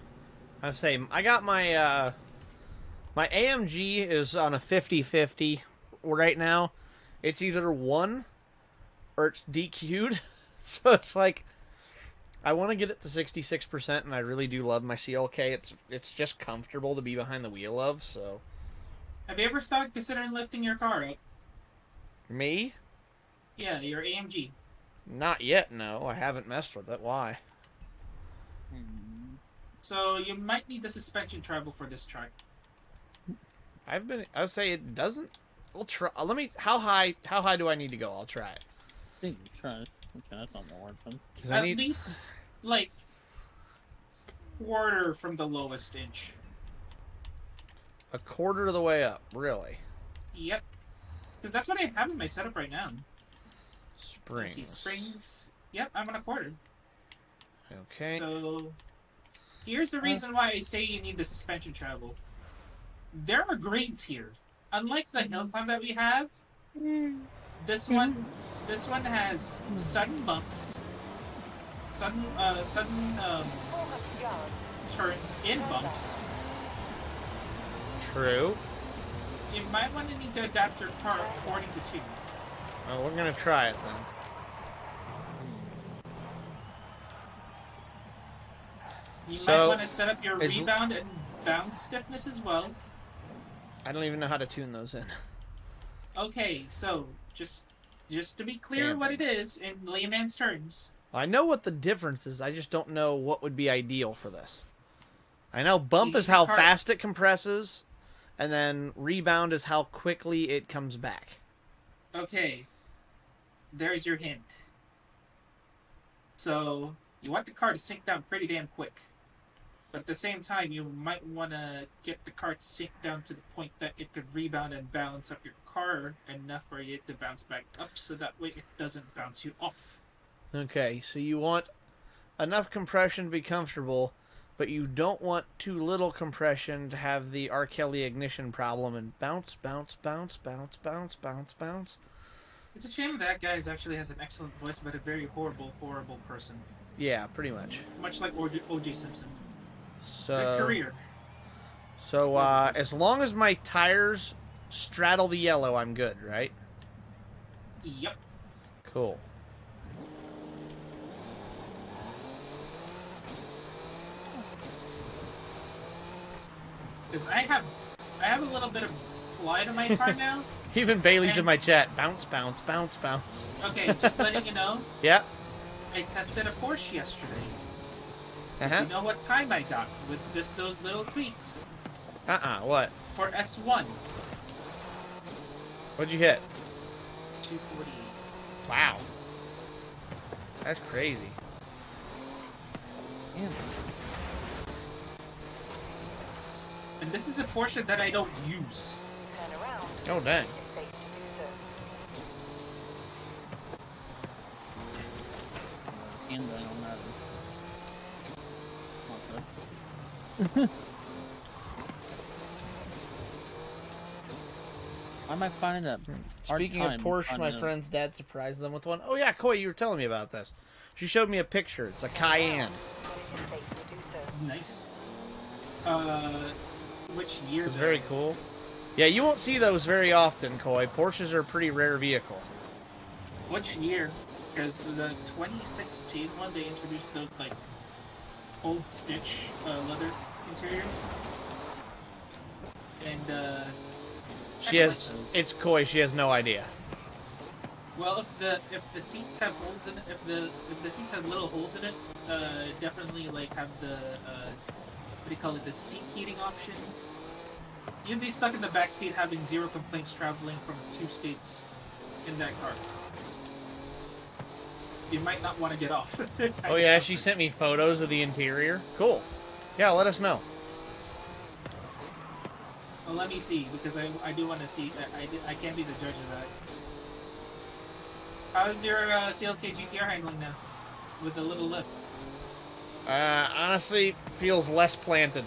I say I got my my AMG is on a 50-50 right now. It's either 1 or it's DQ'd. So it's like I want to get it to 66%, and I really do love my CLK. It's just comfortable to be behind the wheel of. So Have you ever started considering lifting your car up? me, Yeah, your AMG. not yet. No, I haven't messed with it. Why? So you might need the suspension travel for this track. I would say it doesn't. I'll try. Let me. How high do I need to go? I'll try it. I think you try it. Okay, that's not more fun. 'Cause At least, like, quarter from the lowest inch. a quarter of the way up. Really? Yep. Because that's what I have in my setup right now. Springs. See, springs. Yep, I'm on a quarter. Okay. So, here's the reason why I say you need the suspension travel. There are grades here. Unlike the hill climb that we have, this one has sudden bumps, sudden 400 yards. turns in bumps. True. You might want to need to adapt your car according to two. Oh, we're gonna try it then. You So, might want to set up your is- rebound and bounce stiffness as well. I don't even know how to tune those in. Okay, so just to be clear Damn. what it is in layman's terms. I know what the difference is. I just don't know what would be ideal for this. I know bump You is need how car- fast it compresses, and then rebound is how quickly it comes back. Okay, there's your hint. So, you want the car to sink down pretty damn quick. But at the same time, you might want to get the car to sink down to the point that it could rebound and balance up your car enough for it to bounce back up, so that way it doesn't bounce you off. Okay, so you want enough compression to be comfortable, but you don't want too little compression to have the R. Kelly ignition problem and bounce, bounce, bounce, bounce, bounce, bounce, bounce. It's a shame that guy actually has an excellent voice, but a very horrible, horrible person. Yeah, pretty much. Much like O.J. Simpson. So, Good career. So, as long as my tires straddle the yellow, I'm good, right? Yep. Cool. Because I have a little bit of flight in my car now. Even Bailey's in And- my chat. Bounce, bounce, bounce, bounce. Okay, just letting you know, Yeah. I tested a Porsche yesterday. Uh-huh. You know what time I got with just those little tweaks What? for S1? What'd you hit? 240. Wow. That's crazy. Yeah. And this is a Porsche that I don't use. Turn around. Oh, dang. It is safe to do so. Handling on that is not good. Why am I finding that? hard Speaking of time Porsche, my finding a- friend's dad surprised them with one. Oh, yeah, Koi, you were telling me about this. She showed me a picture. It's a Cayenne. But it is safe to do so. Nice. Which year? It's though? very cool. Yeah, you won't see those very often, Koi. Porsches are a pretty rare vehicle. Which year? Because the 2016 one, they introduced those like old Stitch leather interiors, and She has... It's Koi. She has no idea. well, if the seats have holes in it, if the seats have little holes in it, definitely like have the what do you call it, the seat heating option. You'd be stuck in the back seat having zero complaints traveling from 2 states in that car. You might not want to get off. Oh, yeah, she sent me photos of the interior. Cool. Yeah, let us know. Well, let me see, because I do want to see. I can't be the judge of that. How's your CLK GTR handling now? With the little lift? Honestly, feels less planted.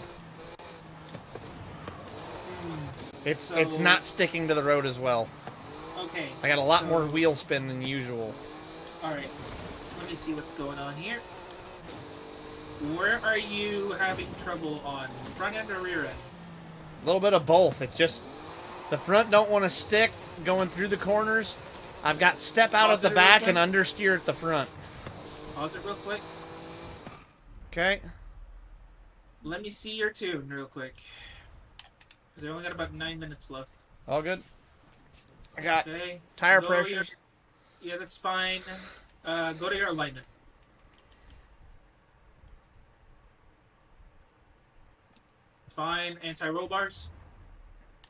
It's So- not sticking to the road as well. Okay. I got a lot so- more wheel spin than usual. Alright. Let me see what's going on here. Where are you having trouble on? Front end or rear end? A little bit of both. It's just the front don't want to stick going through the corners. I've got step out at the Pause it real back quick. and understeer at the front. Pause it real quick. Okay. Let me see your tune real quick. Because I only got about 9 minutes left. All good. I got Okay. tire Go pressures. Yeah, that's fine. Go to your alignment. Fine. Anti-roll bars.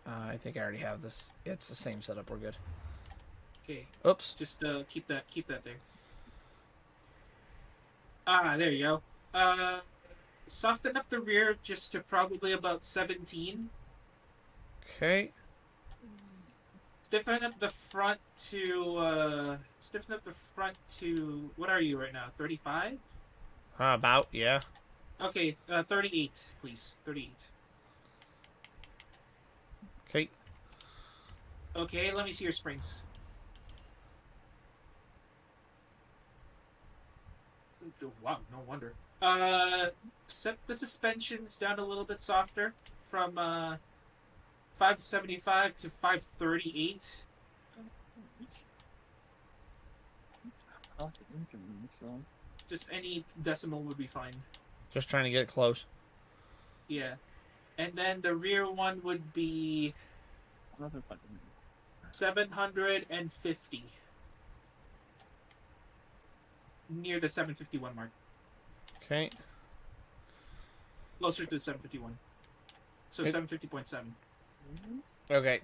I think I already have this. It's the same setup. We're good. Okay. Oops. Just keep that there. Ah, there you go. Soften up the rear just to probably about 17. Okay. Stiffen up the front to what are you right now? 35? About, yeah. Okay, 38, please. 38. Okay. Okay, let me see your springs. Wow, no wonder. Set the suspensions down a little bit softer from 575 to 538. I like the engine, so Just any decimal would be fine. Just trying to get it close. Yeah. And then the rear one would be I don't know if I can. 750. Near the 751 mark. Okay. Closer to the 751. So It- 750.7. Okay.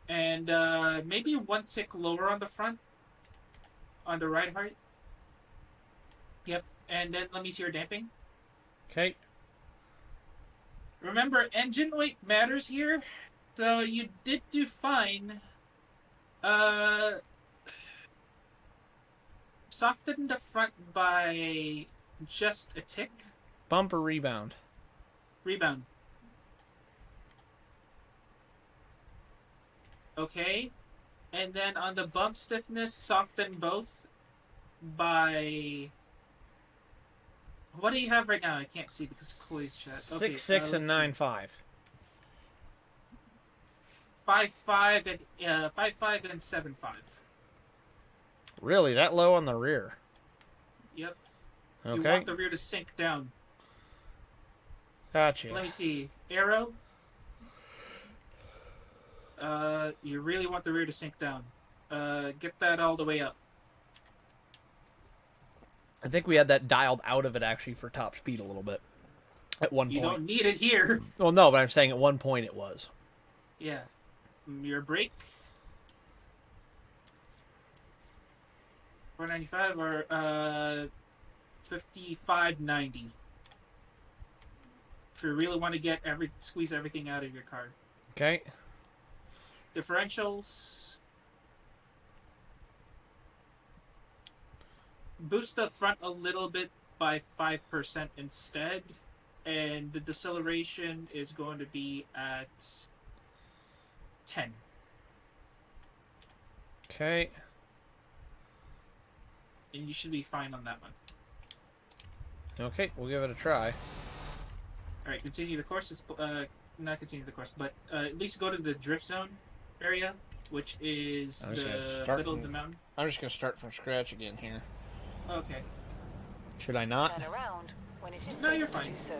And maybe one tick lower on the front. On the right height. Yep. And then let me see your damping. Okay. Remember, engine weight matters here. So you did do fine. Soften the front by just a tick. Bumper rebound. Rebound. Okay. And then on the bump stiffness, soften both by... What do you have right now? I can't see because Chloe's chat. Okay, 6.6 and let's see. 9.5. 5.5 and 5.5 and 7.5. Really, that low on the rear? Yep. You Okay, want the rear to sink down. gotcha. Let me see. Arrow. You really want the rear to sink down. Get that all the way up. I think we had that dialed out of it actually for top speed a little bit at one You point. don't need it here. Well, no, but I'm saying at one point it was. Yeah. Your brake. 495 or 5590. If you really want to get squeeze everything out of your car. Okay. Differentials. Boost the front a little bit by 5% instead, and the deceleration is going to be at 10. Okay. And you should be fine on that one. Okay, we'll give it a try. Alright, continue the course. Not continue the course, but at least go to the drift zone area, which is I'm just gonna the start middle of from- the mountain. I'm just going to start from scratch again here. Okay. Should I not? Turn around when it is No, safe you're to fine. do so.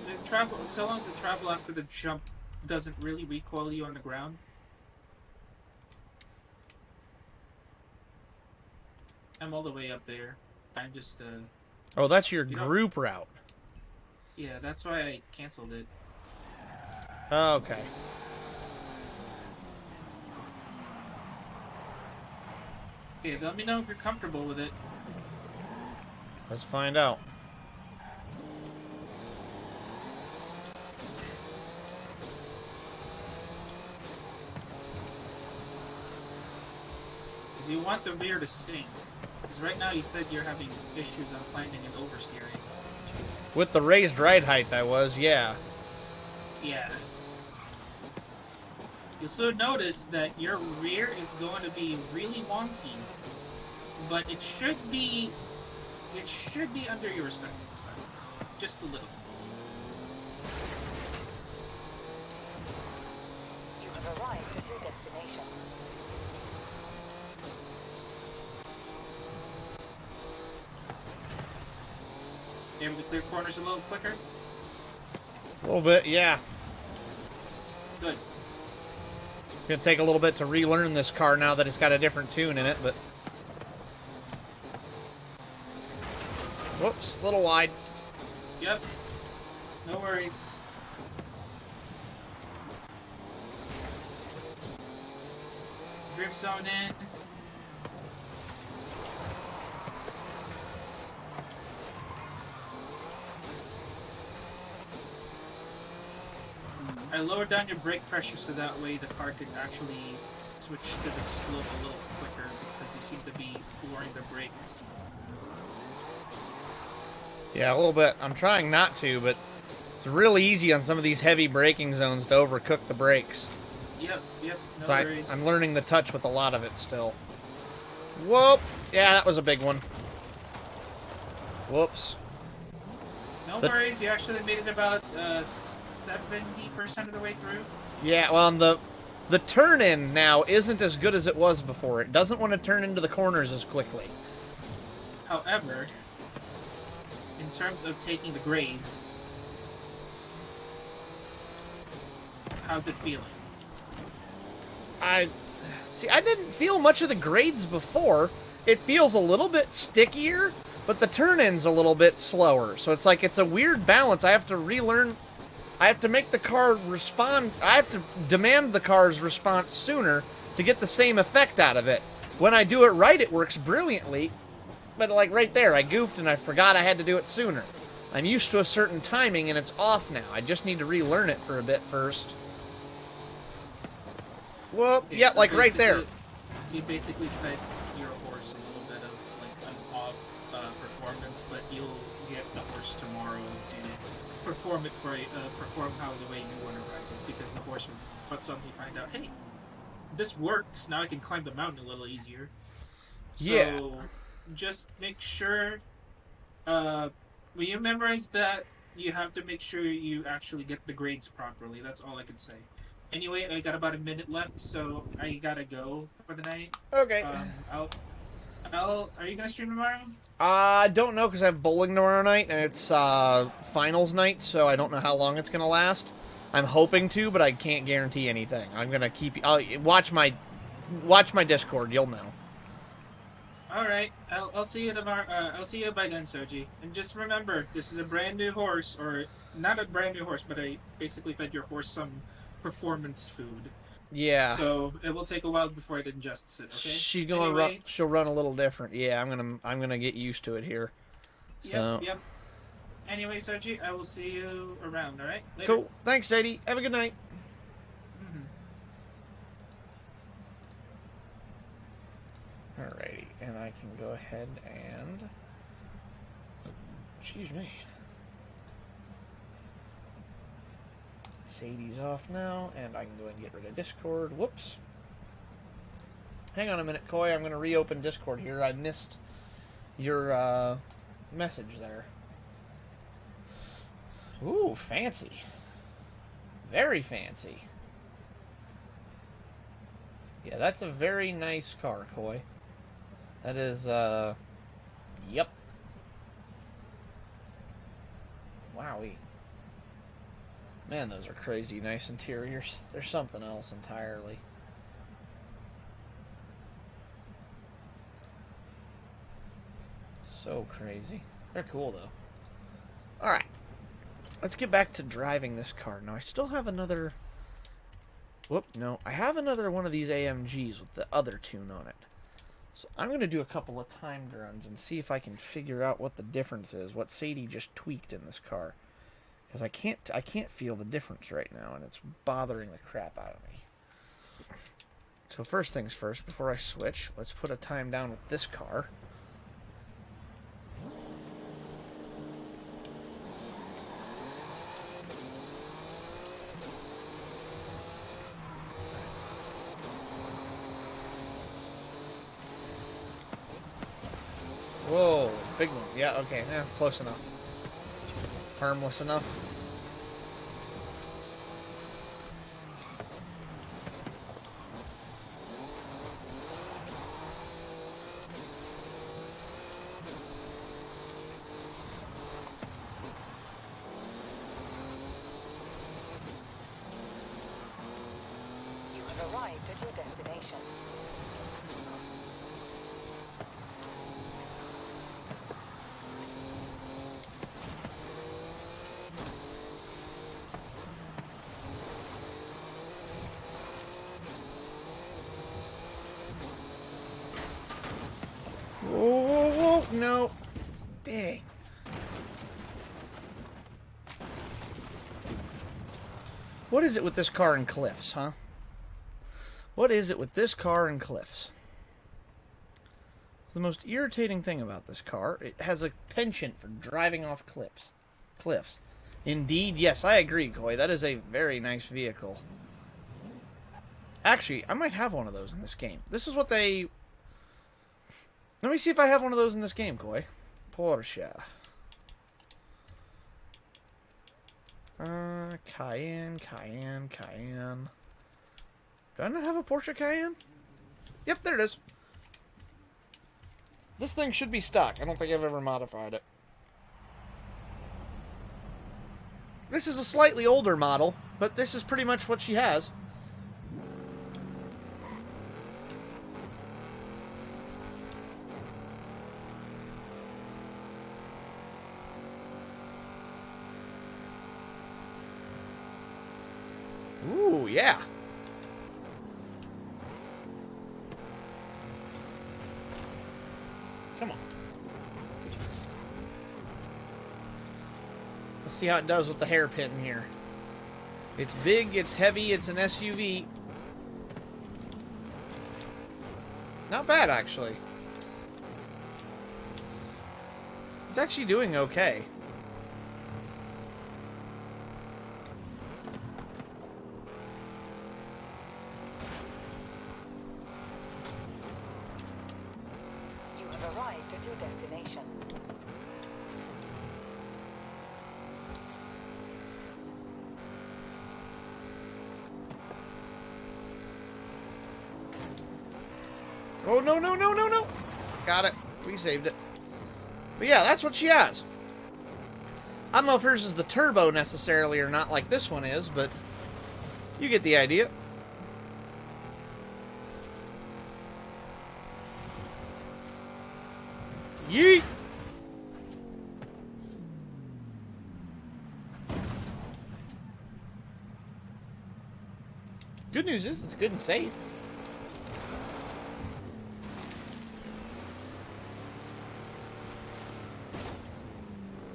The travel, so long as the travel after the jump doesn't really recoil you on the ground. I'm all the way up there. I'm just, Oh, that's your You don't- group route. yeah, that's why I canceled it. Okay. Okay, let me know if you're comfortable with it. Let's find out. Because you want the rear to sink. Because right now you said you're having issues on landing and oversteering. With the raised ride height I was, yeah. Yeah. You'll soon notice that your rear is going to be really wonky, but it should be under your respects this time. Just a little. You have arrived at your destination. Able to clear corners a little quicker? A little bit, yeah. Good. It's going to take a little bit to relearn this car now that it's got a different tune in it, but... Whoops, a little wide. Yep. No worries. Drift zone in. I lowered down your brake pressure so that way the car could actually switch to the slope a little quicker because you seem to be flooring the brakes. Yeah, a little bit. I'm trying not to, but it's really easy on some of these heavy braking zones to overcook the brakes. Yep, no So worries. I'm learning the touch with a lot of it still. Whoop! Yeah, that was a big one. Whoops. No the- worries, you actually made it about 70% of the way through. Yeah, well, and the turn-in now isn't as good as it was before. It doesn't want to turn into the corners as quickly. However, in terms of taking the grades, how's it feeling? I didn't feel much of the grades before. It feels a little bit stickier, but the turn-in's a little bit slower. So it's like it's a weird balance. I have to relearn. I have to make the car respond. I have to demand the car's response sooner to get the same effect out of it. When I do it right, it works brilliantly. But like right there, I goofed and I forgot I had to do it sooner. I'm used to a certain timing and it's off now. I just need to relearn it for a bit first. Well, Okay, yeah, so like right there. You basically fed your horse a little bit of like an off performance, but you'll get the horse tomorrow to perform how the way you want to ride it, because the horse will suddenly find out, hey, this works. Now I can climb the mountain a little easier. Yeah. So just make sure when you memorize that, you have to make sure you actually get the grades properly. That's all I can say. Anyway, I got about a minute left, so I gotta go for the night. Okay. Are you gonna stream tomorrow? I don't know because I have bowling tomorrow night and it's finals night, so I don't know how long it's gonna last. I'm hoping to, but I can't guarantee anything. I'm gonna keep. I'll watch my Discord. You'll know. All right, I'll see you tomorrow. I'll see you by then, Soji. And just remember, this is a brand new horse, or not a brand new horse, but I basically fed your horse some performance food. Yeah. So it will take a while before it ingests it. Okay. She's gonna run. She'll run a little different. Yeah, I'm gonna get used to it here. So. Yep. Anyway, Soji, I will see you around. All right. Later. Cool. Thanks, Sadie. Have a good night. Alrighty, and I can go ahead and. Excuse me. Sadie's off now, and I can go ahead and get rid of Discord. Whoops. Hang on a minute, Coy. I'm going to reopen Discord here. I missed your message there. Ooh, fancy. Very fancy. Yeah, that's a very nice car, Coy. That is, yep. Wowie. Man, those are crazy nice interiors. They're something else entirely. So crazy. They're cool, though. Alright. Let's get back to driving this car. Now, I still have another... Whoop, no. I have another one of these AMGs with the other tune on it. So I'm going to do a couple of timed runs and see if I can figure out what the difference is, what Sadie just tweaked in this car. Because I can't feel the difference right now, and it's bothering the crap out of me. So first things first, before I switch, let's put a time down with this car. Whoa, big one. Yeah, okay, close enough. Harmless enough. You have arrived at your destination. Whoa, no. Dang. What is it with this car and cliffs, huh? What is it with this car and cliffs? The most irritating thing about this car, it has a penchant for driving off cliffs. Indeed, yes, I agree, Coy. That is a very nice vehicle. Actually, I might have one of those in this game. This is what they... Let me see if I have one of those in this game, Coy. Porsche. Cayenne. Do I not have a Porsche Cayenne? Yep, there it is. This thing should be stock. I don't think I've ever modified it. This is a slightly older model, but this is pretty much what she has. Ooh, yeah. Come on. Let's see how it does with the hairpin here. It's big, it's heavy, it's an SUV. Not bad, actually. It's actually doing okay. You have arrived at your destination. Oh, no, no, no, no, no! Got it. We saved it. But yeah, that's what she has. I don't know if hers is the turbo necessarily or not like this one is, but you get the idea. Yeet! Good news is it's good and safe.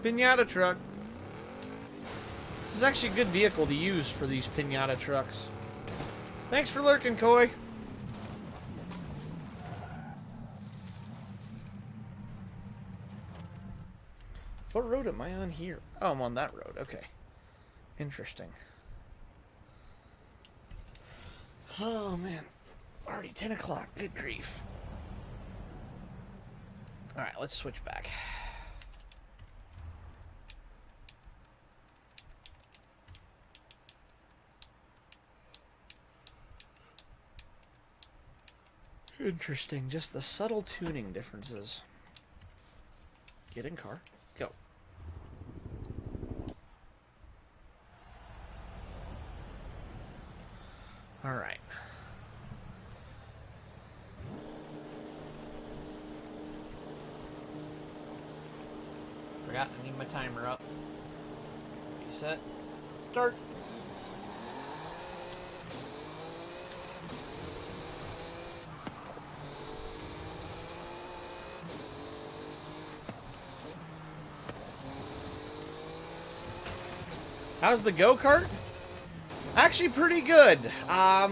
Pinata truck. This is actually a good vehicle to use for these pinata trucks. Thanks for lurking, Koi. What road am I on here? Oh, I'm on that road. Okay. Interesting. Oh, man. Already 10 o'clock. Good grief. Alright, let's switch back. Interesting. Just the subtle tuning differences. Get in car. Go. Alright. Forgot I need my timer up. Reset. Start. How's the go-kart? Actually pretty good. Let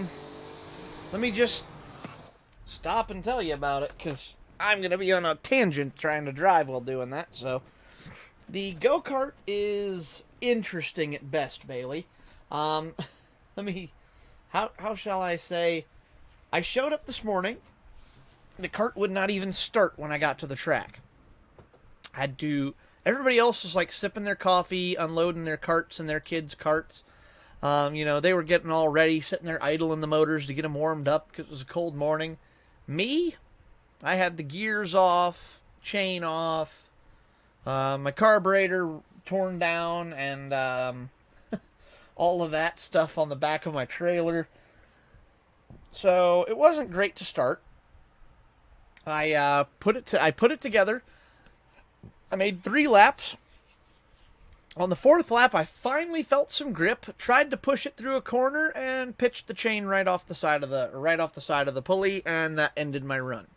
me just stop and tell you about it, because I'm going to be on a tangent trying to drive while doing that. So, the go-kart is interesting at best, Bailey. How shall I say? I showed up this morning. The cart would not even start when I got to the track. Everybody else was like sipping their coffee, unloading their carts and their kids' carts. They were getting all ready, sitting there idling the motors to get them warmed up because it was a cold morning. Me, I had the gears off, chain off, my carburetor torn down, and all of that stuff on the back of my trailer. So it wasn't great to start. I put it together. I made 3 laps. On the 4th lap, I finally felt some grip, tried to push it through a corner, and pitched the chain right off the side of the pulley, and that ended my run.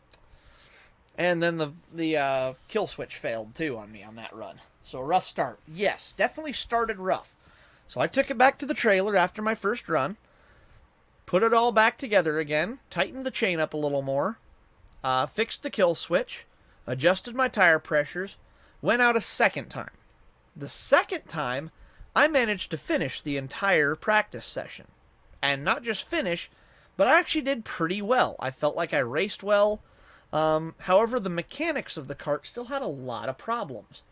And then the kill switch failed too on me on that run. So a rough start. Yes, definitely started rough. So I took it back to the trailer after my first run, put it all back together again, tightened the chain up a little more, fixed the kill switch, adjusted my tire pressures, went out a second time. The second time, I managed to finish the entire practice session. And not just finish, but I actually did pretty well. I felt like I raced well. However, the mechanics of the cart still had a lot of problems.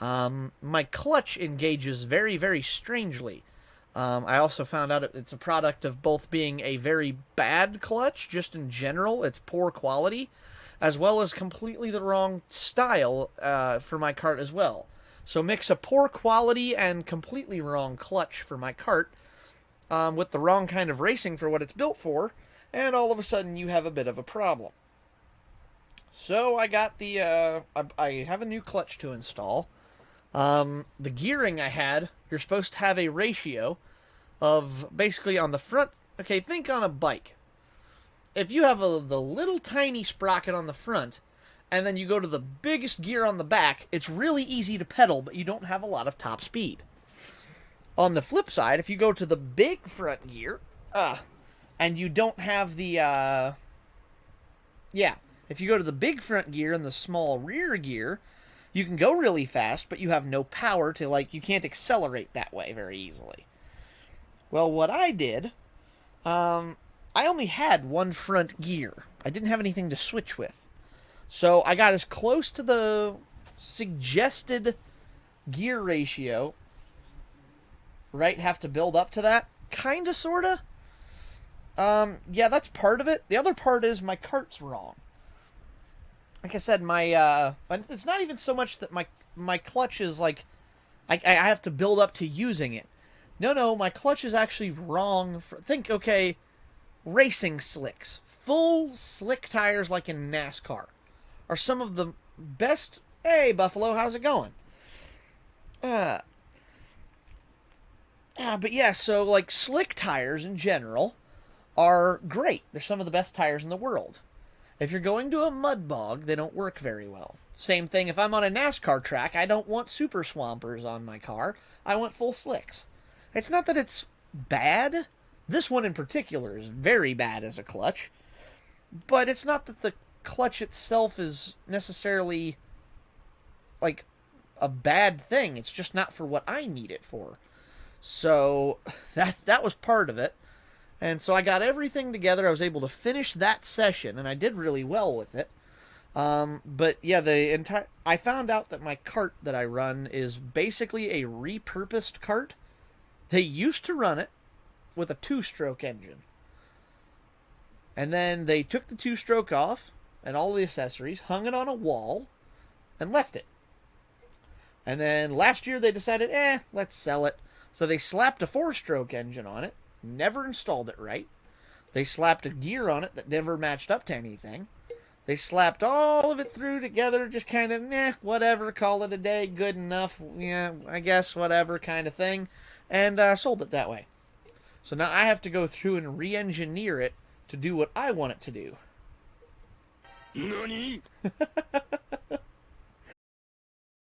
My clutch engages very, very strangely. I also found out it's a product of both being a very bad clutch, just in general, it's poor quality, as well as completely the wrong style for my cart as well. So mix a poor quality and completely wrong clutch for my cart with the wrong kind of racing for what it's built for, and all of a sudden you have a bit of a problem. So I got I have a new clutch to install. The gearing I had, you're supposed to have a ratio of basically on the front. Okay, think on a bike. If you have the little tiny sprocket on the front, and then you go to the biggest gear on the back, it's really easy to pedal, but you don't have a lot of top speed. On the flip side, if you go to the big front gear, and you don't have the Yeah. If you go to the big front gear and the small rear gear, you can go really fast, but you have no power to, like, you can't accelerate that way very easily. Well, what I did, I only had one front gear. I didn't have anything to switch with. So I got as close to the suggested gear ratio. Right? Have to build up to that? Kinda, sorta. Yeah, that's part of it. The other part is my cart's wrong. Like I said, it's not even so much that my clutch is like, I have to build up to using it. No, my clutch is actually wrong. Okay, racing slicks. Full slick tires like in NASCAR are some of the best. Hey, Buffalo, how's it going? But yeah, so like slick tires in general are great. They're some of the best tires in the world. If you're going to a mud bog, they don't work very well. Same thing if I'm on a NASCAR track, I don't want super swampers on my car. I want full slicks. It's not that it's bad. This one in particular is very bad as a clutch. But it's not that the clutch itself is necessarily like a bad thing. It's just not for what I need it for. So that was part of it. And so I got everything together. I was able to finish that session, and I did really well with it. But yeah, I found out that my cart that I run is basically a repurposed cart. They used to run it with a 2-stroke engine. And then they took the 2-stroke off and all the accessories, hung it on a wall, and left it. And then last year they decided, let's sell it. So they slapped a 4-stroke engine on it, never installed it right. They slapped a gear on it that never matched up to anything. They slapped all of it through together, just kind of, whatever, call it a day, good enough, yeah, I guess, whatever kind of thing, and sold it that way. So now I have to go through and re-engineer it to do what I want it to do. NANI?